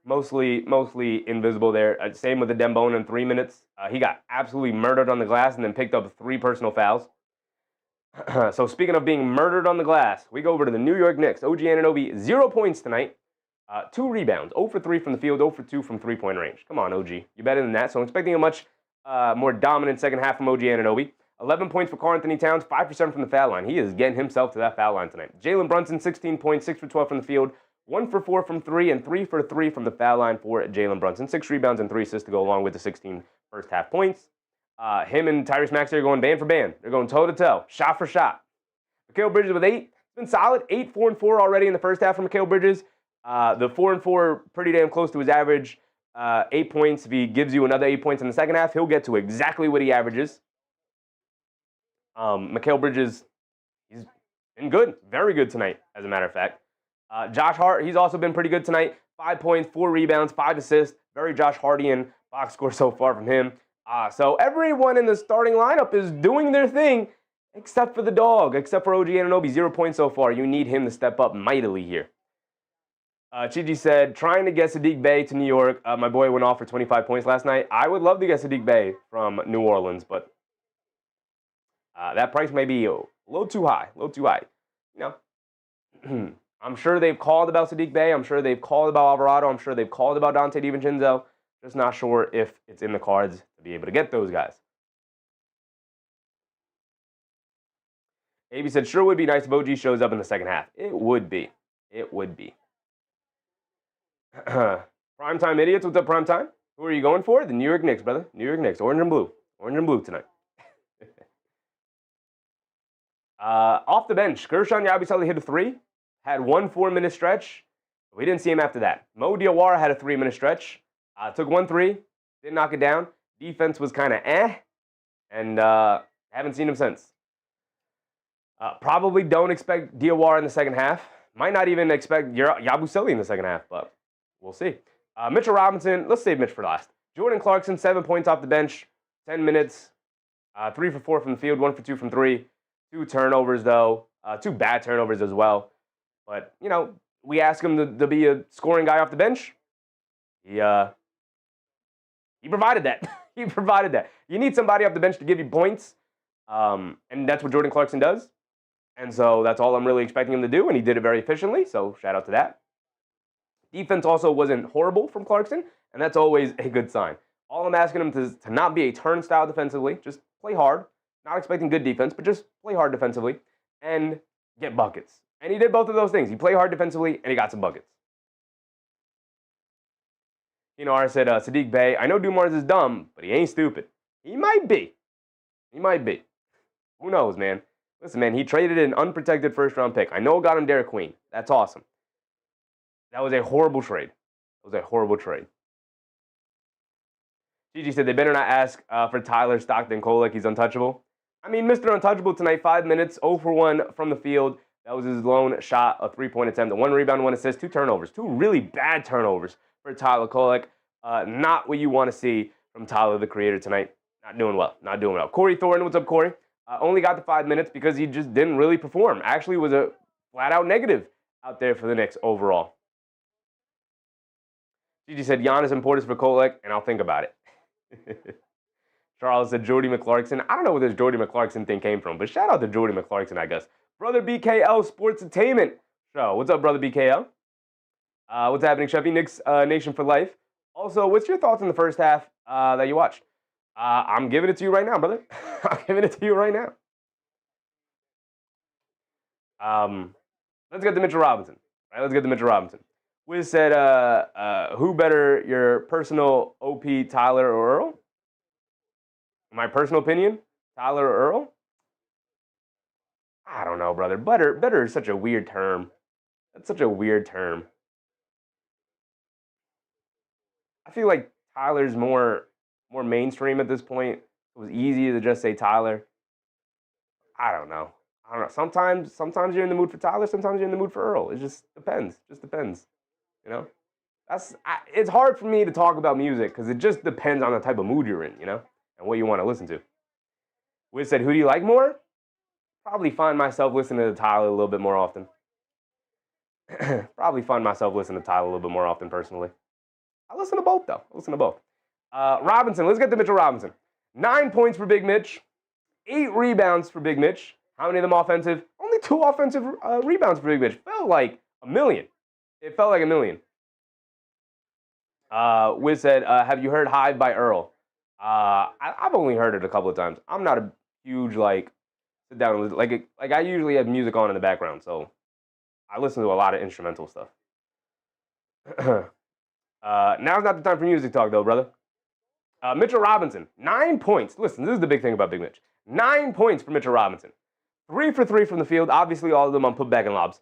Mostly invisible there. Same with the Dembona in 3 minutes. He got absolutely murdered on the glass and then picked up 3 personal fouls. So speaking of being murdered on the glass, we go over to the New York Knicks. OG Anunoby, 0 points tonight. 2 rebounds, 0 for 3 from the field, 0 for 2 from 3-point range. Come on, OG. You're better than that. So I'm expecting a much more dominant second half from OG Anunoby. 11 points for Karl-Anthony Towns, 5 for 7 from the foul line. He is getting himself to that foul line tonight. Jaylen Brunson, 16 points, 6 for 12 from the field. 1 for 4 from 3, and 3 for 3 from the foul line for Jaylen Brunson. 6 rebounds and 3 assists to go along with the 16 first half points. Him and Tyrese Maxey are going band for band. They're going toe-to-toe, shot for shot. Mikal Bridges with 8. It's been solid. 8, 4, and 4 already in the first half for Mikal Bridges. The 4 and 4 pretty damn close to his average 8 points. If he gives you another 8 points in the second half, he'll get to exactly what he averages. Mikal Bridges, he's been good. Very good tonight, as a matter of fact. Josh Hart, he's also been pretty good tonight. 5 points, 4 rebounds, 5 assists. Very Josh Hartian box score so far from him. So everyone in the starting lineup is doing their thing, except for the dog, except for OG Anunoby. 0 points so far. You need him to step up mightily here. Chiji said, trying to get Saddiq Bey to New York. My boy went off for 25 points last night. I would love to get Saddiq Bey from New Orleans, but that price may be a little too high. You know, I'm sure they've called about Saddiq Bey. I'm sure they've called about Alvarado. I'm sure they've called about Dante DiVincenzo. Just not sure if it's in the cards to be able to get those guys. AB said, sure would be nice if OG shows up in the second half. It would be. It would be. Primetime idiots. What's up, Primetime? Who are you going for? The New York Knicks, brother. New York Knicks. Orange and blue. Orange and blue tonight. Off the bench, Gershon Yabusele hit a 3. Had 1 4-minute stretch. We didn't see him after that. Mo Diawara had a 3-minute stretch. Took 1 3. Didn't knock it down. Defense was kind of and haven't seen him since. Probably don't expect Diawara in the second half. Might not even expect Yabusele in the second half, but we'll see. Mitchell Robinson, let's save Mitch for last. Jordan Clarkson, 7 points off the bench, 10 minutes, 3 for 4 from the field, 1 for 2 from 3. 2 turnovers, though. 2 bad turnovers as well. But, you know, we ask him to be a scoring guy off the bench. He provided that. He provided that. You need somebody off the bench to give you points, and that's what Jordan Clarkson does. And so that's all I'm really expecting him to do, and he did it very efficiently, so shout out to that. Defense also wasn't horrible from Clarkson, and that's always a good sign. All I'm asking him to not be a turnstile defensively, just play hard, not expecting good defense, but just play hard defensively, and get buckets. And he did both of those things. He played hard defensively, and he got some buckets. You know, I said, Saddiq Bey, I know Dumars is dumb, but he ain't stupid. He might be. He might be. Who knows, man? Listen, man, he traded an unprotected first-round pick. I know it got him Derek Queen. That's awesome. That was a horrible trade. It was a horrible trade. Gigi said they better not ask for Tyler Stockton Kolek. He's untouchable. I mean, Mr. Untouchable tonight, 5 minutes, 0 for 1 from the field. That was his lone shot, a 3-point attempt, 1 rebound, 1 assist, 2 turnovers. 2 really bad turnovers for Tyler Kolek. Not what you want to see from Tyler, the Creator, tonight. Not doing well. Not doing well. Corey Thornton, what's up, Corey? Only got the 5 minutes because he just didn't really perform. Actually was a flat-out negative out there for the Knicks overall. Gigi said, Giannis and Portis for Kolek, and I'll think about it. Charles said, Jordy McClarkson. I don't know where this Jordy McClarkson thing came from, but shout out to Jordy McClarkson, I guess. Brother BKL Sports Entertainment Show. What's up, Brother BKL? What's happening, Sheffy? Knicks Nation for life. Also, what's your thoughts on the first half that you watched? I'm giving it to you right now, brother. I'm giving it to you right now. Let's get to Mitchell Robinson. Right, let's get to Mitchell Robinson. Wiz said, who better, your personal OP, Tyler or Earl? My personal opinion, Tyler or Earl? I don't know, brother. Better is such a weird term. That's such a weird term. I feel like Tyler's more mainstream at this point. It was easy to just say Tyler. I don't know. Sometimes you're in the mood for Tyler. Sometimes you're in the mood for Earl. It just depends. Just depends. You know, it's hard for me to talk about music because it just depends on the type of mood you're in. You know, and what you want to listen to. Wiz said, "Who do you like more?" Probably find myself listening to Tyler a little bit more often. Probably find myself listening to Tyler a little bit more often personally. I listen to both, though. I listen to both. Robinson, let's get to Mitchell Robinson. 9 points for Big Mitch. 8 rebounds for Big Mitch. How many of them offensive? Only 2 offensive rebounds for Big Mitch. Felt like a million. It felt like a million. Wiz said, have you heard Hive by Earl? I've only heard it a couple of times. I'm not a huge, sit down and listen. Like I usually have music on in the background, so I listen to a lot of instrumental stuff. Now's not the time for music talk, though, brother. Mitchell Robinson, 9 points. Listen, this is the big thing about Big Mitch. 9 points for Mitchell Robinson. 3 for 3 from the field. Obviously, all of them on putback and lobs.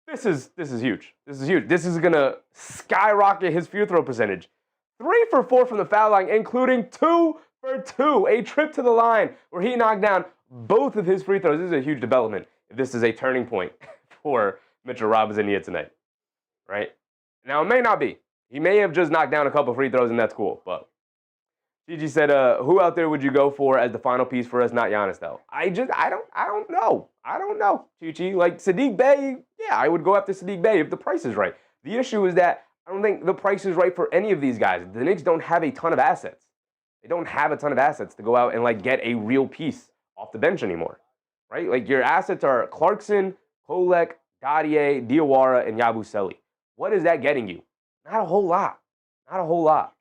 This is huge. This is huge. This is gonna skyrocket his field throw percentage. 3 for 4 from the foul line, including 2 for 2. A trip to the line where he knocked down both of his free throws. This is a huge development. If this is a turning point for Mitchell Robinson here tonight, right? Now it may not be. He may have just knocked down a couple free throws and that's cool. But Gigi said, "Who out there would you go for as the final piece for us? Not Giannis though." I don't know. I don't know, Chichi. Like Sadiq Bey, yeah, I would go after Sadiq Bey if the price is right. The issue is that I don't think the price is right for any of these guys. The Knicks don't have a ton of assets. They don't have a ton of assets to go out and like get a real piece off the bench anymore, right? Like your assets are Clarkson, Kolek, Gaudier, Diawara, and Yabusele. What is that getting you? Not a whole lot. Not a whole lot.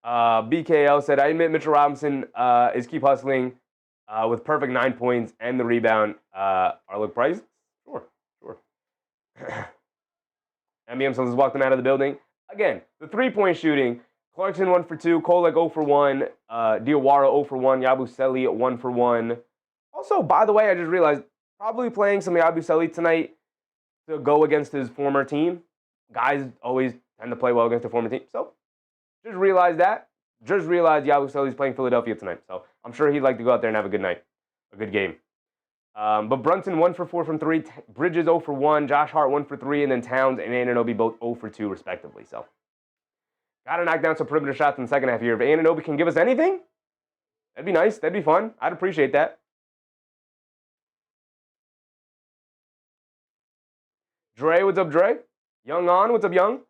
BKL said, "I admit Mitchell Robinson is keep hustling with perfect 9 points and the rebound. Are look priced? Sure. MBM says, walk them out of the building. Again, the 3-point shooting. Clarkson 1 for 2, Kolek 0 for 1, Diawara 0 for 1, Yabusele 1 for 1. Also, by the way, I just realized probably playing some Yabusele tonight to go against his former team. Guys always tend to play well against their former team. So just realized that. Just realized Yabusele's playing Philadelphia tonight. So I'm sure he'd like to go out there and have a good night, a good game. But Brunson 1 for 4 from 3, Bridges 0 for 1, Josh Hart 1 for 3, and then Towns and Anunoby both 0 for 2 respectively. So got to knock down some perimeter shots in the second half here. If Anunoby can give us anything, that'd be nice. That'd be fun. I'd appreciate that. Dre, what's up, Dre? Young on, what's up, Young?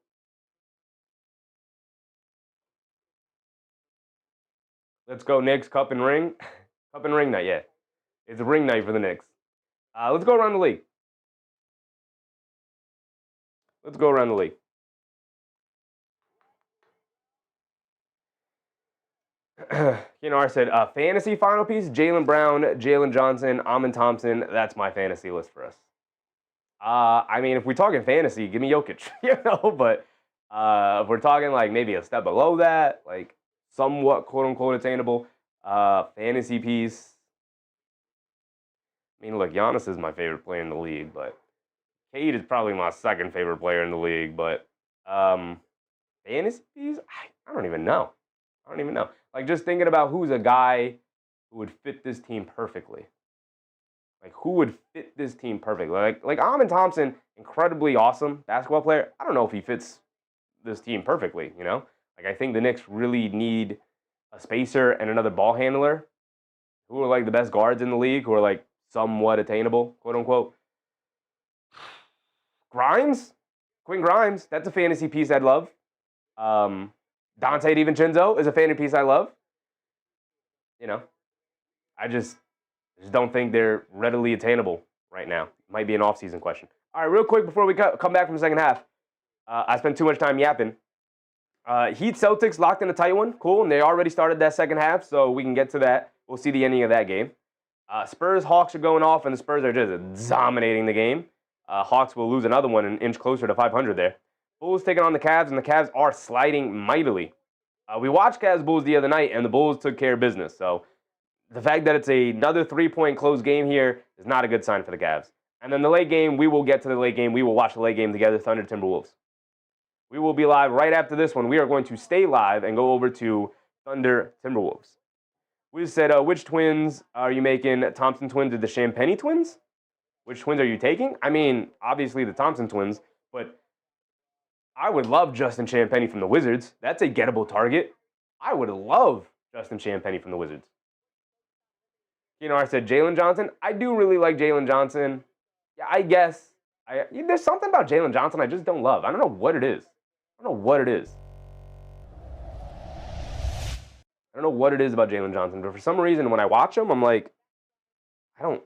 Let's go, Knicks. Cup and ring. Cup and ring night, yeah. It's a ring night for the Knicks. Let's go around the league. Let's go around the league. I said, fantasy final piece, Jaylen Brown, Jalen Johnson, Amin Thompson. That's my fantasy list for us. I mean, if we're talking fantasy, give me Jokic, but if we're talking like maybe a step below that, like somewhat quote-unquote attainable fantasy piece. I mean, look, Giannis is my favorite player in the league, but Cade is probably my second favorite player in the league, but fantasy piece, I don't even know. Like, just thinking about who's a guy who would fit this team perfectly. Like, who would fit this team perfectly? Like Amin Thompson, incredibly awesome basketball player. I don't know if he fits this team perfectly, Like, I think the Knicks really need a spacer and another ball handler who are, like, the best guards in the league, who are, like, somewhat attainable, quote-unquote. Quinn Grimes, that's a fantasy piece I'd love. Dante DiVincenzo is a fantasy piece I love. I just don't think they're readily attainable right now. Might be an off-season question. All right, real quick before we come back from the second half. I spent too much time yapping. Heat Celtics locked in a tight one. Cool, and they already started that second half, so we can get to that. We'll see the ending of that game. Spurs Hawks are going off, and the Spurs are just dominating the game. Hawks will lose another one, an inch closer to 500 there. Bulls taking on the Cavs, and the Cavs are sliding mightily. We watched Cavs Bulls the other night, and the Bulls took care of business. So the fact that it's another 3-point close game here is not a good sign for the Cavs. And then the late game, we will get to the late game. We will watch the late game together, Thunder Timberwolves. We will be live right after this one. We are going to stay live and go over to Thunder Timberwolves. We said, which twins are you making? Thompson twins or the Champagny twins? Which twins are you taking? I mean, obviously the Thompson twins, but I would love Justin Champagny from the Wizards. That's a gettable target. I would love Justin Champagny from the Wizards. I said Jalen Johnson. I do really like Jalen Johnson. Yeah, I guess. There's something about Jalen Johnson I just don't love. I don't know what it is. I don't know what it is about Jalen Johnson, but for some reason when I watch him, I'm like, I don't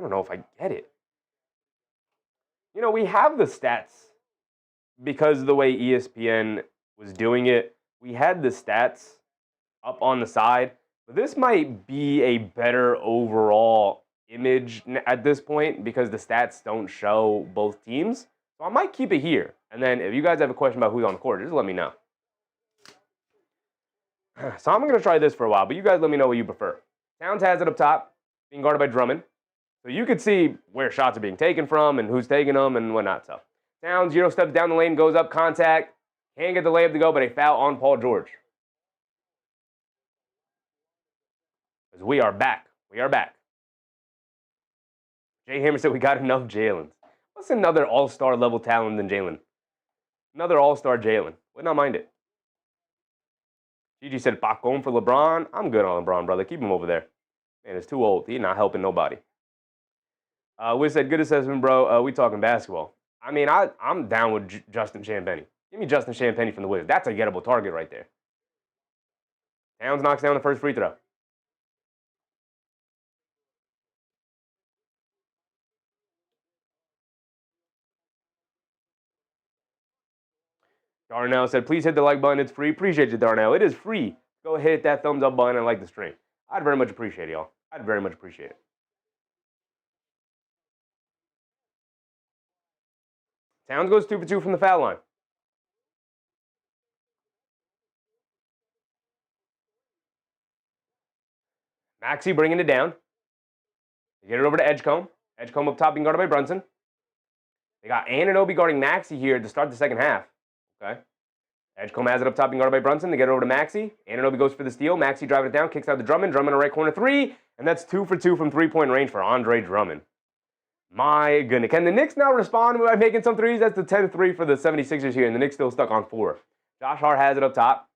know if I get it. We have the stats because of the way ESPN was doing it. We had the stats up on the side, but this might be a better overall image at this point because the stats don't show both teams. So I might keep it here. And then if you guys have a question about who's on the court, just let me know. So I'm going to try this for a while, but you guys let me know what you prefer. Towns has it up top, being guarded by Drummond. So you could see where shots are being taken from and who's taking them and whatnot. So Towns, Euro steps down the lane, goes up, contact. Can't get the layup to go, but a foul on Paul George. As we are back. We are back. Jay Hammer said we got enough Jaylens. What's another all-star level talent than Jaylen? Another all-star Jaylen. Would not mind it. Gigi said, "Pop going for LeBron." I'm good on LeBron, brother. Keep him over there. Man, it's too old. He's not helping nobody. Wiz said, "Good assessment, bro. We talking basketball." I mean, I'm down with Justin Champagnie. Give me Justin Champagnie from the Wiz. That's a gettable target right there. Towns knocks down the first free throw. Darnell said, "Please hit the like button. It's free." Appreciate you, Darnell. It is free. Go ahead, hit that thumbs up button and like the stream. I'd very much appreciate it, y'all. I'd very much appreciate it. Towns goes 2 for 2 from the foul line. Maxey bringing it down. They get it over to Edgecombe. Edgecombe up top being guarded by Brunson. They got Anunoby guarding Maxey here to start the second half. Okay. Edgecombe has it up top being guarded by Brunson. They get it over to Maxey. Anunoby goes for the steal. Maxey driving it down, kicks out to Drummond. Drummond in the right corner three. And that's 2 for 2 from three-point range for Andre Drummond. My goodness. Can the Knicks now respond by making some threes? That's the 10-3 for the 76ers here, and the Knicks still stuck on 4. Josh Hart has it up top.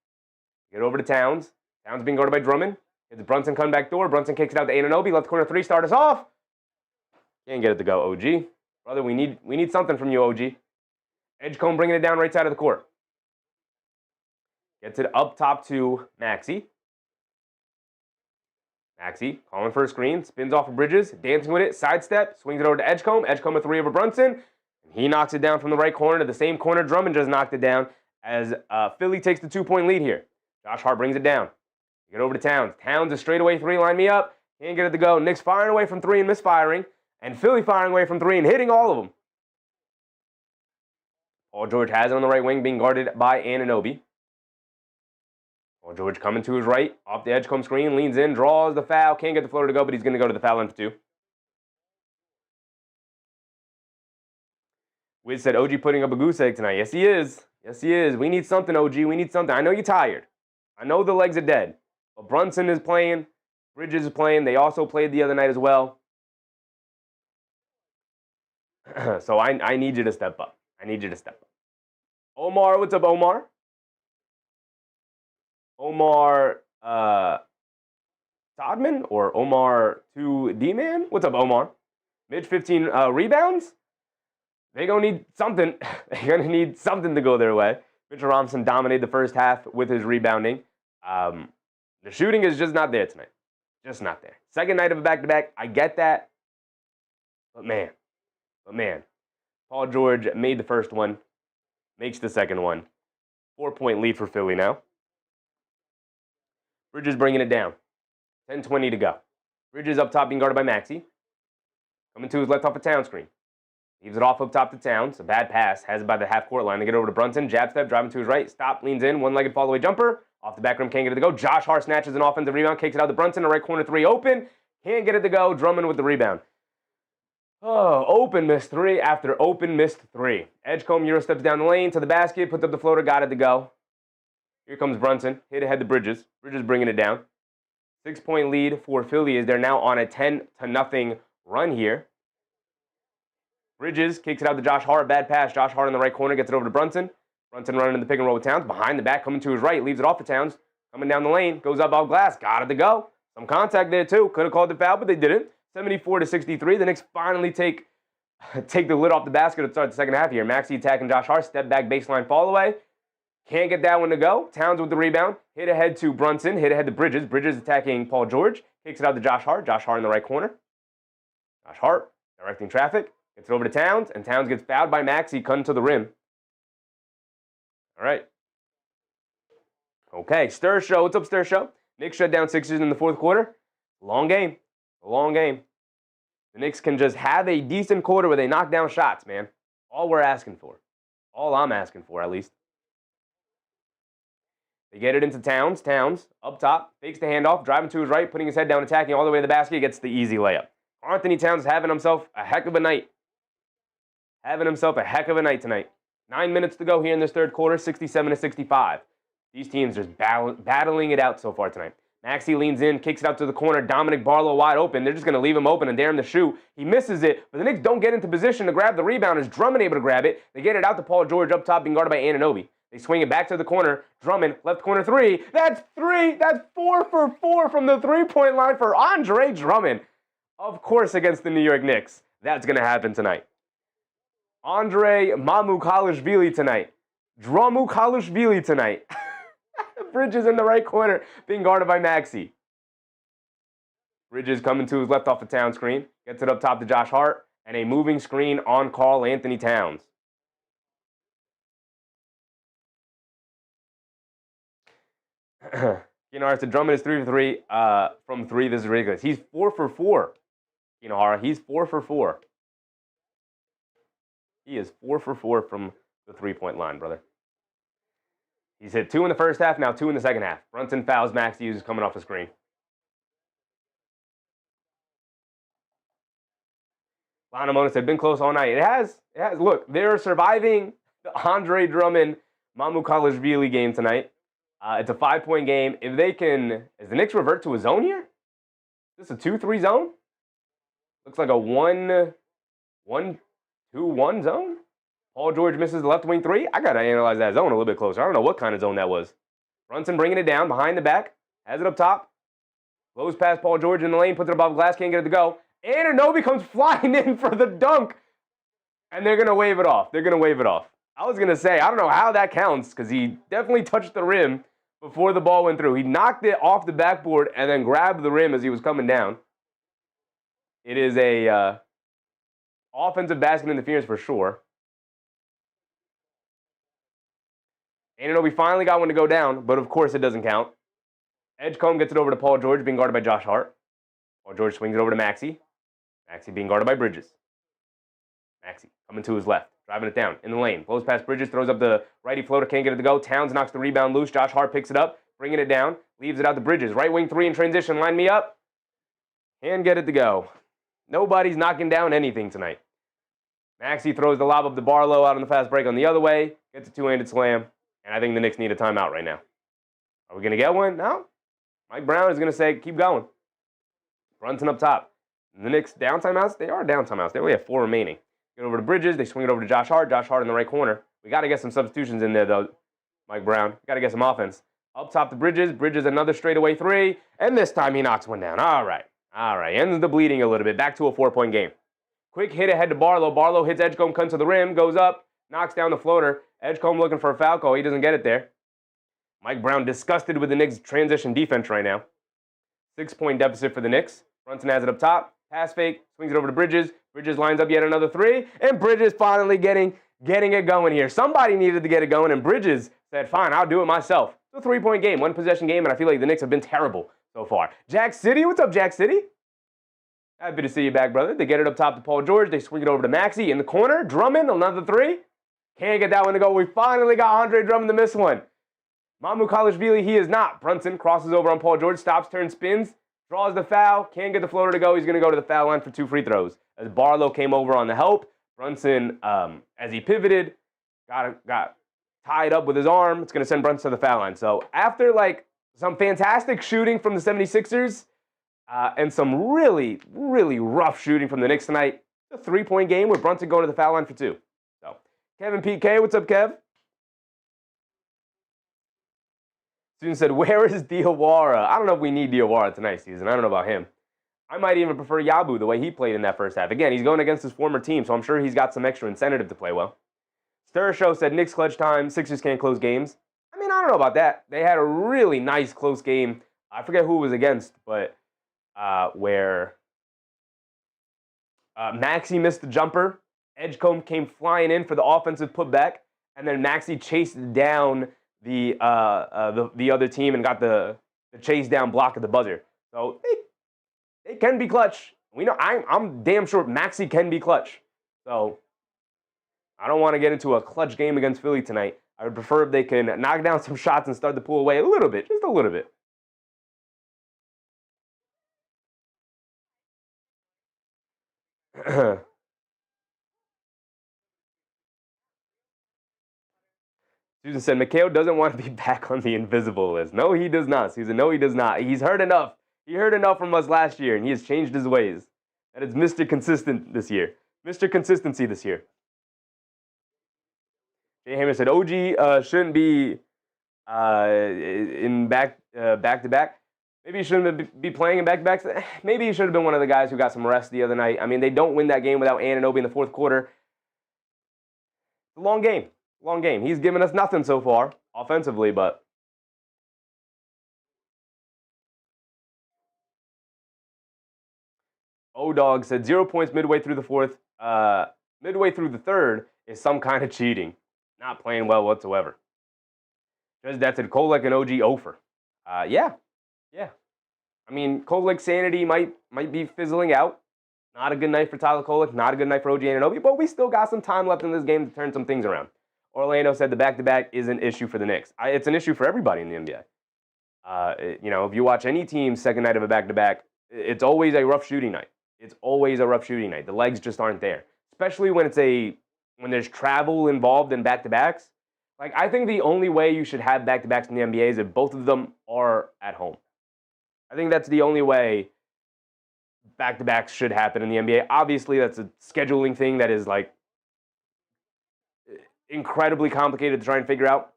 Get over to Towns. Towns being guarded by Drummond. It's Brunson coming back door. Brunson kicks it out to Anunoby. Left corner three. Start us off. Can't get it to go, OG. Brother, we need something from you, OG. Edgecombe bringing it down right side of the court. Gets it up top to Maxey. Maxey calling for a screen. Spins off of Bridges. Dancing with it. Sidestep. Swings it over to Edgecombe. Edgecombe a three over Brunson. And he knocks it down from the right corner to the same corner. Drummond just knocked it down as Philly takes the 2-point lead here. Josh Hart brings it down. Get over to Towns. Towns a straightaway three. Line me up. Can't get it to go. Knicks firing away from three and misfiring. And Philly firing away from three and hitting all of them. Paul George has it on the right wing, being guarded by Anunoby. Paul George coming to his right, off the Edgecombe screen, leans in, draws the foul. Can't get the floater to go, but he's going to go to the foul line for 2. Wiz said, OG putting up a goose egg tonight. Yes, he is. Yes, he is. We need something, OG. We need something. I know you're tired. I know the legs are dead. But Brunson is playing. Bridges is playing. They also played the other night as well. So I need you to step up. I need you to step up. Omar, what's up, Omar? Omar Todman or Omar 2D-Man? What's up, Omar? Mid 15 rebounds? They're going to need something. They're going to need something to go their way. Mitchell Robinson dominated the first half with his rebounding. The shooting is just not there tonight. Just not there. Second night of a back-to-back. I get that. But man. Paul George made the first one. Makes the second one. 4-point lead for Philly now. Bridges bringing it down. 10:20 to go. Bridges up top being guarded by Maxey. Coming to his left off a Town screen. Leaves it off up top to Towns. A bad pass. Has it by the half-court line. They get over to Brunson. Jab step, driving to his right. Stop, leans in. One-legged fall-away jumper. Off the back rim, can't get it to go. Josh Hart snatches an offensive rebound. Kicks it out to Brunson. The right corner three open. Can't get it to go. Drummond with the rebound. Oh, open missed three after open missed three. Edgecombe Euro steps down the lane to the basket. Puts up the floater. Got it to go. Here comes Brunson. Hit ahead to Bridges. Bridges bringing it down. 6-point lead for Philly as they're now on a 10-0 run here. Bridges kicks it out to Josh Hart. Bad pass. Josh Hart in the right corner. Gets it over to Brunson. Brunson running in the pick and roll with Towns. Behind the back, coming to his right. Leaves it off for Towns. Coming down the lane. Goes up off glass. Got it to go. Some contact there too. Could have called the foul, but they didn't. 74-63. The Knicks finally take the lid off the basket to start the second half here. Maxey attacking Josh Hart. Step back baseline fall away. Can't get that one to go. Towns with the rebound. Hit ahead to Brunson. Hit ahead to Bridges. Bridges attacking Paul George. Kicks it out to Josh Hart. Josh Hart in the right corner. Josh Hart directing traffic. Gets it over to Towns. And Towns gets fouled by Maxey. Cutting to the rim. All right. Okay. Stir Show. What's up, Stir Show? Knicks shut down Sixers in the fourth quarter. Long game. A long game. The Knicks can just have a decent quarter where they knock down shots, man. All we're asking for. All I'm asking for, at least. They get it into Towns. Towns, up top, fakes the handoff, driving to his right, putting his head down, attacking all the way to the basket, gets the easy layup. Anthony Towns having himself a heck of a night. Having himself a heck of a night tonight. 9 minutes to go here in this third quarter, 67-65. These teams just battling it out so far tonight. Maxey leans in, kicks it out to the corner. Dominic Barlow wide open. They're just going to leave him open and dare him to shoot. He misses it, but the Knicks don't get into position to grab the rebound. Is Drummond able to grab it? They get it out to Paul George up top, being guarded by Anunoby. They swing it back to the corner. Drummond, left corner three. That's three. That's 4 for 4 from the three-point line for Andre Drummond. Of course, against the New York Knicks. That's going to happen tonight. Andre Mamukalishvili tonight. Dramukalishvili tonight. Bridges in the right corner, being guarded by Maxey. Bridges coming to his left off the Towns screen. Gets it up top to Josh Hart. And a moving screen on Karl Anthony Towns. Hart said Drummond is 3 for 3 from 3. This is ridiculous. He's 4 for 4. Hart, he's 4 for 4. He is 4 for 4 from the three-point line, brother. He's hit 2 in the first half, now 2 in the second half. Brunson fouls Maxey, who's coming off the screen. Lanamonis had been close all night. It has. Look, they're surviving the Andre Drummond Mamukalishvili game tonight. It's a 5-point game. If they can, is the Knicks revert to a zone here? Is this a 2-3 zone? Looks like a 1-2-1 zone. Paul George misses the left wing 3. I got to analyze that zone a little bit closer. I don't know what kind of zone that was. Brunson bringing it down behind the back. Has it up top. Blows past Paul George in the lane. Puts it above glass. Can't get it to go. Anunoby comes flying in for the dunk. And they're going to wave it off. I was going to say, I don't know how that counts because he definitely touched the rim before the ball went through. He knocked it off the backboard and then grabbed the rim as he was coming down. It is a offensive basket interference for sure. Anunoby finally got one to go down, but of course it doesn't count. Edgecombe gets it over to Paul George, being guarded by Josh Hart. Paul George swings it over to Maxey. Maxey being guarded by Bridges. Maxey coming to his left, driving it down in the lane. Blows past Bridges, throws up the righty floater, can't get it to go. Towns knocks the rebound loose. Josh Hart picks it up, bringing it down, leaves it out to Bridges. Right wing 3 in transition, line me up. Can't get it to go. Nobody's knocking down anything tonight. Maxey throws the lob up to Barlow out on the fast break on the other way. Gets a two-handed slam. And I think the Knicks need a timeout right now. Are we going to get one? No. Mike Brown is going to say, keep going. Brunson up top. And the Knicks down timeouts? They are down timeouts. They only have 4 remaining. Get over to Bridges. They swing it over to Josh Hart. Josh Hart in the right corner. We got to get some substitutions in there, though, Mike Brown. Got to get some offense. Up top to Bridges. Bridges another straightaway 3. And this time he knocks one down. All right. Ends the bleeding a little bit. Back to a 4-point game. Quick hit ahead to Barlow. Barlow hits Edgecombe, comes to the rim, goes up, knocks down the floater. Edgecombe looking for a foul call. He doesn't get it there. Mike Brown disgusted with the Knicks' transition defense right now. 6-point deficit for the Knicks. Brunson has it up top. Pass fake. Swings it over to Bridges. Bridges lines up yet another 3. And Bridges finally getting it going here. Somebody needed to get it going, and Bridges said, fine, I'll do it myself. It's a 3-point game, 1-possession game, and I feel like the Knicks have been terrible so far. Jack City, what's up, Jack City? Happy to see you back, brother. They get it up top to Paul George. They swing it over to Maxey in the corner. Drummond, another 3. Can't get that one to go. We finally got Andre Drummond to miss one. Mamukalishvili, he is not. Brunson crosses over on Paul George, stops, turns, spins, draws the foul. Can't get the floater to go. He's going to go to the foul line for 2 free throws. As Barlow came over on the help, Brunson, as he pivoted, got tied up with his arm. It's going to send Brunson to the foul line. So after some fantastic shooting from the 76ers and some really, really rough shooting from the Knicks tonight, a 3-point game with Brunson going to the foul line for 2. Kevin PK, what's up, Kev? Student said, where is Diawara? I don't know if we need Diawara tonight, season. I don't know about him. I might even prefer Yabu the way he played in that first half. Again, he's going against his former team, so I'm sure he's got some extra incentive to play well. Stir Show said, Knicks clutch time, Sixers can't close games. I mean, I don't know about that. They had a really nice close game. I forget who it was against, but where Maxey missed the jumper. Edgecombe came flying in for the offensive putback, and then Maxey chased down the other team and got the chase down block at the buzzer. So they can be clutch. We know I'm damn sure Maxey can be clutch. So I don't want to get into a clutch game against Philly tonight. I would prefer if they can knock down some shots and start to pull away a little bit, just a little bit. Susan said, Mikal doesn't want to be back on the invisible list. No, he does not, Susan. No, he does not. He's heard enough. He heard enough from us last year, and he has changed his ways. And it's Mr. Consistent this year. Mr. Consistency this year. Jay Hammer said, OG shouldn't be in back-to-back. Maybe he shouldn't be playing in back-to-backs. Maybe he should have been one of the guys who got some rest the other night. I mean, they don't win that game without Anunoby in the fourth quarter. It's a long game. Long game. He's given us nothing so far offensively, but O-Dog said 0 points midway through the fourth. Midway through the third is some kind of cheating. Not playing well whatsoever. Just that said Kolek and OG Ofer. Yeah. I mean, Kolek's sanity might be fizzling out. Not a good night for Tyler Kolek. Not a good night for OG Anunoby. But we still got some time left in this game to turn some things around. Orlando said the back-to-back is an issue for the Knicks. It's an issue for everybody in the NBA. If you watch any team's second night of a back-to-back, it's always a rough shooting night. It's always a rough shooting night. The legs just aren't there, especially when there's travel involved in back-to-backs. Like, I think the only way you should have back-to-backs in the NBA is if both of them are at home. I think that's the only way back-to-backs should happen in the NBA. Obviously, that's a scheduling thing that is like incredibly complicated to try and figure out.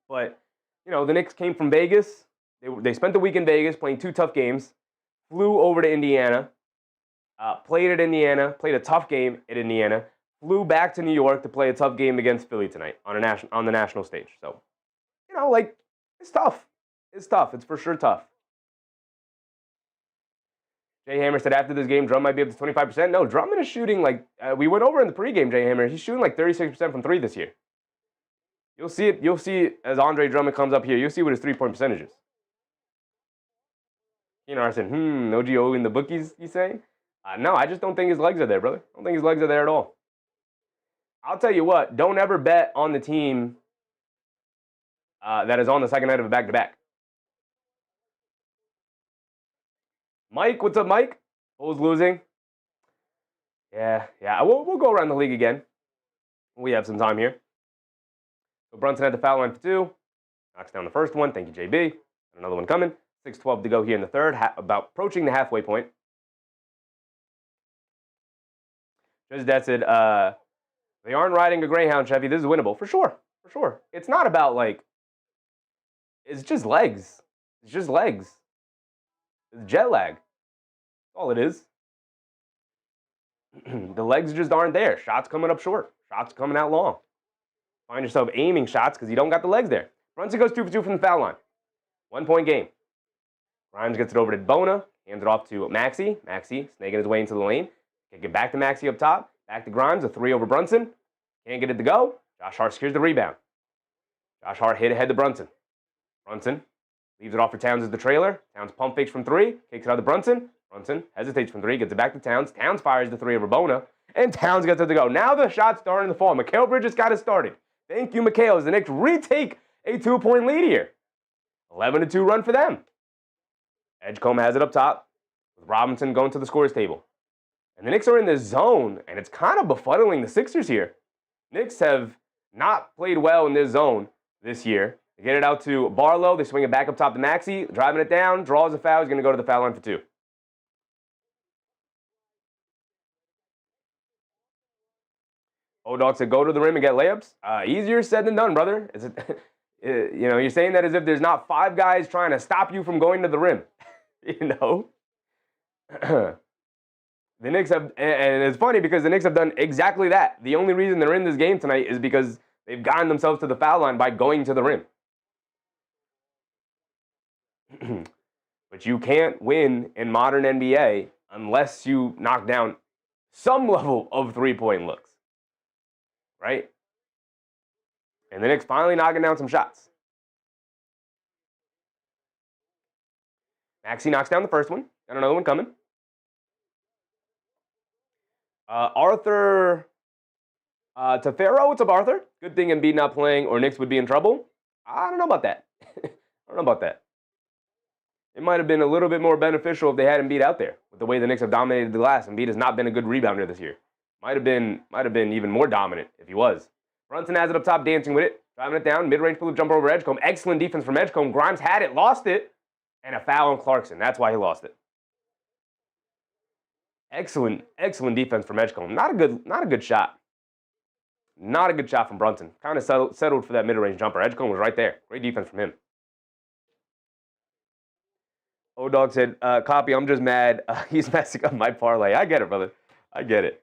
But, the Knicks came from Vegas. They spent the week in Vegas playing 2 tough games, flew over to Indiana, played at Indiana, played a tough game at Indiana, flew back to New York to play a tough game against Philly tonight on the national stage. So, it's tough. It's tough. It's for sure tough. Jay Hammer said after this game, Drum might be up to 25%. No, Drummond is shooting we went over in the pregame, Jay Hammer. He's shooting 36% from 3 this year. You'll see it. You'll see as Andre Drummond comes up here. You'll see what his 3-point percentage is. I said, OGO in the bookies, you saying? No, I just don't think his legs are there, brother. I don't think his legs are there at all. I'll tell you what, don't ever bet on the team that is on the second night of a back-to-back. Mike, what's up, Mike? Bulls losing. Yeah. We'll go around the league again. We have some time here. So Brunson had the foul line for 2. Knocks down the first one. Thank you, JB. Another one coming. 6:12 to go here in the third. About approaching the halfway point. Just that said, they aren't riding a Greyhound, Chevy. This is winnable. For sure. It's not about, it's just legs. It's just legs. It's jet lag. That's all it is. The legs just aren't there. Shots coming up short. Shots coming out long. Find yourself aiming shots because you don't got the legs there. Brunson goes 2 for 2 from the foul line. 1-point game. Grimes gets it over to Bona. Hands it off to Maxey. Maxey snaking his way into the lane. Kick it back to Maxey up top. Back to Grimes. A 3 over Brunson. Can't get it to go. Josh Hart secures the rebound. Josh Hart hit ahead to Brunson. Brunson leaves it off for Towns as the trailer. Towns pump fakes from 3. Kicks it out to Brunson. Brunson hesitates from 3. Gets it back to Towns. Towns fires the 3 over Bona. And Towns gets it to go. Now the shot's starting to fall. Mikal Bridges got it started. Thank you, Mikal. As the Knicks retake a 2-point lead here. 11-2 run for them. Edgecombe has it up top with Robinson going to the scorer's table. And the Knicks are in this zone, and it's kind of befuddling the Sixers here. Knicks have not played well in this zone this year. They get it out to Barlow. They swing it back up top to Maxey, driving it down, draws a foul. He's going to go to the foul line for 2. O-Dog said, go to the rim and get layups. Easier said than done, brother. You're saying that as if there's not 5 guys trying to stop you from going to the rim. The Knicks have, and it's funny because the Knicks have done exactly that. The only reason they're in this game tonight is because they've gotten themselves to the foul line by going to the rim. But you can't win in modern NBA unless you knock down some level of 3-point looks. Right? And the Knicks finally knocking down some shots. Maxey knocks down the first one. Got another one coming. Arthur Tafero, what's up, Arthur? Good thing Embiid not playing or Knicks would be in trouble. I don't know about that. It might have been a little bit more beneficial if they had Embiid out there. With the way the Knicks have dominated the glass, Embiid has not been a good rebounder this year. Might have been even more dominant if he was. Brunson has it up top, dancing with it. Driving it down, mid-range pull-up jumper over Edgecombe. Excellent defense from Edgecombe. Grimes had it, lost it, and a foul on Clarkson. That's why he lost it. Excellent defense from Edgecombe. Not a good shot. Not a good shot from Brunson. Kind of settled for that mid-range jumper. Edgecombe was right there. Great defense from him. O-Dog said, copy, I'm just mad. He's messing up my parlay. I get it, brother. I get it.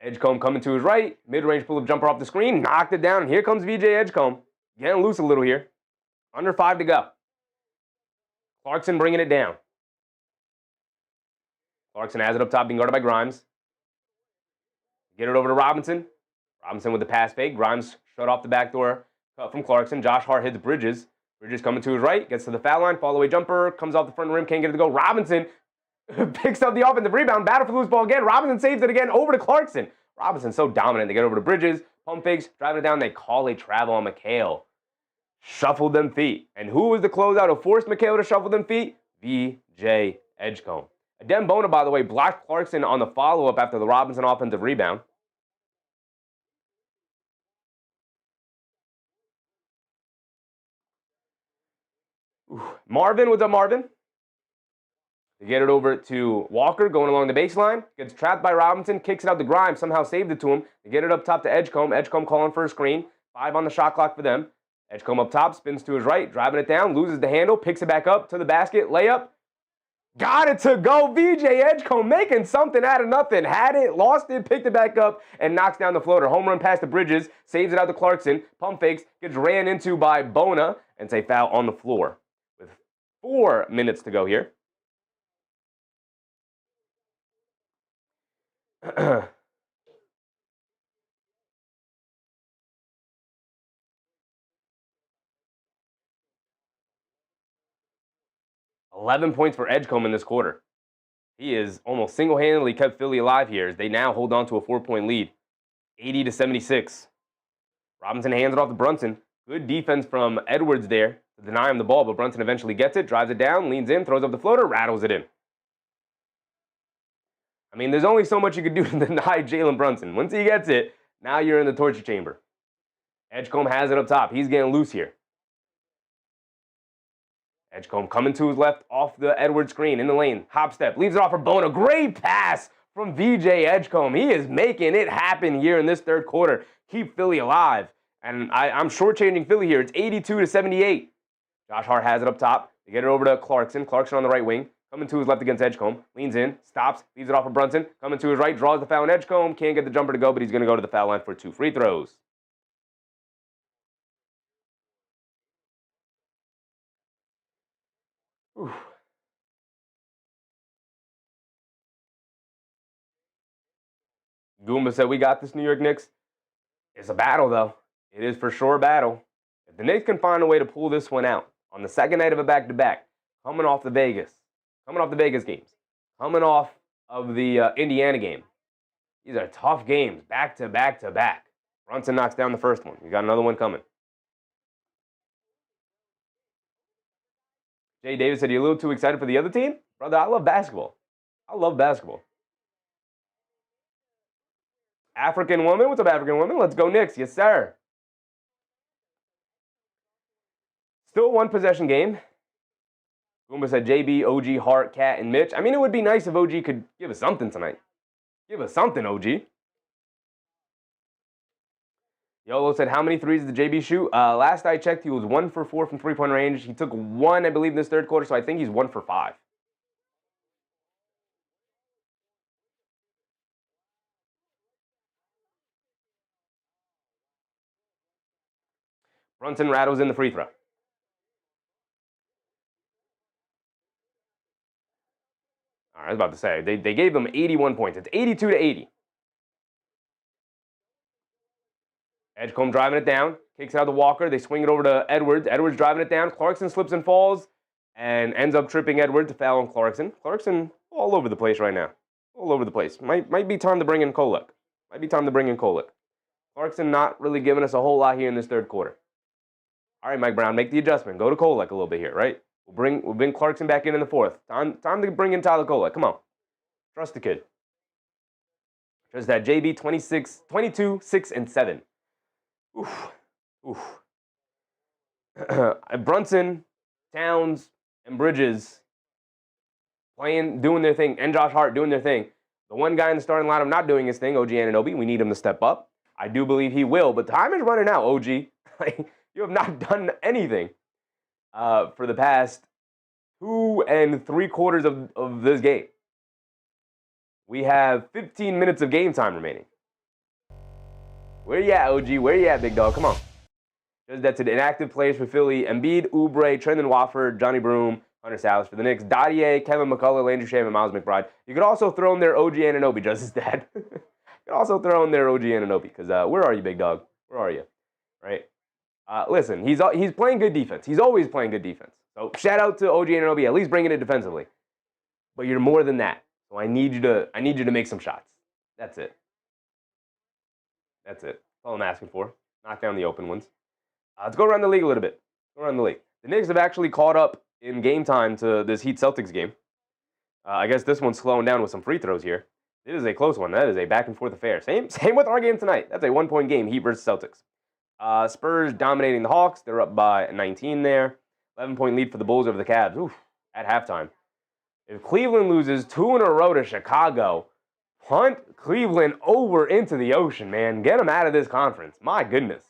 Edgecombe coming to his right. Mid-range pull-up jumper off the screen. Knocked it down. Here comes VJ Edgecombe. Getting loose a little here. Under 5 to go. Clarkson bringing it down. Clarkson has it up top, being guarded by Grimes. Get it over to Robinson. Robinson with the pass fake. Grimes shut off the backdoor cut from Clarkson. Josh Hart hits Bridges. Bridges coming to his right. Gets to the foul line. Fall-away jumper. Comes off the front rim. Can't get it to go. Robinson picks up the offensive rebound. Battle for the loose ball again. Robinson saves it again. Over to Clarkson. Robinson so dominant. They get over to Bridges. Pump fakes. Driving it down. They call a travel on Mikal. Shuffled them feet. And who was the closeout who forced Mikal to shuffle them feet? VJ Edgecombe. Adem Bona, by the way, blocked Clarkson on the follow-up after the Robinson offensive rebound. Marvin, what's up, Marvin? They get it over to Walker, going along the baseline. Gets trapped by Robinson, kicks it out to Grimes, somehow saved it to him. They get it up top to Edgecombe. Edgecombe calling for a screen. 5 on the shot clock for them. Edgecombe up top, spins to his right, driving it down, loses the handle, picks it back up to the basket, layup. Got it to go. VJ Edgecombe making something out of nothing. Had it, lost it, picked it back up, and knocks down the floater. Home run past the Bridges, saves it out to Clarkson. Pump fakes, gets ran into by Bona, and it's a foul on the floor. With 4 minutes to go here. 11 points for Edgecombe in this quarter. He is almost single-handedly kept Philly alive here as they now hold on to a 4-point lead, 80-76. Robinson hands it off to Brunson. Good defense from Edwards there to deny him the ball, but Brunson eventually gets it, drives it down, leans in, throws up the floater, rattles it in. I mean, there's only so much you could do to deny Jaylen Brunson. Once he gets it, now you're in the torture chamber. Edgecombe has it up top. He's getting loose here. Edgecombe coming to his left off the Edwards screen in the lane. Hop step, leaves it off for Bona. Great pass from VJ Edgecombe. He is making it happen here in this third quarter. Keep Philly alive. And I'm shortchanging Philly here. It's 82-78. Josh Hart has it up top. They get it over to Clarkson. Clarkson on the right wing. Coming to his left against Edgecombe. Leans in, stops, leaves it off for Brunson. Coming to his right, draws the foul on Edgecombe. Can't get the jumper to go, but he's going to go to the foul line for 2 free throws. Oof. Goomba said, we got this, New York Knicks. It's a battle, though. It is for sure a battle. If the Knicks can find a way to pull this one out on the second night of a back-to-back, coming off the Vegas games, coming off of the Indiana game, these are tough games, back-to-back-to-back. Brunson knocks down the first one. You got another one coming. Jay Davis said, you're a little too excited for the other team? Brother, I love basketball. I love basketball. African woman? What's up, African woman? Let's go Knicks. Yes, sir. Still a one-possession game. Goomba said JB, OG, Hart, Cat, and Mitch. I mean, it would be nice if OG could give us something tonight. Give us something, OG. Yolo said, how many threes did JB shoot? Last I checked, he was 1 for 4 from three-point range. He took 1, I believe, in this third quarter, so I think he's 1 for 5. Brunson rattles in the free throw. All right, I was about to say, they gave them 81 points. It's 82-80. Edgecombe driving it down, kicks it out to Walker. They swing it over to Edwards. Edwards driving it down. Clarkson slips and falls and ends up tripping Edwards to foul on Clarkson. Clarkson all over the place right now. All over the place. Might be time to bring in Kolek. Clarkson not really giving us a whole lot here in this third quarter. All right, Mike Brown, make the adjustment. Go to Kolek a little bit here, right? We'll bring Clarkson back in the fourth. Time to bring in Tyler Kolek. Come on. Trust the kid. Trust that JB 22, 6, and 7. Oof. Brunson, Towns, and Bridges doing their thing, and Josh Hart doing their thing. The one guy in the starting lineup not doing his thing, OG Anunoby, we need him to step up. I do believe he will, but time is running out, OG. You have not done anything for the past 2 3/4 of this game. We have 15 minutes of game time remaining. Where you at, OG? Where you at, big dog? Come on. That's an inactive players for Philly. Embiid, Oubre, Trendon Watford, Johnny Broom, Hunter Salas for the Knicks. Dadier, Kevin McCullough, Landry Shamet, Miles McBride. You could also throw in their OG Anunoby, just as dad. You could also throw in their OG Anunoby, because where are you, big dog? Where are you? Right? Listen, he's playing good defense. He's always playing good defense. So shout out to OG Anunoby, at least bringing it defensively. But you're more than that. So I need you to make some shots. That's it. That's all I'm asking for. Knock down the open ones. Let's go around the league a little bit. The Knicks have actually caught up in game time to this Heat-Celtics game. I guess this one's slowing down with some free throws here. It is a close one. That is a back-and-forth affair. Same with our game tonight. That's a one-point game, Heat versus Celtics. Spurs dominating the Hawks. They're up by 19 there. 11-point lead for the Bulls over the Cavs. Oof, at halftime. If Cleveland loses 2 in a row to Chicago, punt Cleveland over into the ocean, man. Get them out of this conference. My goodness.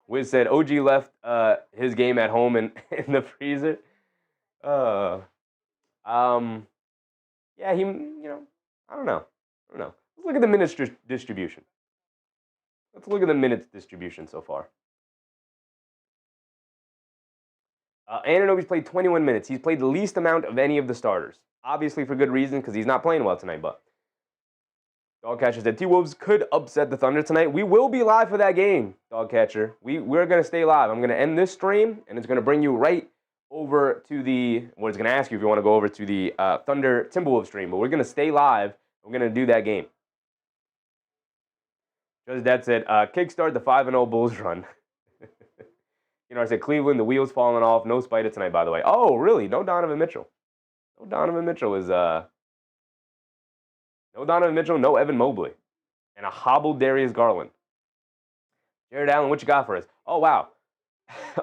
Wiz said OG left his game at home in the freezer. Yeah, I don't know. Let's look at the minutes distribution. So far. Anunoby's played 21 minutes. He's played the least amount of any of the starters. Obviously for good reason, because he's not playing well tonight, but Dogcatcher said T-Wolves could upset the Thunder tonight. We will be live for that game, Dogcatcher. We're going to stay live. I'm going to end this stream, and it's going to bring you right over to it's going to ask you if you want to go over to the Thunder Timberwolves stream, but we're going to stay live. We're going to do that game. Just that said, kickstart the 5-0 Bulls run. I said Cleveland, the wheels falling off. No Spider tonight, by the way. Oh, really? No Donovan Mitchell. No Donovan Mitchell, no Evan Mobley. And a hobbled Darius Garland. Jared Allen, what you got for us? Oh, wow.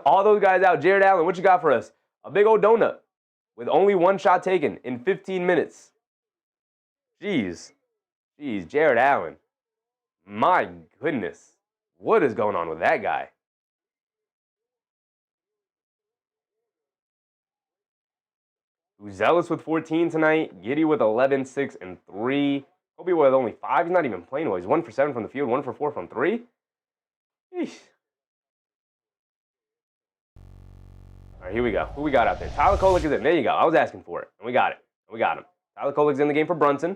All those guys out. Jared Allen, what you got for us? A big old donut with only one shot taken in 15 minutes. Jeez, Jared Allen. My goodness. What is going on with that guy? Zealous with 14 tonight. Giddey with 11, 6, and 3. Kobe with only 5. He's not even playing well. He's 1 for 7 from the field, 1 for 4 from 3. Eesh. All right, here we go. Who we got out there? Tyler Kolek is in. There you go. I was asking for it, and we got it. We got him. Tyler Kolek's in the game for Brunson.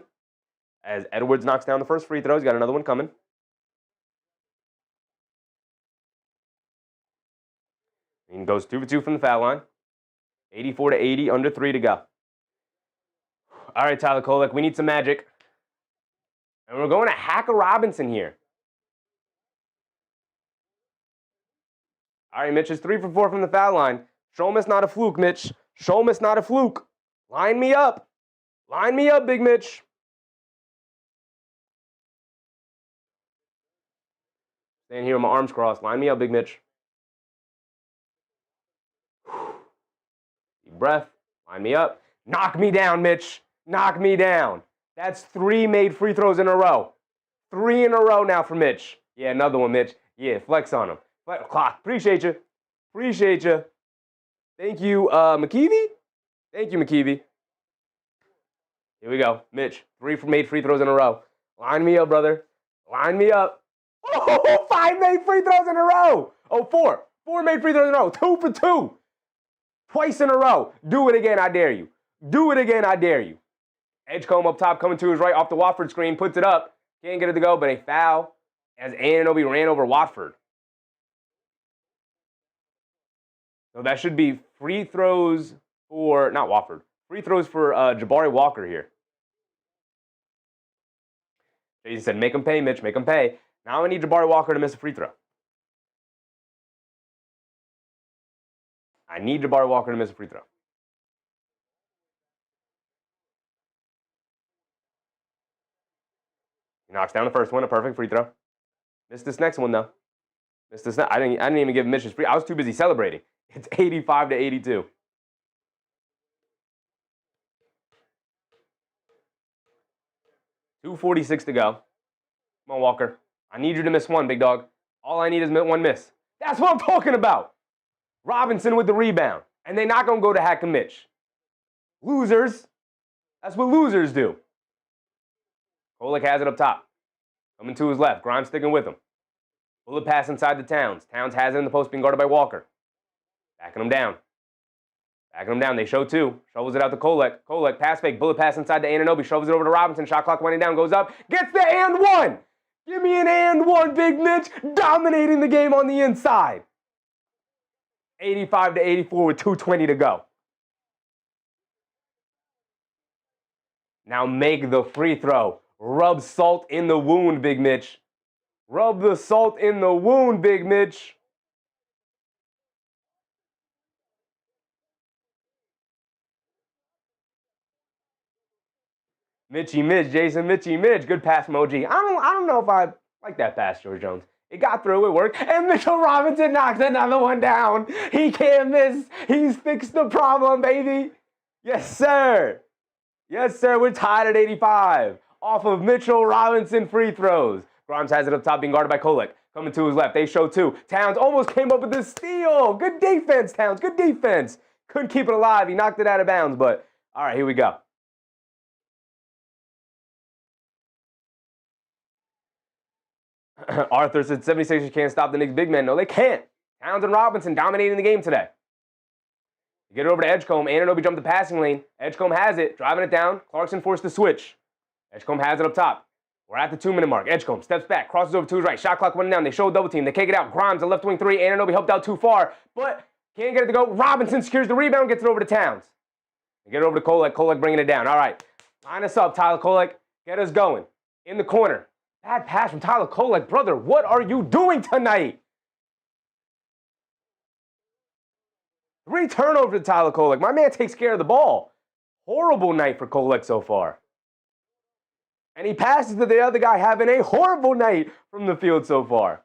As Edwards knocks down the first free throw. He's got another one coming. And goes 2 for 2 from the foul line. 84-80, under 3 to go. All right, Tyler Kolek, we need some magic. And we're going to Hacker Robinson here. All right, Mitch is 3 for 4 from the foul line. Showman's not a fluke, Mitch. Showman's not a fluke. Line me up. Line me up, Big Mitch. Stand here with my arms crossed. Line me up, Big Mitch. Deep breath. Line me up. Knock me down, Mitch. Knock me down. That's 3 made free throws in a row. 3 in a row now for Mitch. Yeah, another one, Mitch. Yeah, flex on him. Clock. Appreciate you. Appreciate you. Thank you, McKeevy. Thank you, McKeevy. Here we go. Mitch, 3 made free throws in a row. Line me up, brother. Line me up. Oh, 5 made free throws in a row. Oh, 4. 4 made free throws in a row. 2 for 2. Twice in a row. Do it again, I dare you. Do it again, I dare you. Edgecombe up top, coming to his right off the Watford screen. Puts it up. Can't get it to go, but a foul as Anunoby ran over Watford. So that should be free throws for, not Watford, free throws for Jabari Walker here. Jason said, make him pay, Mitch, make him pay. Now I need Jabari Walker to miss a free throw. I need Jabari Walker to miss a free throw. He knocks down the first one, a perfect free throw. Missed this next one though. Missed this. I didn't even give Mitch his free. I was too busy celebrating. It's 85-82. $2:46 to go. Come on, Walker. I need you to miss one, big dog. All I need is one miss. That's what I'm talking about. Robinson with the rebound. And they're not going to go to Hack and Mitch. Losers. That's what losers do. Kolek has it up top. Coming to his left. Grimes sticking with him. Bullet pass inside the Towns. Towns has it in the post being guarded by Walker. Backing him down. Backing him down. They show two. Shovels it out to Kolek. Kolek, pass fake. Bullet pass inside to Anunoby. Shovels it over to Robinson. Shot clock winding down. Goes up. Gets the and one. Give me an and one, Big Mitch. Dominating the game on the inside. 85-84 with 2:20 to go. Now make the free throw. Rub salt in the wound, Big Mitch. Rub the salt in the wound, Big Mitch. Mitchy Mitch, Jason Mitchy Mitch. Good pass from OG. I don't know if I like that pass, George Jones. It got through, it worked. And Mitchell Robinson knocks another one down. He can't miss. He's fixed the problem, baby. Yes, sir. Yes, sir. We're tied at 85. Off of Mitchell Robinson free throws. Grimes has it up top, being guarded by Kolek. Coming to his left. They show two. Towns almost came up with the steal. Good defense, Towns. Good defense. Couldn't keep it alive. He knocked it out of bounds, but all right, here we go. Arthur said 76ers can't stop the Knicks big men. No, they can't. Towns and Robinson dominating the game today. Get it over to Edgecombe. Anunoby jumped the passing lane. Edgecombe has it. Driving it down. Clarkson forced the switch. Edgecombe has it up top. We're at the 2-minute mark. Edgecombe steps back. Crosses over to his right. Shot clock running down. They show a double team. They kick it out. Grimes, the left wing three. Anunoby helped out too far, but can't get it to go. Robinson secures the rebound. Gets it over to Towns. They get it over to Kolek. Kolek bringing it down. All right. Line us up, Tyler Kolek. Get us going. In the corner. Bad pass from Tyler Kolek. Brother, what are you doing tonight? 3 turnovers to Tyler Kolek. My man takes care of the ball. Horrible night for Kolek so far. And he passes to the other guy having a horrible night from the field so far.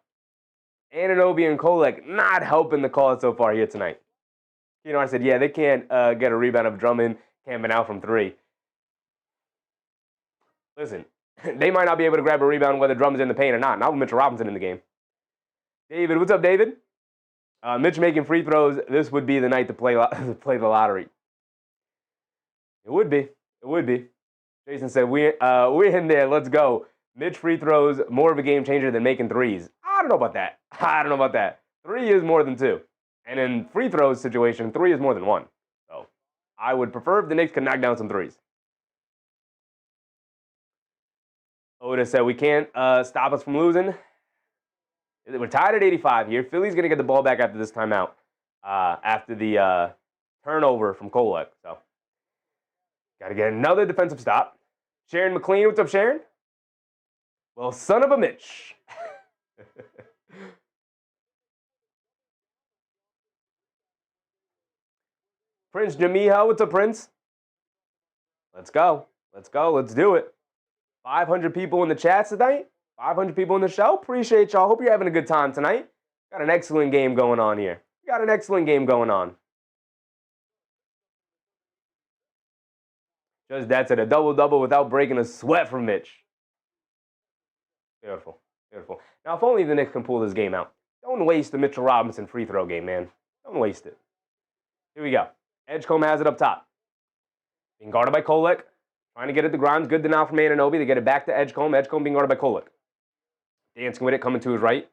Anunoby and Kolek not helping the cause so far here tonight. You know, I said, yeah, they can't get a rebound of Drummond camping out from 3. Listen, they might not be able to grab a rebound whether Drummond's in the paint or not. Not with Mitchell Robinson in the game. David, what's up, David? Mitch making free throws. This would be the night to play the lottery. It would be. It would be. Jason said, we're in there. Let's go. Mitch free throws, more of a game changer than making threes. I don't know about that. I don't know about that. 3 is more than 2. And in free throws situation, 3 is more than 1. So I would prefer if the Knicks could knock down some threes. Oda said, we can't stop us from losing. We're tied at 85 here. Philly's going to get the ball back after this timeout, after the turnover from Kolek. So, got to get another defensive stop. Sharon McLean, what's up, Sharon? Well, son of a Mitch. Prince Jamiha, what's up, Prince? Let's go. Let's go. Let's do it. 500 people in the chat tonight. 500 people in the show. Appreciate y'all. Hope you're having a good time tonight. Got an excellent game going on here. Got an excellent game going on. Just that said, a double-double without breaking a sweat from Mitch. Beautiful. Beautiful. Now, if only the Knicks can pull this game out. Don't waste the Mitchell Robinson free throw game, man. Don't waste it. Here we go. Edgecombe has it up top. Being guarded by Kolek. Trying to get it to Grimes. Good denial from Anunoby. They get it back to Edgecombe. Edgecombe being guarded by Kolek. Dancing with it, coming to his right.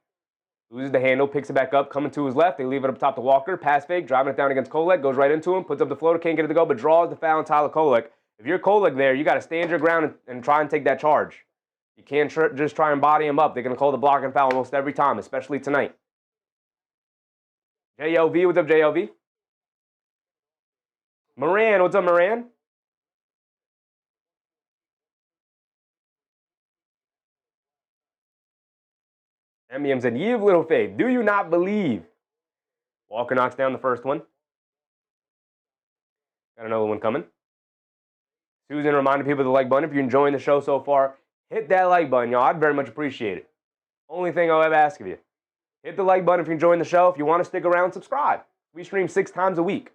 Loses the handle, picks it back up, coming to his left. They leave it up top to Walker. Pass fake, driving it down against Kolek. Goes right into him, puts up the floater, can't get it to go, but draws the foul on Tyler Kolek. If you're Kolek there, you got to stand your ground and try and take that charge. You can't just try and body him up. They're going to call the block and foul almost every time, especially tonight. JLV, what's up, JLV? Moran, what's up, Moran? MBM said, "Ye of little faith, do you not believe?" Walker knocks down the first one. Got another one coming. Susan reminded people of the like button. If you're enjoying the show so far, hit that like button, y'all. I'd very much appreciate it. Only thing I'll ever ask of you. Hit the like button if you're enjoying the show. If you want to stick around, subscribe. We stream 6 times a week.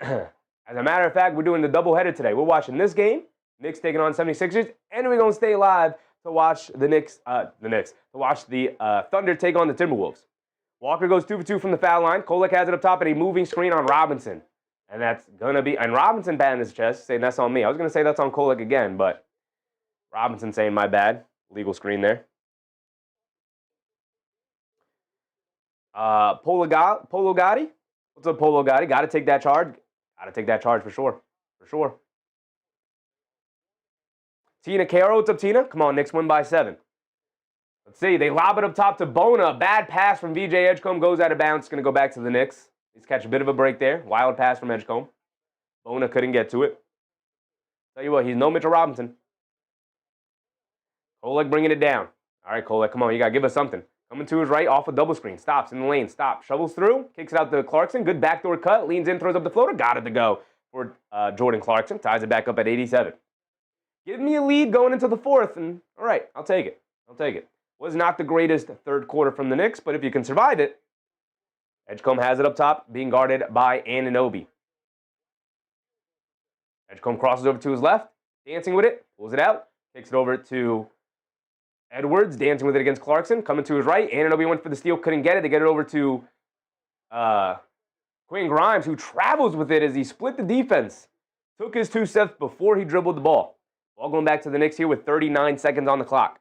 As a matter of fact, we're doing the doubleheader today. We're watching this game, Knicks taking on 76ers, and we're going to stay live to watch to watch the Thunder take on the Timberwolves. Walker goes 2 for 2 from the foul line. Kolek has it up top and a moving screen on Robinson. And that's going to be, and Robinson patting his chest, saying that's on me. I was going to say that's on Kolek again, but Robinson saying my bad. Legal screen there. Polo Gotti? What's up, Polo Gotti? Got to take that charge. Got to take that charge for sure. For sure. Tina Caro, what's up, Tina? Come on, Knicks win by 7. Let's see. They lob it up top to Bona. Bad pass from VJ Edgecombe. Goes out of bounds. Going to go back to the Knicks. He's catch a bit of a break there. Wild pass from Edgecombe. Bona couldn't get to it. Tell you what, he's no Mitchell Robinson. Kolek bringing it down. All right, Kolek, come on. You got to give us something. Coming to his right, off a double screen. Stops in the lane. Stop. Shovels through. Kicks it out to Clarkson. Good backdoor cut. Leans in, throws up the floater. Got it to go for Jordan Clarkson. Ties it back up at 87. Give me a lead going into the fourth, and all right, I'll take it. I'll take it. Was not the greatest third quarter from the Knicks, but if you can survive it, Edgecombe has it up top, being guarded by Anunoby. Edgecombe crosses over to his left, dancing with it, pulls it out, takes it over to Edwards, dancing with it against Clarkson, coming to his right. Anunoby went for the steal, couldn't get it. They get it over to Quinn Grimes, who travels with it as he split the defense. Took his 2 steps before he dribbled the ball. Ball going back to the Knicks here with 39 seconds on the clock.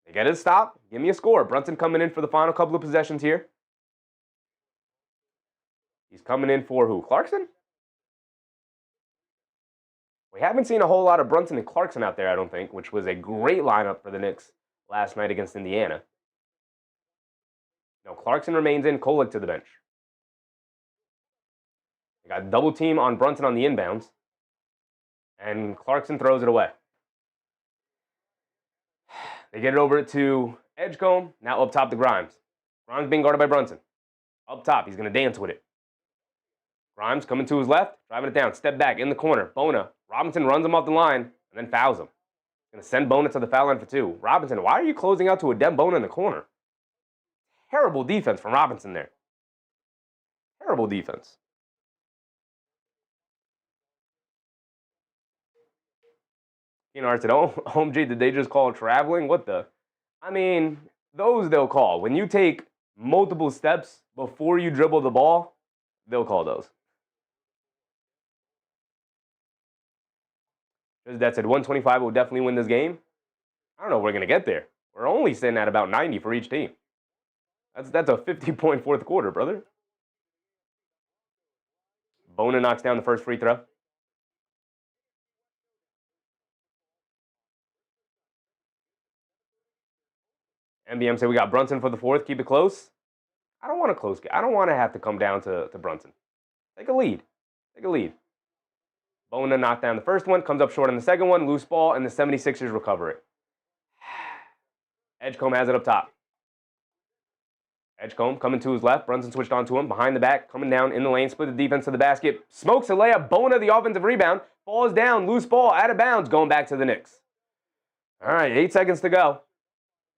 They get it to stop. Give me a score. Brunson coming in for the final couple of possessions here. He's coming in for who? Clarkson? We haven't seen a whole lot of Brunson and Clarkson out there, I don't think, which was a great lineup for the Knicks last night against Indiana. No, Clarkson remains in, Kolek to the bench. They got double team on Brunson on the inbounds, and Clarkson throws it away. They get it over to Edgecombe, now up top to Grimes. Grimes being guarded by Brunson. Up top, he's going to dance with it. Grimes coming to his left, driving it down, step back in the corner. Bona. Robinson runs him off the line and then fouls him. Going to send Bona to the foul line for 2. Robinson, why are you closing out to a Dem Bona in the corner? Terrible defense from Robinson there. Terrible defense. Hart said, oh, Home G, did they just call traveling? What the? I mean, those they'll call. When you take multiple steps before you dribble the ball, they'll call those. That said, 125 will definitely win this game. I don't know if we're going to get there. We're only sitting at about 90 for each team. That's a 50-point fourth quarter, brother. Bona knocks down the first free throw. MBM said we got Brunson for the fourth. Keep it close. I don't want a close game. I don't want to have to come down to Brunson. Take a lead. Take a lead. Bona knocked down the first one, comes up short on the second one, loose ball, and the 76ers recover it. Edgecombe has it up top. Edgecombe coming to his left. Brunson switched on to him. Behind the back, coming down in the lane, split the defense to the basket. Smokes a layup. Bona, the offensive rebound, falls down. Loose ball, out of bounds, going back to the Knicks. All right, 8 seconds to go.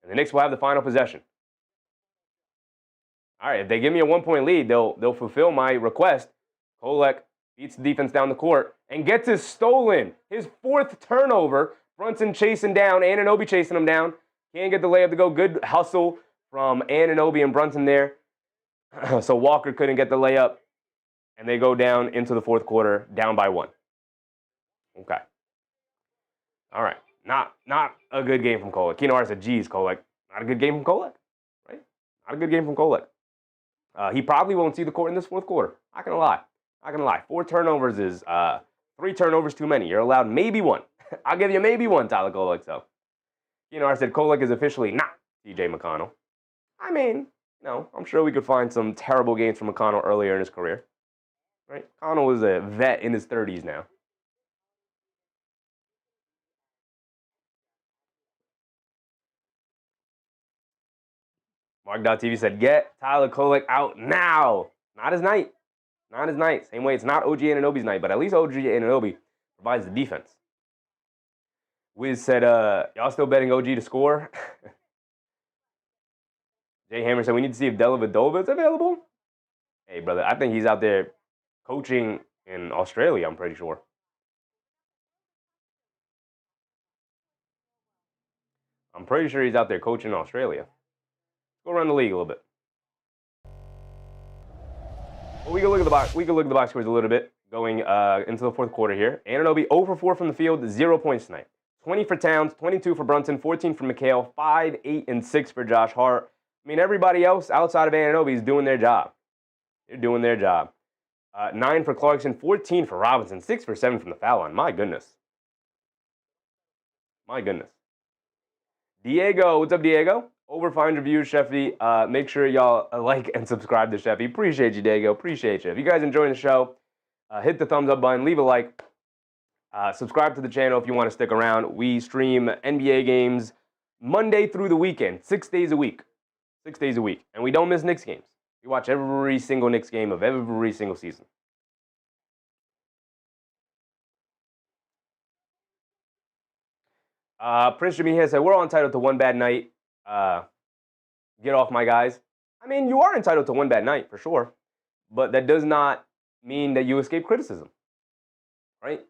And the Knicks will have the final possession. All right, if they give me a 1-point lead, they'll fulfill my request. Kolek beats the defense down the court and gets his stolen. His 4th turnover. Brunson chasing down, Anunoby chasing him down. Can't get the layup to go. Good hustle from Anunoby and Brunson there. So Walker couldn't get the layup. And they go down into the fourth quarter, down by 1. Okay. All right. Not a good game from Kolek. Keno said, geez, Kolek. Not a good game from Kolek. Right? Not a good game from Kolek. He probably won't see the court in this fourth quarter. Not going to lie. Not going to lie. 4 turnovers is 3 turnovers too many. You're allowed maybe 1. I'll give you maybe 1, Tyler Kolek. So, I said Kolek is officially not TJ McConnell. I mean, I'm sure we could find some terrible games from McConnell earlier in his career. Right? McConnell is a vet in his 30s now. Mark.TV said, get Tyler Kolek out now. Not his night. Not his night. Same way it's not OG Anunoby's night, but at least OG Anunoby provides the defense. Wiz said, y'all still betting OG to score? Jay Hammer said, we need to see if Dellavedova is available. Hey, brother, I think he's out there coaching in Australia, I'm pretty sure. I'm pretty sure he's out there coaching in Australia. Go around the league a little bit. Well, we can look at the box. We can look at the box scores a little bit going into the fourth quarter here. Anunoby 0 for 4 from the field, 0 points tonight. 20 for Towns, 22 for Brunson, 14 for Mikal, 5, 8, and 6 for Josh Hart. I mean, everybody else outside of Anunoby is doing their job. They're doing their job. 9 for Clarkson, 14 for Robinson, 6 for 7 from the foul line. My goodness. My goodness. Diego, what's up, Diego? Over 500 views, Sheffy. Make sure y'all like and subscribe to Sheffy. Appreciate you, Diego. Appreciate you. If you guys enjoying the show, hit the thumbs up button, leave a like. Subscribe to the channel if you want to stick around. We stream NBA games Monday through the weekend, 6 days a week. 6 days a week. And we don't miss Knicks games. We watch every single Knicks game of every single season. Prince Jamie said, we're all entitled to one bad night. Get off my guys. I mean, you are entitled to one bad night, for sure. But that does not mean that you escape criticism. Right?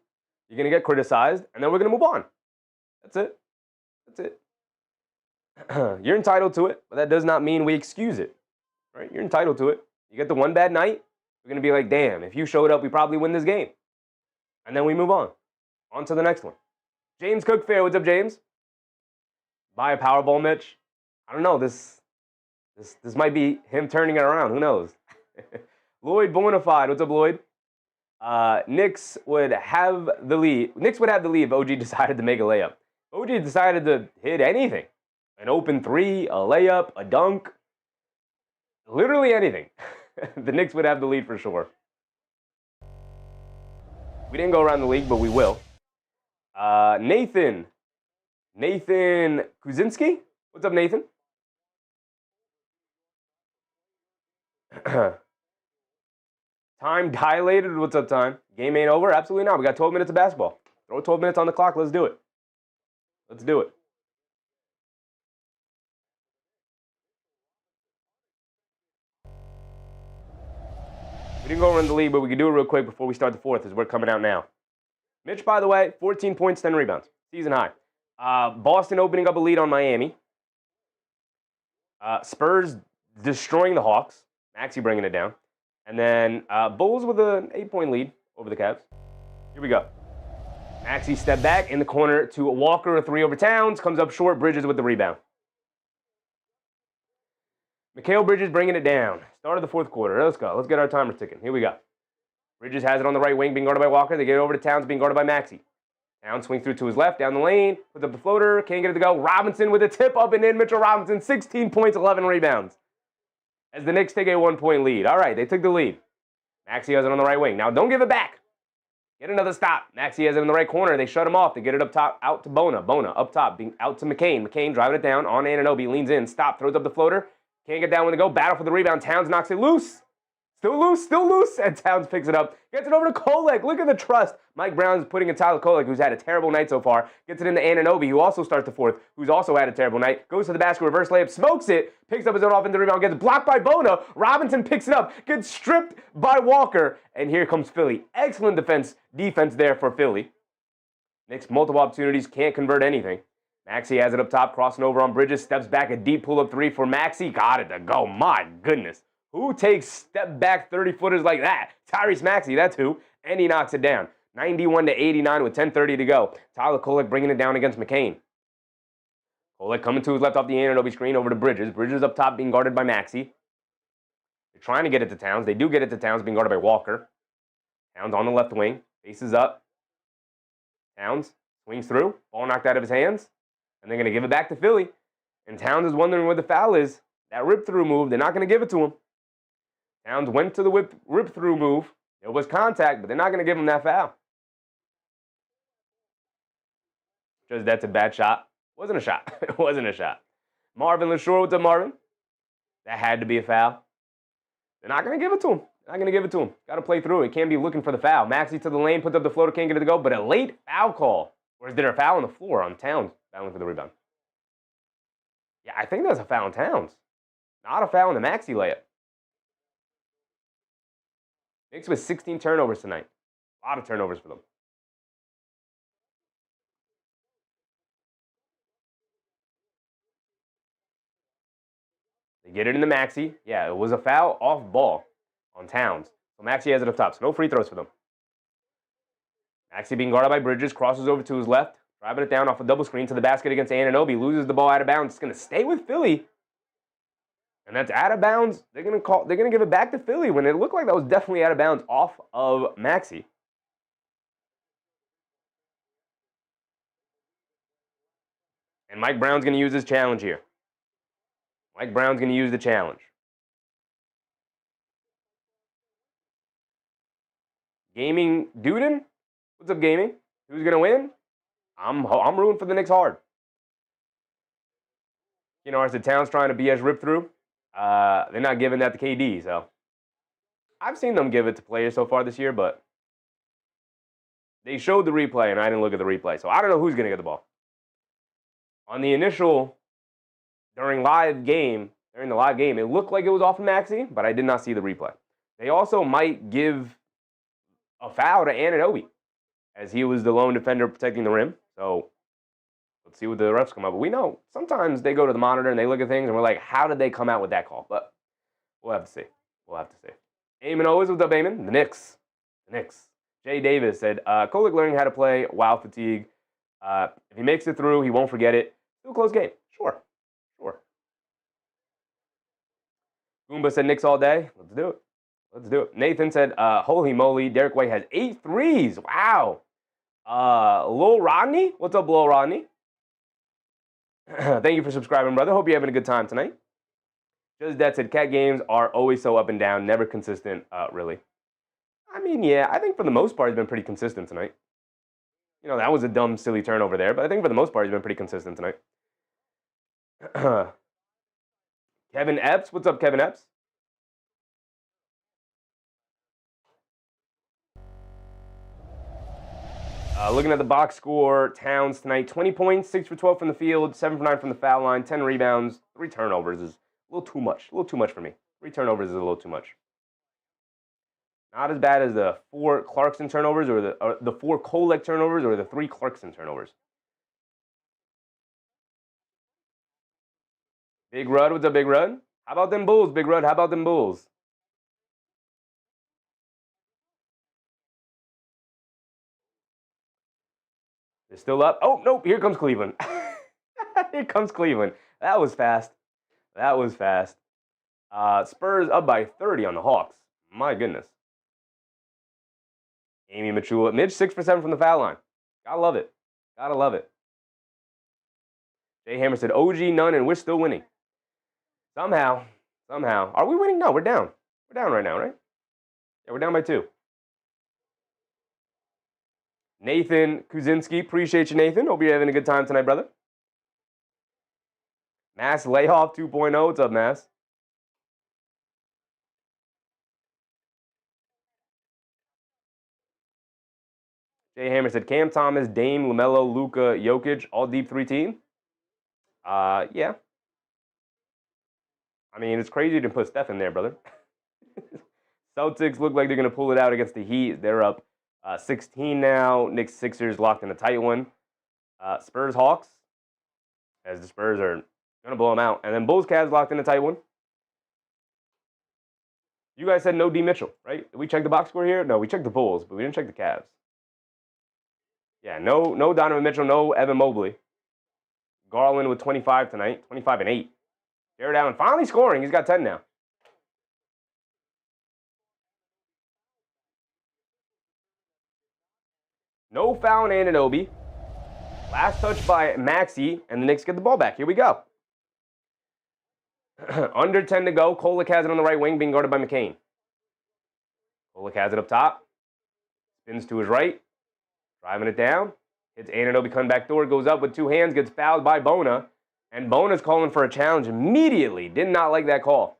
You're going to get criticized, and then we're going to move on. That's it. That's it. You're entitled to it, but that does not mean we excuse it. Right? You're entitled to it. You get the one bad night, we're going to be like, damn, if you showed up, we probably win this game. And then we move on. On to the next one. James Cook Fair, what's up, James? Buy a Powerball, Mitch. I don't know. This might be him turning it around. Who knows? Lloyd Bonafide, what's up, Lloyd? Knicks would have the lead. Knicks would have the lead if OG decided to make a layup. OG decided to hit anything. An open three, a layup, a dunk. Literally anything. The Knicks would have the lead for sure. We didn't go around the league, but we will. Nathan Kuzinski? What's up, Nathan? Time dilated? What's up, time? Game ain't over? Absolutely not. We got 12 minutes of basketball. Throw 12 minutes on the clock. Let's do it. Let's do it. We didn't go around the league, but we can do it real quick before we start the fourth, as we're coming out now. Mitch, by the way, 14 points, 10 rebounds. Season high. Boston opening up a lead on Miami. Spurs destroying the Hawks. Maxey bringing it down. And then Bulls with an 8-point lead over the Cavs. Here we go. Maxey step back in the corner to Walker, a 3 over Towns. Comes up short. Bridges with the rebound. Mikal Bridges bringing it down. Start of the fourth quarter. Let's go. Let's get our timer ticking. Here we go. Bridges has it on the right wing, being guarded by Walker. They get it over to Towns, being guarded by Maxey. Towns swings through to his left, down the lane, puts up the floater, can't get it to go. Robinson with a tip up and in. Mitchell Robinson, 16 points, 11 rebounds. As the Knicks take a 1-point lead. All right, they took the lead. Maxey has it on the right wing. Now, don't give it back. Get another stop. Maxey has it in the right corner. They shut him off. They get it up top, out to Bona. Bona up top, being out to McCain. McCain driving it down on Anunoby, leans in, stop, throws up the floater. Can't get down when they go. Battle for the rebound. Towns knocks it loose. Still loose, and Towns picks it up. Gets it over to Kolek. Look at the trust. Mike Brown's putting in Tyler Kolek, who's had a terrible night so far. Gets it into Anunoby, who also starts the fourth, who's also had a terrible night. Goes to the basket, reverse layup, smokes it, picks up his own offensive rebound, gets blocked by Bona. Robinson picks it up, gets stripped by Walker, and here comes Philly. Excellent defense there for Philly. Knicks multiple opportunities, can't convert anything. Maxey has it up top, crossing over on Bridges, steps back, a deep pull-up 3 for Maxey. Got it to go. My goodness. Who takes step-back 30-footers like that? Tyrese Maxey, that's who. And he knocks it down. 91-89 with 10:30 to go. Tyler Kolek bringing it down against McCain. Kolek coming to his left off the Anunoby screen over to Bridges. Bridges up top being guarded by Maxey. They're trying to get it to Towns. They do get it to Towns being guarded by Walker. Towns on the left wing. Faces up. Towns swings through. Ball knocked out of his hands. And they're going to give it back to Philly. And Towns is wondering where the foul is. That rip-through move, they're not going to give it to him. Towns went to the rip-through move. There was contact, but they're not going to give him that foul. Because that's a bad shot. Wasn't a shot. It wasn't a shot. Marvin LaShore, what's up, Marvin? That had to be a foul. They're not going to give it to him. Not going to give it to him. Got to play through it. Can't be looking for the foul. Maxey to the lane, puts up the floater, can't get it to go, but a late foul call. Or is there a foul on the floor on Towns fouling for the rebound? Yeah, I think that's a foul on Towns. Not a foul on the Maxey layup. Knicks with 16 turnovers tonight. A lot of turnovers for them. They get it into Maxey. Yeah, it was a foul off ball on Towns. So Maxey has it up top. So no free throws for them. Maxey being guarded by Bridges, crosses over to his left, driving it down off a double screen to the basket against Anunoby, loses the ball out of bounds. It's going to stay with Philly. And that's out of bounds. They're going to give it back to Philly when it looked like that was definitely out of bounds off of Maxey. And Mike Brown's going to use his challenge here. Mike Brown's going to use the challenge. Gaming Duden? What's up, Gaming? Who's going to win? I'm rooting for the Knicks hard. You know, as the Towns trying to BS rip through, they're not giving that to KD, so. I've seen them give it to players so far this year, but they showed the replay, and I didn't look at the replay, so I don't know who's going to get the ball. On the initial, during the live game, it looked like it was off of Maxey, but I did not see the replay. They also might give a foul to Anunoby, as he was the lone defender protecting the rim. So let's see what the refs come up with. We know sometimes they go to the monitor and they look at things and we're like, how did they come out with that call? But we'll have to see. Eamon always, what's up, Eamon? The Knicks. Jay Davis said, Kolek learning how to play while fatigue. If he makes it through, he won't forget it. Still a close game. Sure. Goomba said Knicks all day. Let's do it. Nathan said, holy moly, Derek White has 8 threes. Wow. Lil Rodney? What's up, Lil Rodney? Thank you for subscribing, brother. Hope you're having a good time tonight. Just that said, Cat games are always so up and down, never consistent, really. I mean, yeah, I think for the most part, he's been pretty consistent tonight. You know, that was a dumb, silly turnover there, but I think for the most part, he's been pretty consistent tonight. Kevin Epps. What's up, Kevin Epps? Looking at the box score, Towns tonight, 20 points, 6 for 12 from the field, 7 for 9 from the foul line, 10 rebounds, 3 turnovers is a little too much. For me. 3 turnovers is a little too much. Not as bad as the 4 Clarkson turnovers or the 4 Kolek turnovers or the 3 Clarkson turnovers. Big Rud, what's up, Big Rud? How about them Bulls, Big Rud? How about them Bulls? They're still up. Oh, nope, here comes Cleveland. That was fast. Spurs up by 30 on the Hawks. My goodness. Amy Machula. Mitch, 6 for 7 from the foul line. Gotta love it. Jay Hammer said, OG, none, and we're still winning. Somehow. Are we winning? No, we're down. We're down right now, right? Yeah, we're down by 2. Nathan Kuzinski. Appreciate you, Nathan. Hope you're having a good time tonight, brother. Mass Layoff 2.0. What's up, Mass? Jay Hammer said, Cam Thomas, Dame, LaMelo, Luka, Jokic, all deep 3 team. Yeah. I mean, it's crazy to put Steph in there, brother. Celtics look like they're going to pull it out against the Heat. They're up 16 now. Knicks, Sixers locked in a tight one. Spurs, Hawks, as the Spurs are going to blow them out. And then Bulls, Cavs locked in a tight one. You guys said no D. Mitchell, right? Did we check the box score here? No, we checked the Bulls, but we didn't check the Cavs. Yeah, no Donovan Mitchell, no Evan Mobley. Garland with 25 tonight, 25 and 8. Jared Allen finally scoring. He's got 10 now. No foul on Anunoby. Last touch by Maxey, and the Knicks get the ball back. Here we go. Under 10 to go. Kolek has it on the right wing, being guarded by McCain. Kolek has it up top. Spins to his right. Driving it down. Hits Anunoby, coming back door. Goes up with 2 hands. Gets fouled by Bona. And Bona's calling for a challenge immediately. Did not like that call.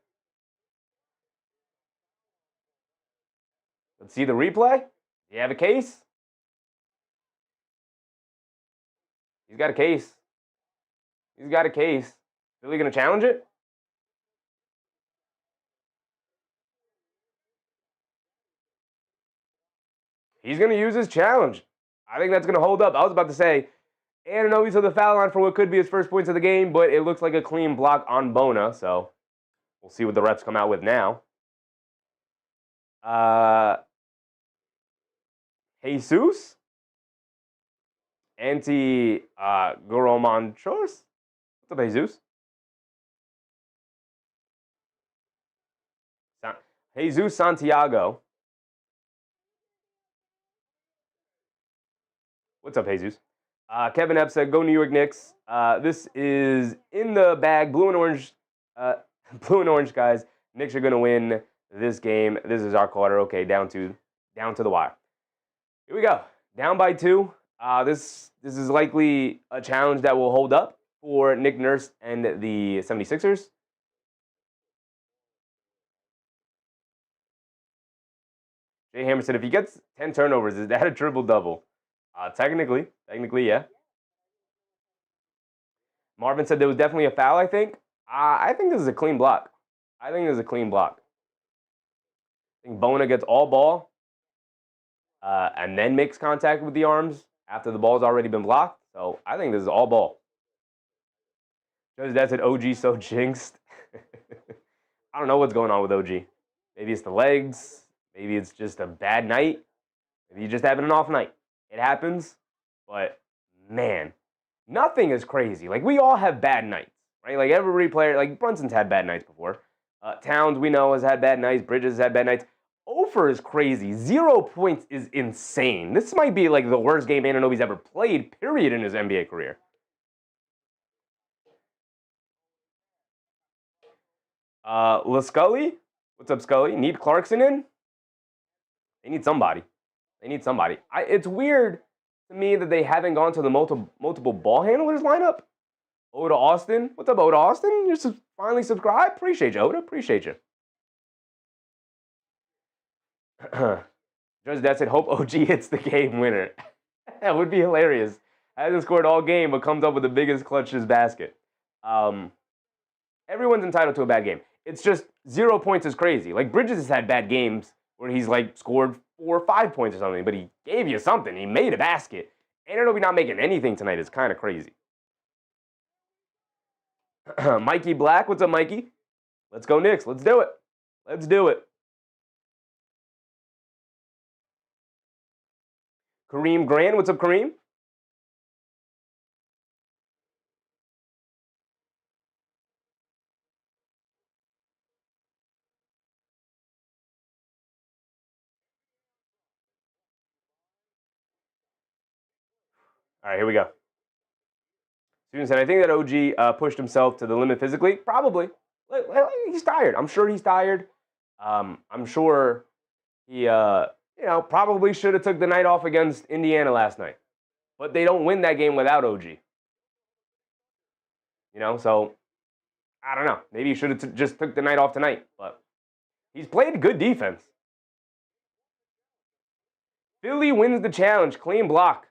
Let's see the replay. Do you have a case? He's got a case. He's got a case. Really going to challenge it? He's going to use his challenge. I think that's going to hold up. I was about to say, Anunoby to the foul line for what could be his first points of the game, but it looks like a clean block on Bona, so we'll see what the refs come out with now. Jesus? Goromanchos? What's up, Jesus? Jesus Santiago. What's up, Jesus? Kevin Epps said, go New York Knicks. This is in the bag. Blue and orange. Blue and orange, guys. Knicks are going to win this game. This is our quarter. Okay, down to the wire. Here we go. Down by 2. This is likely a challenge that will hold up for Nick Nurse and the 76ers. Jay Hammer said, if he gets 10 turnovers, is that a triple-double? Technically, yeah. Marvin said there was definitely a foul, I think. I think this is a clean block. I think Bona gets all ball and then makes contact with the arms after the ball's already been blocked. So I think this is all ball. Judge Dad said OG so jinxed. I don't know what's going on with OG. Maybe it's the legs. Maybe it's just a bad night. Maybe you're just having an off night. It happens. But, man, nothing is crazy. Like, we all have bad nights, right? Like, every player, like, Brunson's had bad nights before. Towns, we know, has had bad nights. Bridges has had bad nights. Ofer is crazy. 0 points is insane. This might be, like, the worst game Anunoby's ever played, period, in his NBA career. LaScully? What's up, Scully? Need Clarkson in? They need somebody. It's weird to me that they haven't gone to the multiple ball handlers lineup. Oda Austin. What's up, Oda Austin? You finally subscribed? Appreciate you, Oda. Appreciate you. Judge Dad said, hope OG hits the game winner. That would be hilarious. Hasn't scored all game, but comes up with the biggest clutches basket. Everyone's entitled to a bad game. It's just 0 points is crazy. Like, Bridges has had bad games where he's, like, scored 4 or 5 points or something, but he gave you something. He made a basket. Anunoby not making anything tonight is kind of crazy. Mikey Black, what's up, Mikey? Let's go Knicks. Let's do it. Kareem Grant, what's up, Kareem? All right, here we go. Student said, I think that OG pushed himself to the limit physically. Probably. He's tired. I'm sure he's tired. I'm sure he, probably should have took the night off against Indiana last night. But they don't win that game without OG. So I don't know. Maybe he should have just took the night off tonight. But he's played good defense. Philly wins the challenge. Clean block.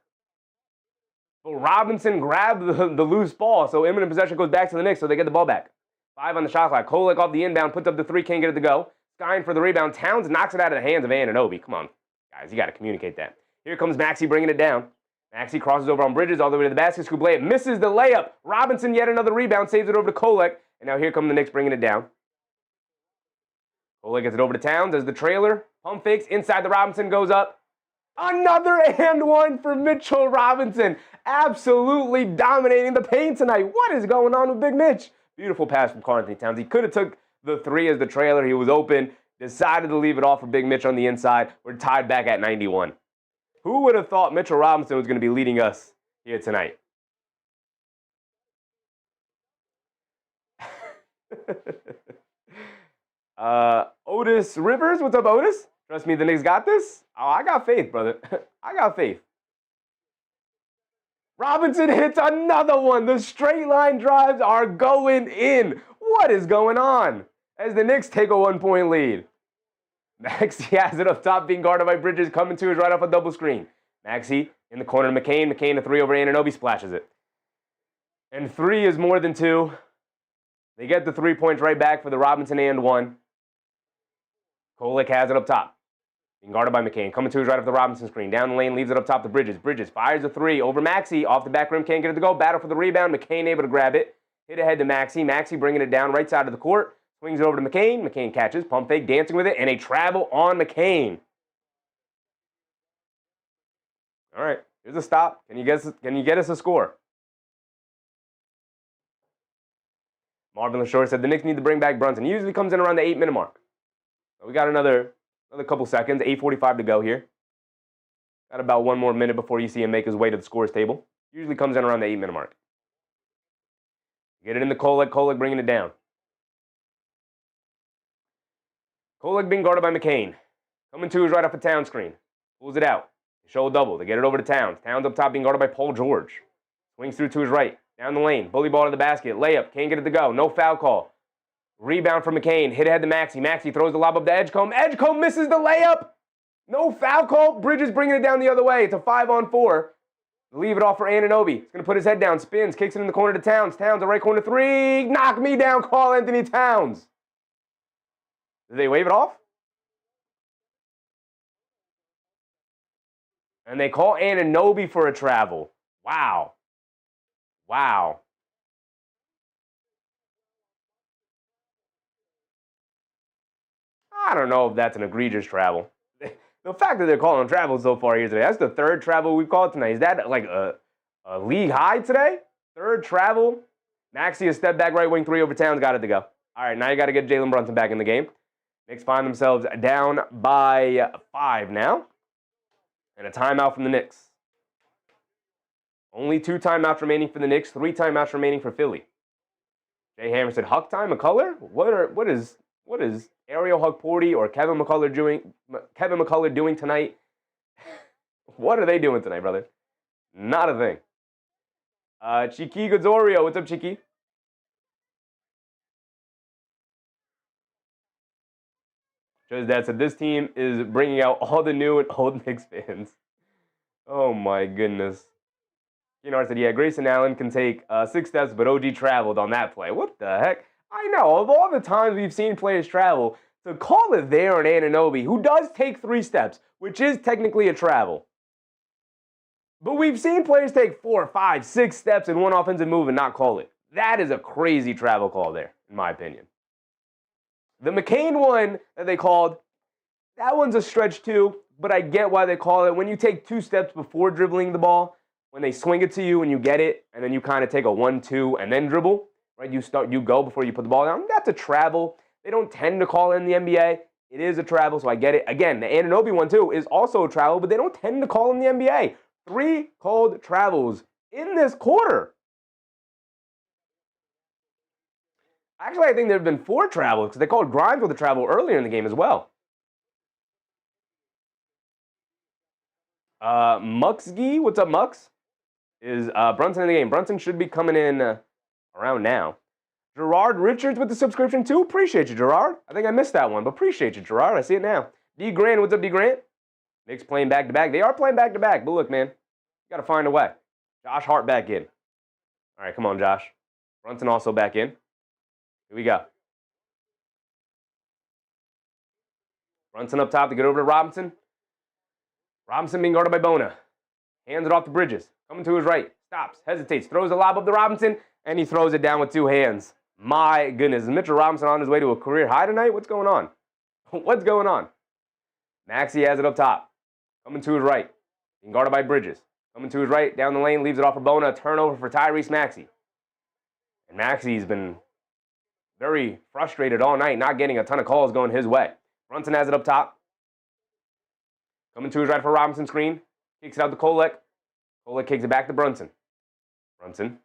But Robinson grabbed the loose ball, so imminent possession goes back to the Knicks, so they get the ball back. 5 on the shot clock. Kolek off the inbound, puts up the 3, can't get it to go. Skying for the rebound. Towns knocks it out of the hands of Anunoby. Come on, guys, you got to communicate that. Here comes Maxey bringing it down. Maxey crosses over on Bridges all the way to the basket. Scoop layup. Misses the layup. Robinson yet another rebound. Saves it over to Kolek. And now here come the Knicks bringing it down. Kolek gets it over to Towns as the trailer. Pump fakes. Inside the Robinson goes up. Another and one for Mitchell Robinson. Absolutely dominating the paint tonight. What is going on with Big Mitch? Beautiful pass from Karl-Anthony Towns. He could have took the 3 as the trailer. He was open. Decided to leave it off for Big Mitch on the inside. We're tied back at 91. Who would have thought Mitchell Robinson was going to be leading us here tonight? Otis Rivers. What's up, Otis? Trust me, the Knicks got this? Oh, I got faith, brother. I got faith. Robinson hits another one. The straight line drives are going in. What is going on? As the Knicks take a 1-point lead. Maxey has it up top, being guarded by Bridges, coming to his right off a double screen. Maxey in the corner to McCain. McCain a 3 over Anunoby, splashes it. And 3 is more than 2. They get the 3 points right back for the Robinson and 1. Kolek has it up top. Being guarded by McCain. Coming to his right off the Robinson screen. Down the lane, leaves it up top to Bridges. Bridges fires a 3 over Maxey. Off the back rim, can't get it to go. Battle for the rebound. McCain able to grab it. Hit ahead to Maxey. Maxey bringing it down right side of the court. Swings it over to McCain. McCain catches. Pump fake, dancing with it. And a travel on McCain. All right, here's a stop. Can you get us a score? Marvin LaShore said the Knicks need to bring back Brunson. He usually comes in around the 8-minute mark. So we got another couple seconds. 8:45 to go here. Got about 1 more minute before you see him make his way to the scores table. Usually comes in around the 8-minute mark. Get it in the Kolek. Kolek bringing it down. Kolek being guarded by McCain. Coming to his right off a Town screen. Pulls it out. Show double. They get it over to Towns. Towns up top being guarded by Paul George. Swings through to his right. Down the lane. Bully ball to the basket. Layup. Can't get it to go. No foul call. Rebound from McCain. Hit ahead to Maxey. Maxey throws the lob up to Edgecombe. Edgecombe misses the layup. No foul call. Bridges bringing it down the other way. It's a 5-on-4. Leave it off for Anunoby. He's going to put his head down. Spins. Kicks it in the corner to Towns. Towns, the right corner 3. Knock me down. Call Anthony Towns. Did they wave it off? And they call Anunoby for a travel. Wow. Wow. I don't know if that's an egregious travel. The fact that they're calling travel so far here today, that's the 3rd travel we've called tonight. Is that like a league high today? 3rd travel. Maxey a step back right wing 3 over Towns, got it to go. All right, now you got to get Jaylen Brunson back in the game. Knicks find themselves down by 5 now. And a timeout from the Knicks. Only 2 timeouts remaining for the Knicks, 3 timeouts remaining for Philly. Jay Hammer said, Huck time, McCullough? What is Ariel Huck-Porty or Kevin McCullough doing tonight? What are they doing tonight, brother? Not a thing. Chiki Gozorio, what's up, Chiki? Joe's dad said, this team is bringing out all the new and old Knicks fans. Oh, my goodness. Keenar said, yeah, Grayson Allen can take 6 steps, but OG traveled on that play. What the heck? I know, of all the times we've seen players travel, to call it there on Anunoby, who does take 3 steps, which is technically a travel. But we've seen players take 4, 5, 6 steps in one offensive move and not call it. That is a crazy travel call there, in my opinion. The McCain one that they called, that one's a stretch too, but I get why they call it. When you take 2 steps before dribbling the ball, when they swing it to you and you get it, and then you kind of take a 1-2 and then dribble, right? You go before you put the ball down. That's a travel. They don't tend to call it in the NBA. It is a travel, so I get it. Again, the Anunoby one too is also a travel, but they don't tend to call in the NBA. 3 called travels in this quarter. Actually, I think there have been 4 travels because they called Grimes with a travel earlier in the game as well. Muxgy, what's up, Mux? Is Brunson in the game? Brunson should be coming in around now. Gerard Richards with the subscription too. Appreciate you, Gerard. I think I missed that one, but appreciate you, Gerard. I see it now. D Grant, what's up, D Grant? Knicks playing back-to-back. They are playing back-to-back, but look, man, you got to find a way. Josh Hart back in. All right, come on, Josh. Brunson also back in. Here we go. Brunson up top to get over to Robinson. Robinson being guarded by Bona. Hands it off to Bridges. Coming to his right. Stops. Hesitates. Throws the lob up to Robinson. And he throws it down with 2 hands. My goodness. Is Mitchell Robinson on his way to a career high tonight? What's going on? What's going on? Maxey has it up top. Coming to his right. Being guarded by Bridges. Coming to his right. Down the lane. Leaves it off for Bona. Turnover for Tyrese Maxey. And Maxey's been very frustrated all night. Not getting a ton of calls going his way. Brunson has it up top. Coming to his right for Robinson screen. Kicks it out to Kolek. Kolek kicks it back to Brunson. Brunson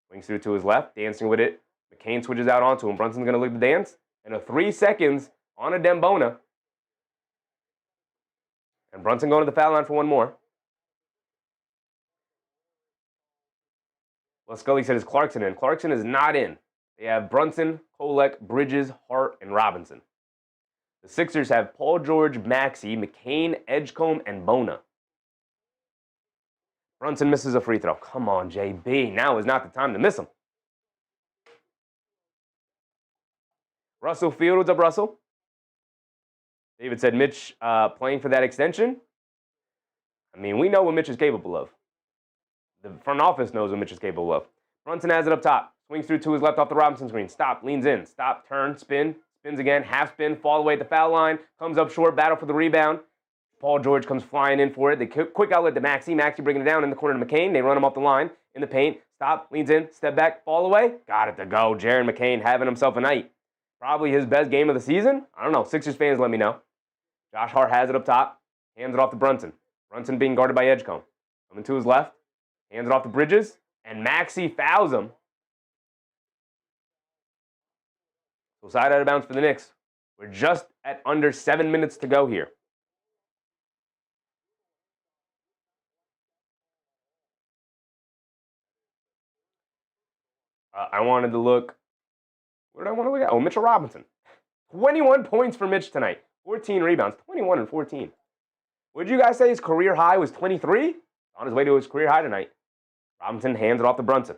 wings through to his left, dancing with it. McCain switches out onto him. Brunson's going to look to dance. And a 3 seconds on a Dembona. And Brunson going to the foul line for 1 more. Well, Scully said, is Clarkson in? Clarkson is not in. They have Brunson, Kolek, Bridges, Hart, and Robinson. The Sixers have Paul George, Maxey, McCain, Edgecombe, and Bona. Brunson misses a free throw. Come on, JB. Now is not the time to miss him. Russell Field, what's up, Russell? David said, Mitch playing for that extension. I mean, we know what Mitch is capable of. The front office knows what Mitch is capable of. Brunson has it up top. Swings through to his left off the Robinson screen. Stop, leans in. Stop, turn, spin. Spins again, half spin, fall away at the foul line. Comes up short, battle for the rebound. Paul George comes flying in for it. They quick outlet to Maxey. Maxey bringing it down in the corner to McCain. They run him off the line in the paint. Stop, leans in, step back, fall away. Got it to go. Jaren McCain having himself a night. Probably his best game of the season. I don't know. Sixers fans, let me know. Josh Hart has it up top. Hands it off to Brunson. Brunson being guarded by Edgecombe. Coming to his left. Hands it off to Bridges. And Maxey fouls him. So side out of bounds for the Knicks. We're just at under 7 minutes to go here. I wanted to look. What did I want to look at? Oh, Mitchell Robinson. 21 points for Mitch tonight. 14 rebounds. 21 and 14. What did you guys say his career high was 23? On his way to his career high tonight. Robinson hands it off to Brunson.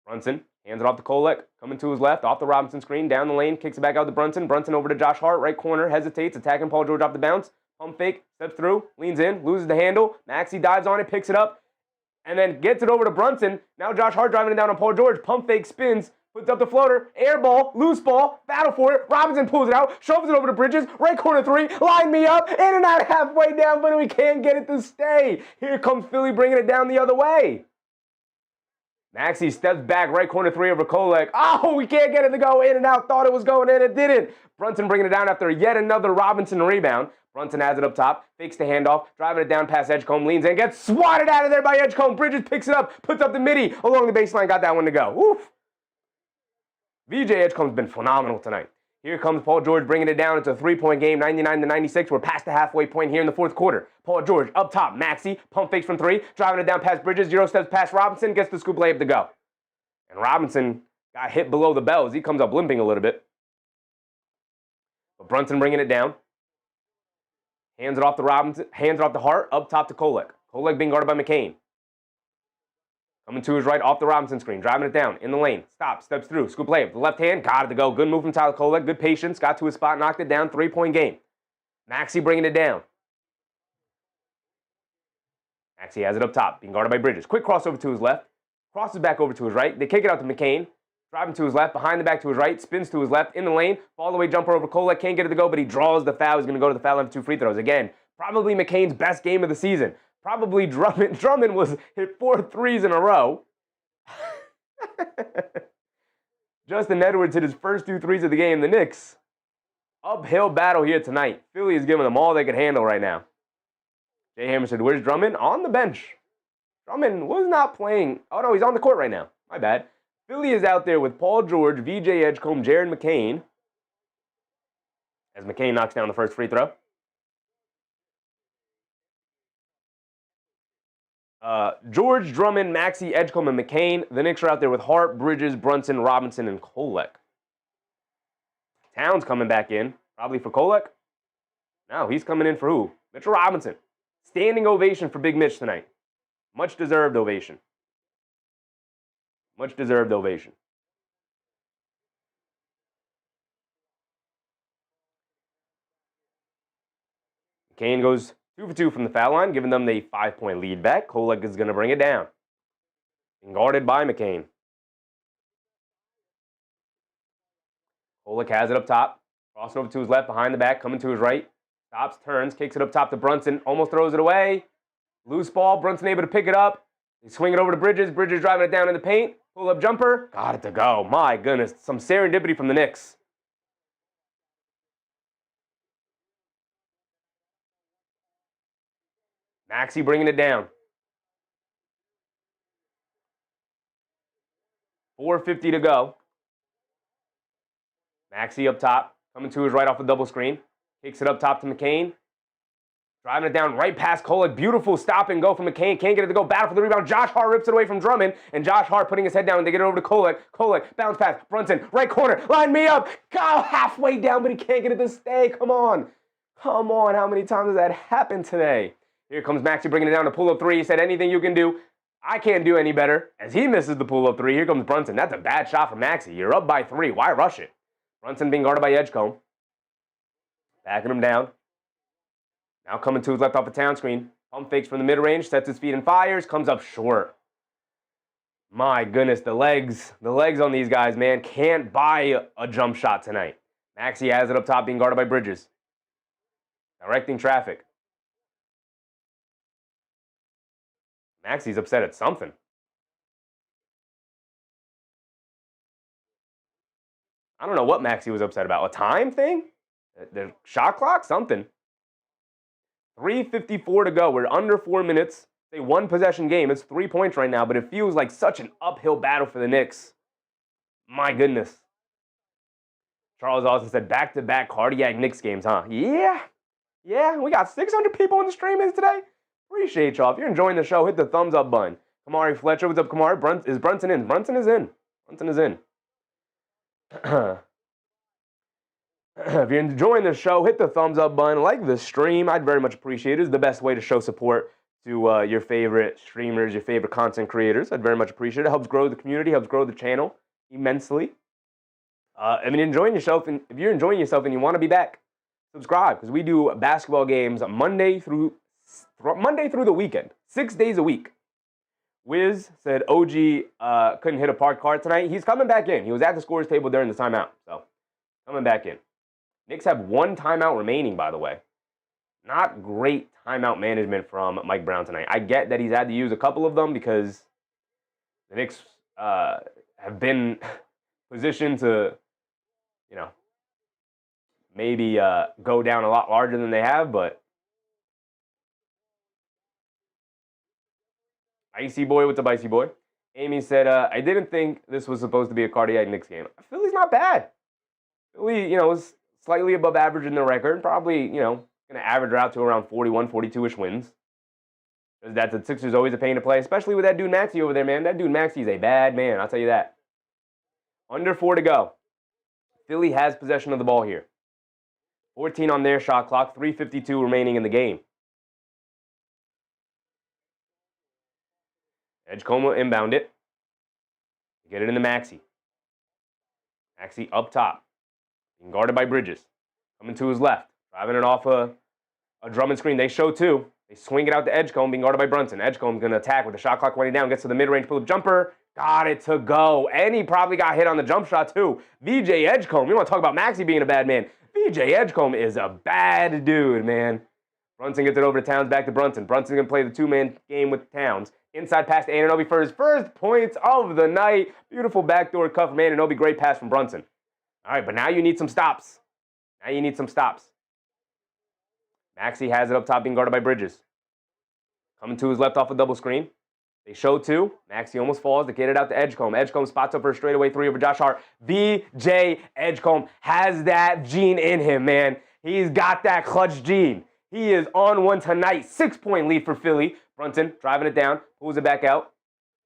Brunson hands it off to Kolek. Coming to his left, off the Robinson screen, down the lane, kicks it back out to Brunson. Brunson over to Josh Hart, right corner, hesitates, attacking Paul George off the bounce. Pump fake, steps through, leans in, loses the handle. Maxey dives on it, picks it up, and then gets it over to Brunson. Now Josh Hart driving it down on Paul George. Pump fake, spins, puts up the floater, air ball, loose ball, battle for it. Robinson pulls it out, shoves it over to Bridges, right corner three, line me up, in and out halfway down, but we can't get it to stay. Here comes Philly bringing it down the other way. Maxey steps back, right corner three over Kolek. Oh, we can't get it to go in and out. Thought it was going in, it didn't. Brunson bringing it down after yet another Robinson rebound. Brunson has it up top, fakes the handoff, driving it down past Edgecombe, leans in, gets swatted out of there by Edgecombe. Bridges picks it up, puts up the midi along the baseline, got that one to go. Oof. VJ Edgecombe's been phenomenal tonight. Here comes Paul George bringing it down. It's a three-point game, 99-96. We're past the halfway point here in the fourth quarter. Paul George up top. Maxey, pump fakes from three, driving it down past Bridges, 0 steps past Robinson, gets the scoop layup to go. And Robinson got hit below the bells. He comes up limping a little bit. But Brunson bringing it down. Hands it off to Robinson, hands it off to Hart, up top to Kolek. Kolek being guarded by McCain. Coming to his right, off the Robinson screen, driving it down, in the lane, stops, steps through, scoop layup, the left hand, got it to go, good move from Tyler Kolek, good patience, got to his spot, knocked it down, three-point game. Maxey bringing it down. Maxey has it up top, being guarded by Bridges. Quick crossover to his left, crosses back over to his right, they kick it out to McCain, driving to his left, behind the back to his right, spins to his left, in the lane, fall away jumper over Kolek, can't get it to go, but he draws the foul, he's going to go to the foul line for 2 free throws. Again, probably McCain's best game of the season. Probably Drummond was hit 4 threes in a row. Justin Edwards hit his first 2 threes of the game. The Knicks, uphill battle here tonight. Philly is giving them all they could handle right now. Jay Hammer said, where's Drummond? On the bench. Drummond was not playing. Oh, no, he's on the court right now. My bad. Philly is out there with Paul George, VJ Edgecombe, Jaren McCain. As McCain knocks down the first free throw. George, Drummond, Maxey, Edgecombe, and McCain. The Knicks are out there with Hart, Bridges, Brunson, Robinson, and Kolek. Towns coming back in, probably for Kolek. No, he's coming in for who? Mitchell Robinson. Standing ovation for Big Mitch tonight. Much deserved ovation. Much deserved ovation. McCain goes 2 for 2 from the foul line, giving them the 5-point lead back. Kolek is going to bring it down. Being guarded by McCain. Kolek has it up top. Crossing over to his left, behind the back, coming to his right. Stops, turns, kicks it up top to Brunson. Almost throws it away. Loose ball. Brunson able to pick it up. They swing it over to Bridges. Bridges driving it down in the paint. Pull-up jumper. Got it to go. My goodness. Some serendipity from the Knicks. Maxey bringing it down. 4:50 to go. Maxey up top. Coming to his right off the double screen. Kicks it up top to McCain. Driving it down right past Kolek. Beautiful stop and go from McCain. Can't get it to go. Battle for the rebound. Josh Hart rips it away from Drummond. And Josh Hart putting his head down. And they get it over to Kolek. Kolek, bounce pass. Brunson, right corner. Line me up. Go halfway down, but he can't get it to stay. Come on. Come on. How many times has that happened today? Here comes Maxey bringing it down to pull-up three. He said, anything you can do. I can't do any better. As he misses the pull-up three. Here comes Brunson. That's a bad shot from Maxey. You're up by 3. Why rush it? Brunson being guarded by Edgecombe. Backing him down. Now coming to his left off a town screen. Pump fakes from the mid-range, sets his feet and fires, comes up short. My goodness, the legs on these guys, man, can't buy a jump shot tonight. Maxey has it up top, being guarded by Bridges. Directing traffic. Maxey's upset at something. I don't know what Maxey was upset about. A time thing? The shot clock? Something. 3:54 to go. We're under 4 minutes. It's a one-possession game. It's 3 points right now, but it feels like such an uphill battle for the Knicks. My goodness. Charles Austin said back-to-back cardiac Knicks games, huh? Yeah. We got 600 people in the stream today. Appreciate y'all. If you're enjoying the show, hit the thumbs up button. Kamari Fletcher, what's up, Kamari? Is Brunson in? Brunson is in. If you're enjoying the show, hit the thumbs up button, like the stream. I'd very much appreciate it. It's the best way to show support to your favorite streamers, your favorite content creators. I'd very much appreciate it. It helps grow the community, helps grow the channel immensely. If you're enjoying yourself and you want to be back, subscribe, because we do basketball games Monday through the weekend, 6 days a week. Wiz said OG couldn't hit a parked car tonight. He's coming back in. He was at the scorer's table during the timeout, so coming back in. Knicks have 1 timeout remaining, by the way. Not great timeout management from Mike Brown tonight. I get that he's had to use a couple of them because the Knicks have been positioned to, maybe go down a lot larger than they have, but Icy Boy, what's up, Icy Boy? Amy said, I didn't think this was supposed to be a cardiac Knicks game. Philly's not bad. Philly, was slightly above average in their record. Probably, going to average out to around 41, 42-ish wins. Because that's the Sixers always a pain to play, especially with that dude Maxey over there, man. That dude Maxey's a bad man, I'll tell you that. Under 4 to go. Philly has possession of the ball here. 14 on their shot clock, 3:52 remaining in the game. Edgecombe will inbound it. Get it into Maxey. Maxey up top. Being guarded by Bridges. Coming to his left. Driving it off a Drummond screen. They show 2. They swing it out to Edgecombe, being guarded by Brunson. Edgecombe's going to attack with the shot clock winding down. Gets to the mid-range pull-up jumper. Got it to go. And he probably got hit on the jump shot, too. VJ Edgecombe. You want to talk about Maxey being a bad man. VJ Edgecombe is a bad dude, man. Brunson gets it over to Towns, back to Brunson. Brunson's going to play the 2-man game with Towns. Inside pass to Anunoby for his first points of the night. Beautiful backdoor cut from Anunoby. Great pass from Brunson. All right, but now you need some stops. Maxey has it up top, being guarded by Bridges. Coming to his left off a double screen. They show 2. Maxey almost falls. They get it out to Edgecombe. Edgecombe spots up for a straightaway 3 over Josh Hart. VJ Edgecombe has that gene in him, man. He's got that clutch gene. He is on one tonight. 6-point lead for Philly. Brunson driving it down, pulls it back out.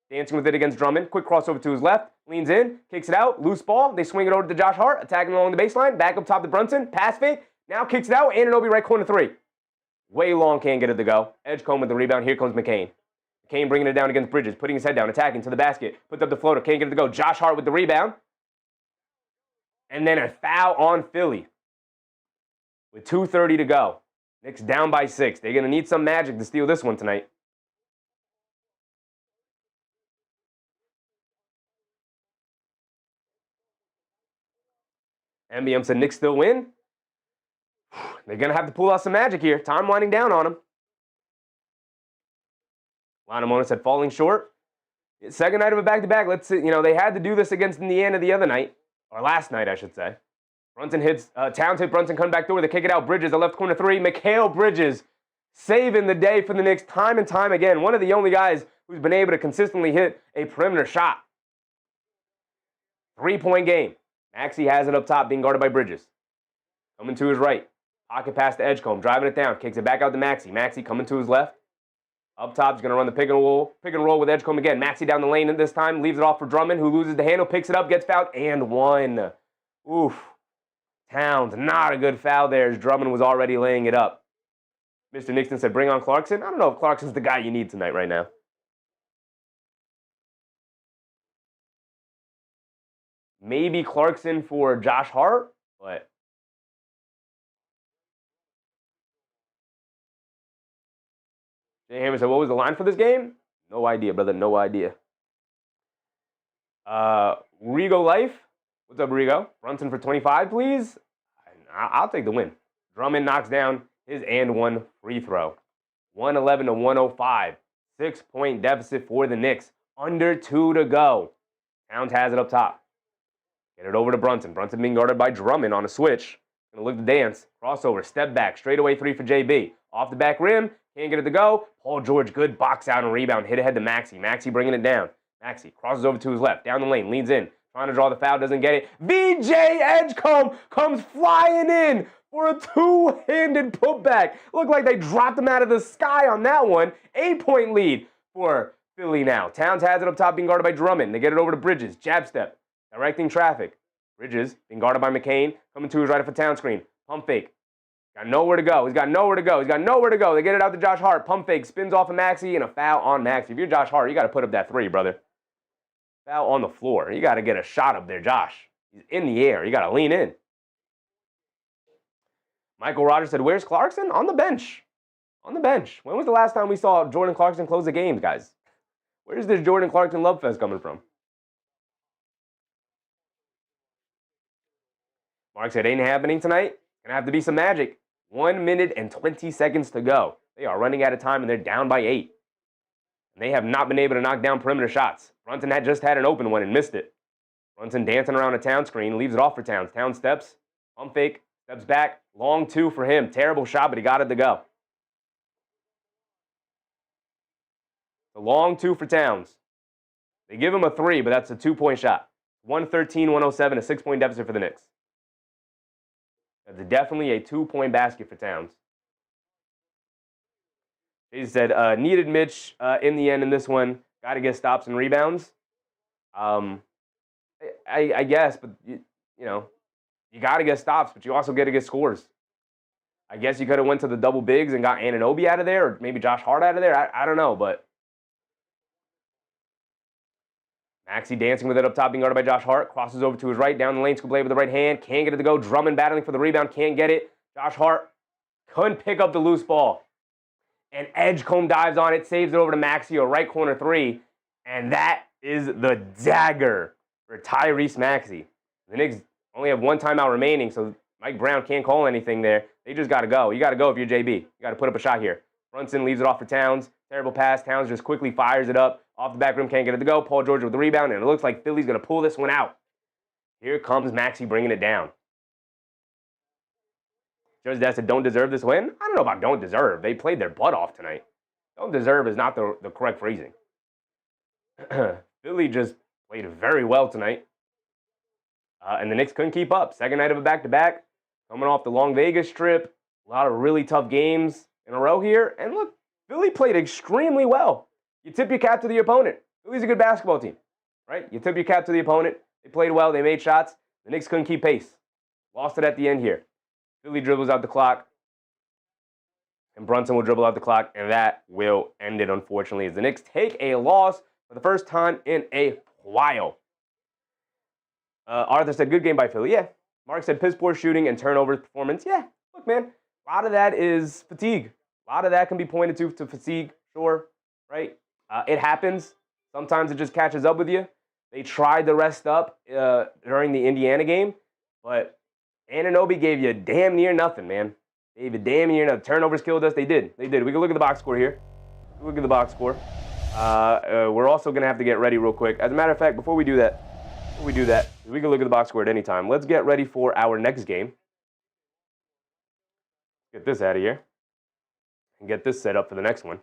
Dancing with it against Drummond. Quick crossover to his left. Leans in, kicks it out. Loose ball. They swing it over to Josh Hart. Attacking along the baseline. Back up top to Brunson. Pass fake. Now kicks it out. Anunoby right corner 3. Way long, can't get it to go. Edgecombe with the rebound. Here comes McCain. McCain bringing it down against Bridges. Putting his head down. Attacking to the basket. Puts up the floater. Can't get it to go. Josh Hart with the rebound. And then a foul on Philly. With 2:30 to go. Knicks down by 6. They're going to need some magic to steal this one tonight. MBM said Knicks still win. They're going to have to pull out some magic here. Time winding down on them. Lanamona said falling short. Second night of a back-to-back. Let's see. They had to do this against Indiana the other night. Or last night, I should say. Brunson hits, Towns hit Brunson, come back door. They kick it out. Bridges, the left corner 3. Mikal Bridges saving the day for the Knicks time and time again. One of the only guys who's been able to consistently hit a perimeter shot. 3-point game. Maxey has it up top, being guarded by Bridges. Coming to his right. Pocket pass to Edgecombe, driving it down, kicks it back out to Maxey. Maxey coming to his left. Up top, he's going to run the pick and roll with Edgecombe again. Maxey down the lane this time, leaves it off for Drummond, who loses the handle, picks it up, gets fouled, and one. Oof. Towns, not a good foul there as Drummond was already laying it up. Mr. Nixon said, bring on Clarkson. I don't know if Clarkson's the guy you need tonight right now. Maybe Clarkson for Josh Hart, but Jay Hammer said, what was the line for this game? No idea, brother. No idea. Rigo Life. What's up, Rigo? Brunson for 25, please. I'll take the win. Drummond knocks down his and one free throw. 111 to 105. 6-point deficit for the Knicks. Under 2 to go. Towns has it up top. Get it over to Brunson. Brunson being guarded by Drummond on a switch. Gonna look to dance. Crossover. Step back. Straightaway 3 for JB. Off the back rim. Can't get it to go. Paul George, good box out and rebound. Hit ahead to Maxey. Maxey bringing it down. Maxey crosses over to his left. Down the lane. Leans in. Trying to draw the foul. Doesn't get it. VJ Edgecombe comes flying in for a two-handed putback. Looked like they dropped him out of the sky on that one. 8-point lead for Philly now. Towns has it up top being guarded by Drummond. They get it over to Bridges. Jab step. Directing traffic. Bridges being guarded by McCain. Coming to his right of a town screen. Pump fake. Got nowhere to go. He's got nowhere to go. He's got nowhere to go. They get it out to Josh Hart. Pump fake. Spins off of Maxey and a foul on Maxey. If you're Josh Hart, you got to put up that three, brother. Foul on the floor. You got to get a shot up there, Josh. He's in the air. You got to lean in. Michael Rogers said, where's Clarkson? On the bench. On the bench. When was the last time we saw Jordan Clarkson close the games, guys? Where's this Jordan Clarkson love fest coming from? Mark said, ain't happening tonight. Gonna have to be some magic. 1 minute and 20 seconds to go. They are running out of time and they're down by 8. And they have not been able to knock down perimeter shots. Brunson had just had an open one and missed it. Brunson dancing around a Town screen, leaves it off for Towns. Towns steps, pump fake, steps back, long two for him. Terrible shot, but he got it to go. The long two for Towns. They give him a 3, but that's a 2-point shot. 113-107, a 6-point deficit for the Knicks. That's definitely a 2-point basket for Towns. He said, needed Mitch in the end in this one. Got to get stops and rebounds. I guess, but, you know, you got to get stops, but you also got to get scores. I guess you could have went to the double bigs and got Anunoby out of there, or maybe Josh Hart out of there. I don't know, but Maxey dancing with it up top, being guarded by Josh Hart. Crosses over to his right, down the lane, scoop play with the right hand. Can't get it to go. Drummond battling for the rebound. Can't get it. Josh Hart couldn't pick up the loose ball. And Edgecombe dives on it, saves it over to Maxey, a right corner 3. And that is the dagger for Tyrese Maxey. The Knicks only have 1 timeout remaining, so Mike Brown can't call anything there. They just got to go. You got to go if you're JB. You got to put up a shot here. Brunson leaves it off for Towns. Terrible pass. Towns just quickly fires it up. Off the back rim, can't get it to go. Paul George with the rebound, and it looks like Philly's going to pull this one out. Here comes Maxey bringing it down. Judge Dad said, don't deserve this win? I don't know about don't deserve. They played their butt off tonight. Don't deserve is not the correct phrasing. Philly just played very well tonight. And the Knicks couldn't keep up. Second night of a back-to-back. Coming off the Long Vegas trip. A lot of really tough games in a row here. And look, Philly played extremely well. You tip your cap to the opponent. Philly's a good basketball team, right? You tip your cap to the opponent. They played well. They made shots. The Knicks couldn't keep pace. Lost it at the end here. Philly dribbles out the clock. And Brunson will dribble out the clock. And that will end it, unfortunately, as the Knicks take a loss for the first time in a while. Arthur said, good game by Philly. Yeah. Mark said, piss poor shooting and turnover performance. Yeah. Look, man, a lot of that is fatigue. A lot of that can be pointed to fatigue, sure, right? It happens. Sometimes it just catches up with you. They tried to rest up during the Indiana game, but Anunoby gave you damn near nothing, man. Gave you damn near nothing. Turnovers killed us. They did. They did. We can look at the box score here. Look at the box score. We're also going to have to get ready real quick. As a matter of fact, before we do that, we can look at the box score at any time. Let's get ready for our next game. Get this out of here and get this set up for the next one.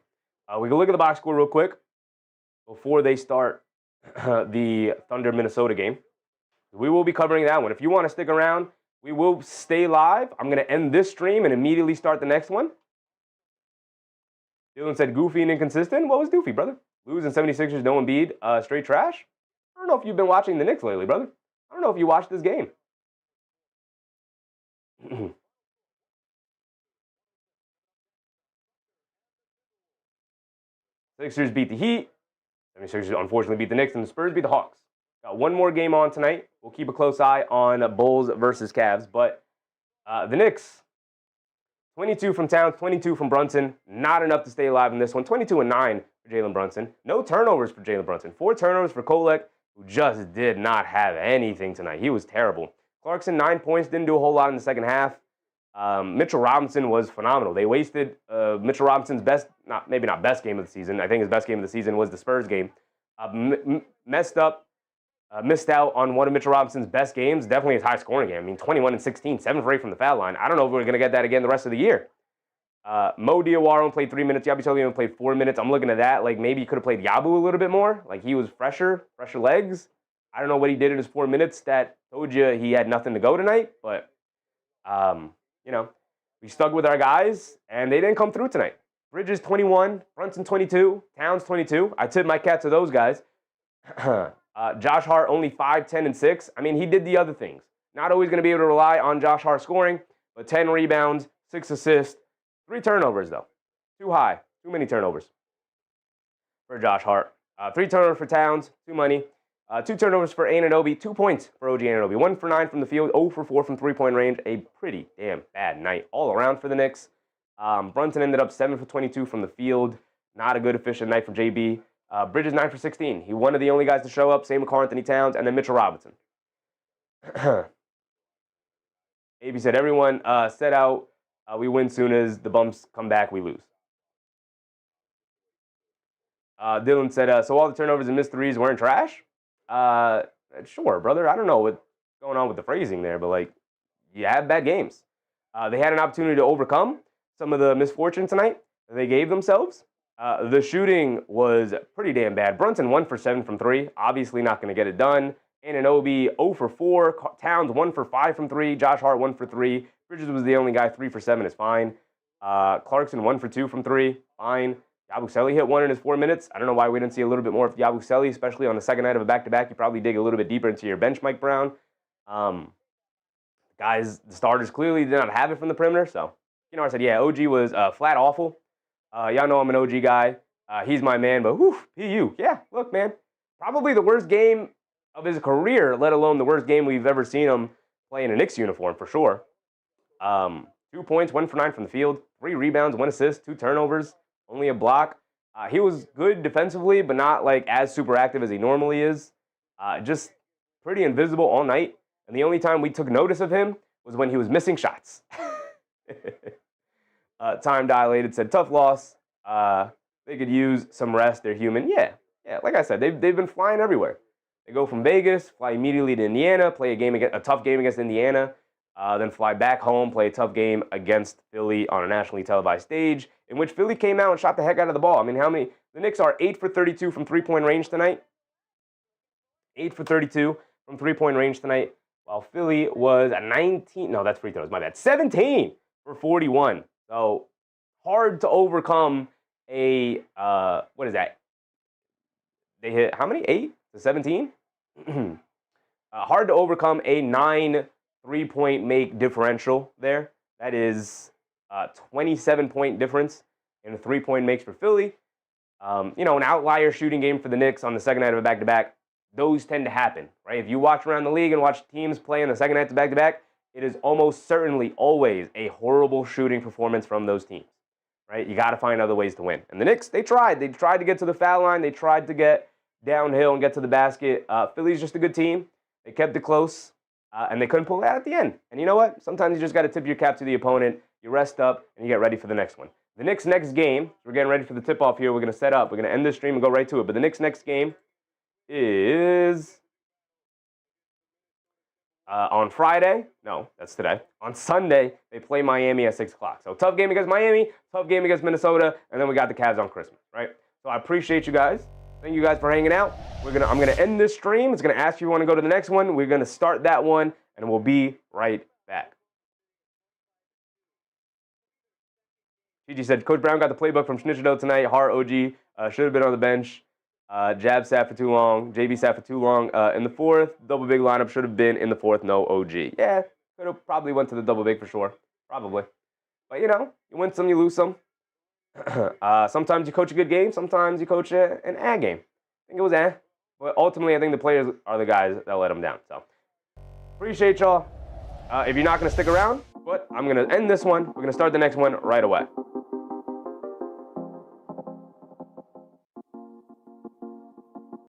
We can look at the box score real quick before they start the Thunder-Minnesota game. We will be covering that one. If you want to stick around, We will stay live. I'm going to end this stream and immediately start the next one. Dylan said goofy and inconsistent. What was doofy, brother? Losing 76ers, no Embiid, straight trash? I don't know if you've been watching the Knicks lately, brother. I don't know if you watched this game. Sixers beat the Heat. 76ers unfortunately beat the Knicks, and the Spurs beat the Hawks. Got one more game on tonight. We'll keep a close eye on Bulls versus Cavs. But the Knicks, 22 from Towns, 22 from Brunson. Not enough to stay alive in this one. 22 and 9 for Jaylen Brunson. No turnovers for Jaylen Brunson. 4 turnovers for Kolek, who just did not have anything tonight. He was terrible. Clarkson, 9 points, didn't do a whole lot in the second half. Mitchell Robinson was phenomenal. They wasted Mitchell Robinson's maybe not best game of the season. I think his best game of the season was the Spurs game. Missed out on one of Mitchell Robinson's best games. Definitely his high scoring game. I mean, 21 and 16, 7 for 8 from the foul line. I don't know if we're going to get that again the rest of the year. Mo Diawara played 3 minutes. Yabu Selian played 4 minutes. I'm looking at that. Like, maybe he could have played Yabu a little bit more. Like, he was fresher legs. I don't know what he did in his 4 minutes that told you he had nothing to go tonight. But, you know, we stuck with our guys, and they didn't come through tonight. Bridges, 21. Brunson, 22. Towns, 22. I tip my cap to those guys. Josh Hart, only 5, 10, and 6. I mean, he did the other things. Not always going to be able to rely on Josh Hart scoring, but 10 rebounds, 6 assists, 3 turnovers, though. Too high. Too many turnovers for Josh Hart. 3 turnovers for Towns, too many. 2 turnovers for Anunoby, 2 points for OG Anunoby. 1 for 9 from the field, 0 for 4 from three-point range. A pretty damn bad night all around for the Knicks. Brunson ended up 7 for 22 from the field. Not a good efficient night from JB. Bridges 9 for 16. He one of the only guys to show up. Same with Karl-Anthony Towns, and then Mitchell Robinson. AB said, everyone set out. We win soon as the bumps come back, we lose. Dylan said, so all the turnovers and missed threes weren't trash? Sure, brother. I don't know what's going on with the phrasing there, but, like, you had bad games. They had an opportunity to overcome some of the misfortune tonight that they gave themselves. The shooting was pretty damn bad. Brunson 1 for 7 from 3. Obviously not going to get it done. Anunoby 0 for 4. Towns 1 for 5 from 3. Josh Hart 1 for 3. Bridges was the only guy. 3 for 7 is fine. Clarkson 1 for 2 from 3. Fine. Yabusele hit 1 in his 4 minutes. I don't know why we didn't see a little bit more of Yabusele, especially on the second night of a back-to-back. You probably dig a little bit deeper into your bench, Mike Brown. Guys, the starters clearly did not have it from the perimeter. So, I said, yeah, OG was flat awful. Y'all know I'm an OG guy. He's my man, but whew, PU. Yeah, look, man. Probably the worst game of his career, let alone the worst game we've ever seen him play in a Knicks uniform, for sure. 2 points, 1 for 9 from the field, 3 rebounds, 1 assist, 2 turnovers, only a block. He was good defensively, but not like as super active as he normally is. Just pretty invisible all night. And the only time we took notice of him was when he was missing shots. Time dilated, said tough loss. They could use some rest. They're human. Yeah. Like I said, they've been flying everywhere. They go from Vegas, fly immediately to Indiana, play a tough game against Indiana, then fly back home, play a tough game against Philly on a nationally televised stage, in which Philly came out and shot the heck out of the ball. I mean, the Knicks are 8 for 32 from three-point range tonight. 8 for 32 from three-point range tonight, while Philly was at 19. No, that's free throws. My bad. 17 for 41. So hard to overcome a, what is that? They hit how many? 8 to 17? Hard to overcome a 9 3-point make differential there. That is 27-point difference in the 3-point makes for Philly. An outlier shooting game for the Knicks on the second night of a back-to-back. Those tend to happen, right? If you watch around the league and watch teams play in the second night of back-to-back, it is almost certainly always a horrible shooting performance from those teams, right? You got to find other ways to win. And the Knicks, they tried. They tried to get to the foul line. They tried to get downhill and get to the basket. Philly's just a good team. They kept it close, and they couldn't pull it out at the end. And you know what? Sometimes you just got to tip your cap to the opponent. You rest up, and you get ready for the next one. The Knicks' next game, we're getting ready for the tip-off here. We're going to set up. We're going to end this stream and go right to it. But the Knicks' next game is on Friday. No, that's today. On Sunday, they play Miami at 6 o'clock. So tough game against Miami, tough game against Minnesota, and then we got the Cavs on Christmas, right? So I appreciate you guys. Thank you guys for hanging out. I'm gonna end this stream. It's gonna ask you if you want to go to the next one. We're gonna start that one, and we'll be right back. Gigi said, Coach Brown got the playbook from Schnitcherdoe tonight. Hart, OG, should have been on the bench. Jab sat for too long. JB sat for too long. In the fourth, double big lineup should have been in the fourth. No OG. Yeah, could have probably went to the double big for sure. Probably. But, you know, you win some, you lose some. Sometimes you coach a good game. Sometimes you coach an game. I think it was But ultimately, I think the players are the guys that let them down. So, appreciate y'all. If you're not going to stick around, but I'm going to end this one. We're going to start the next one right away.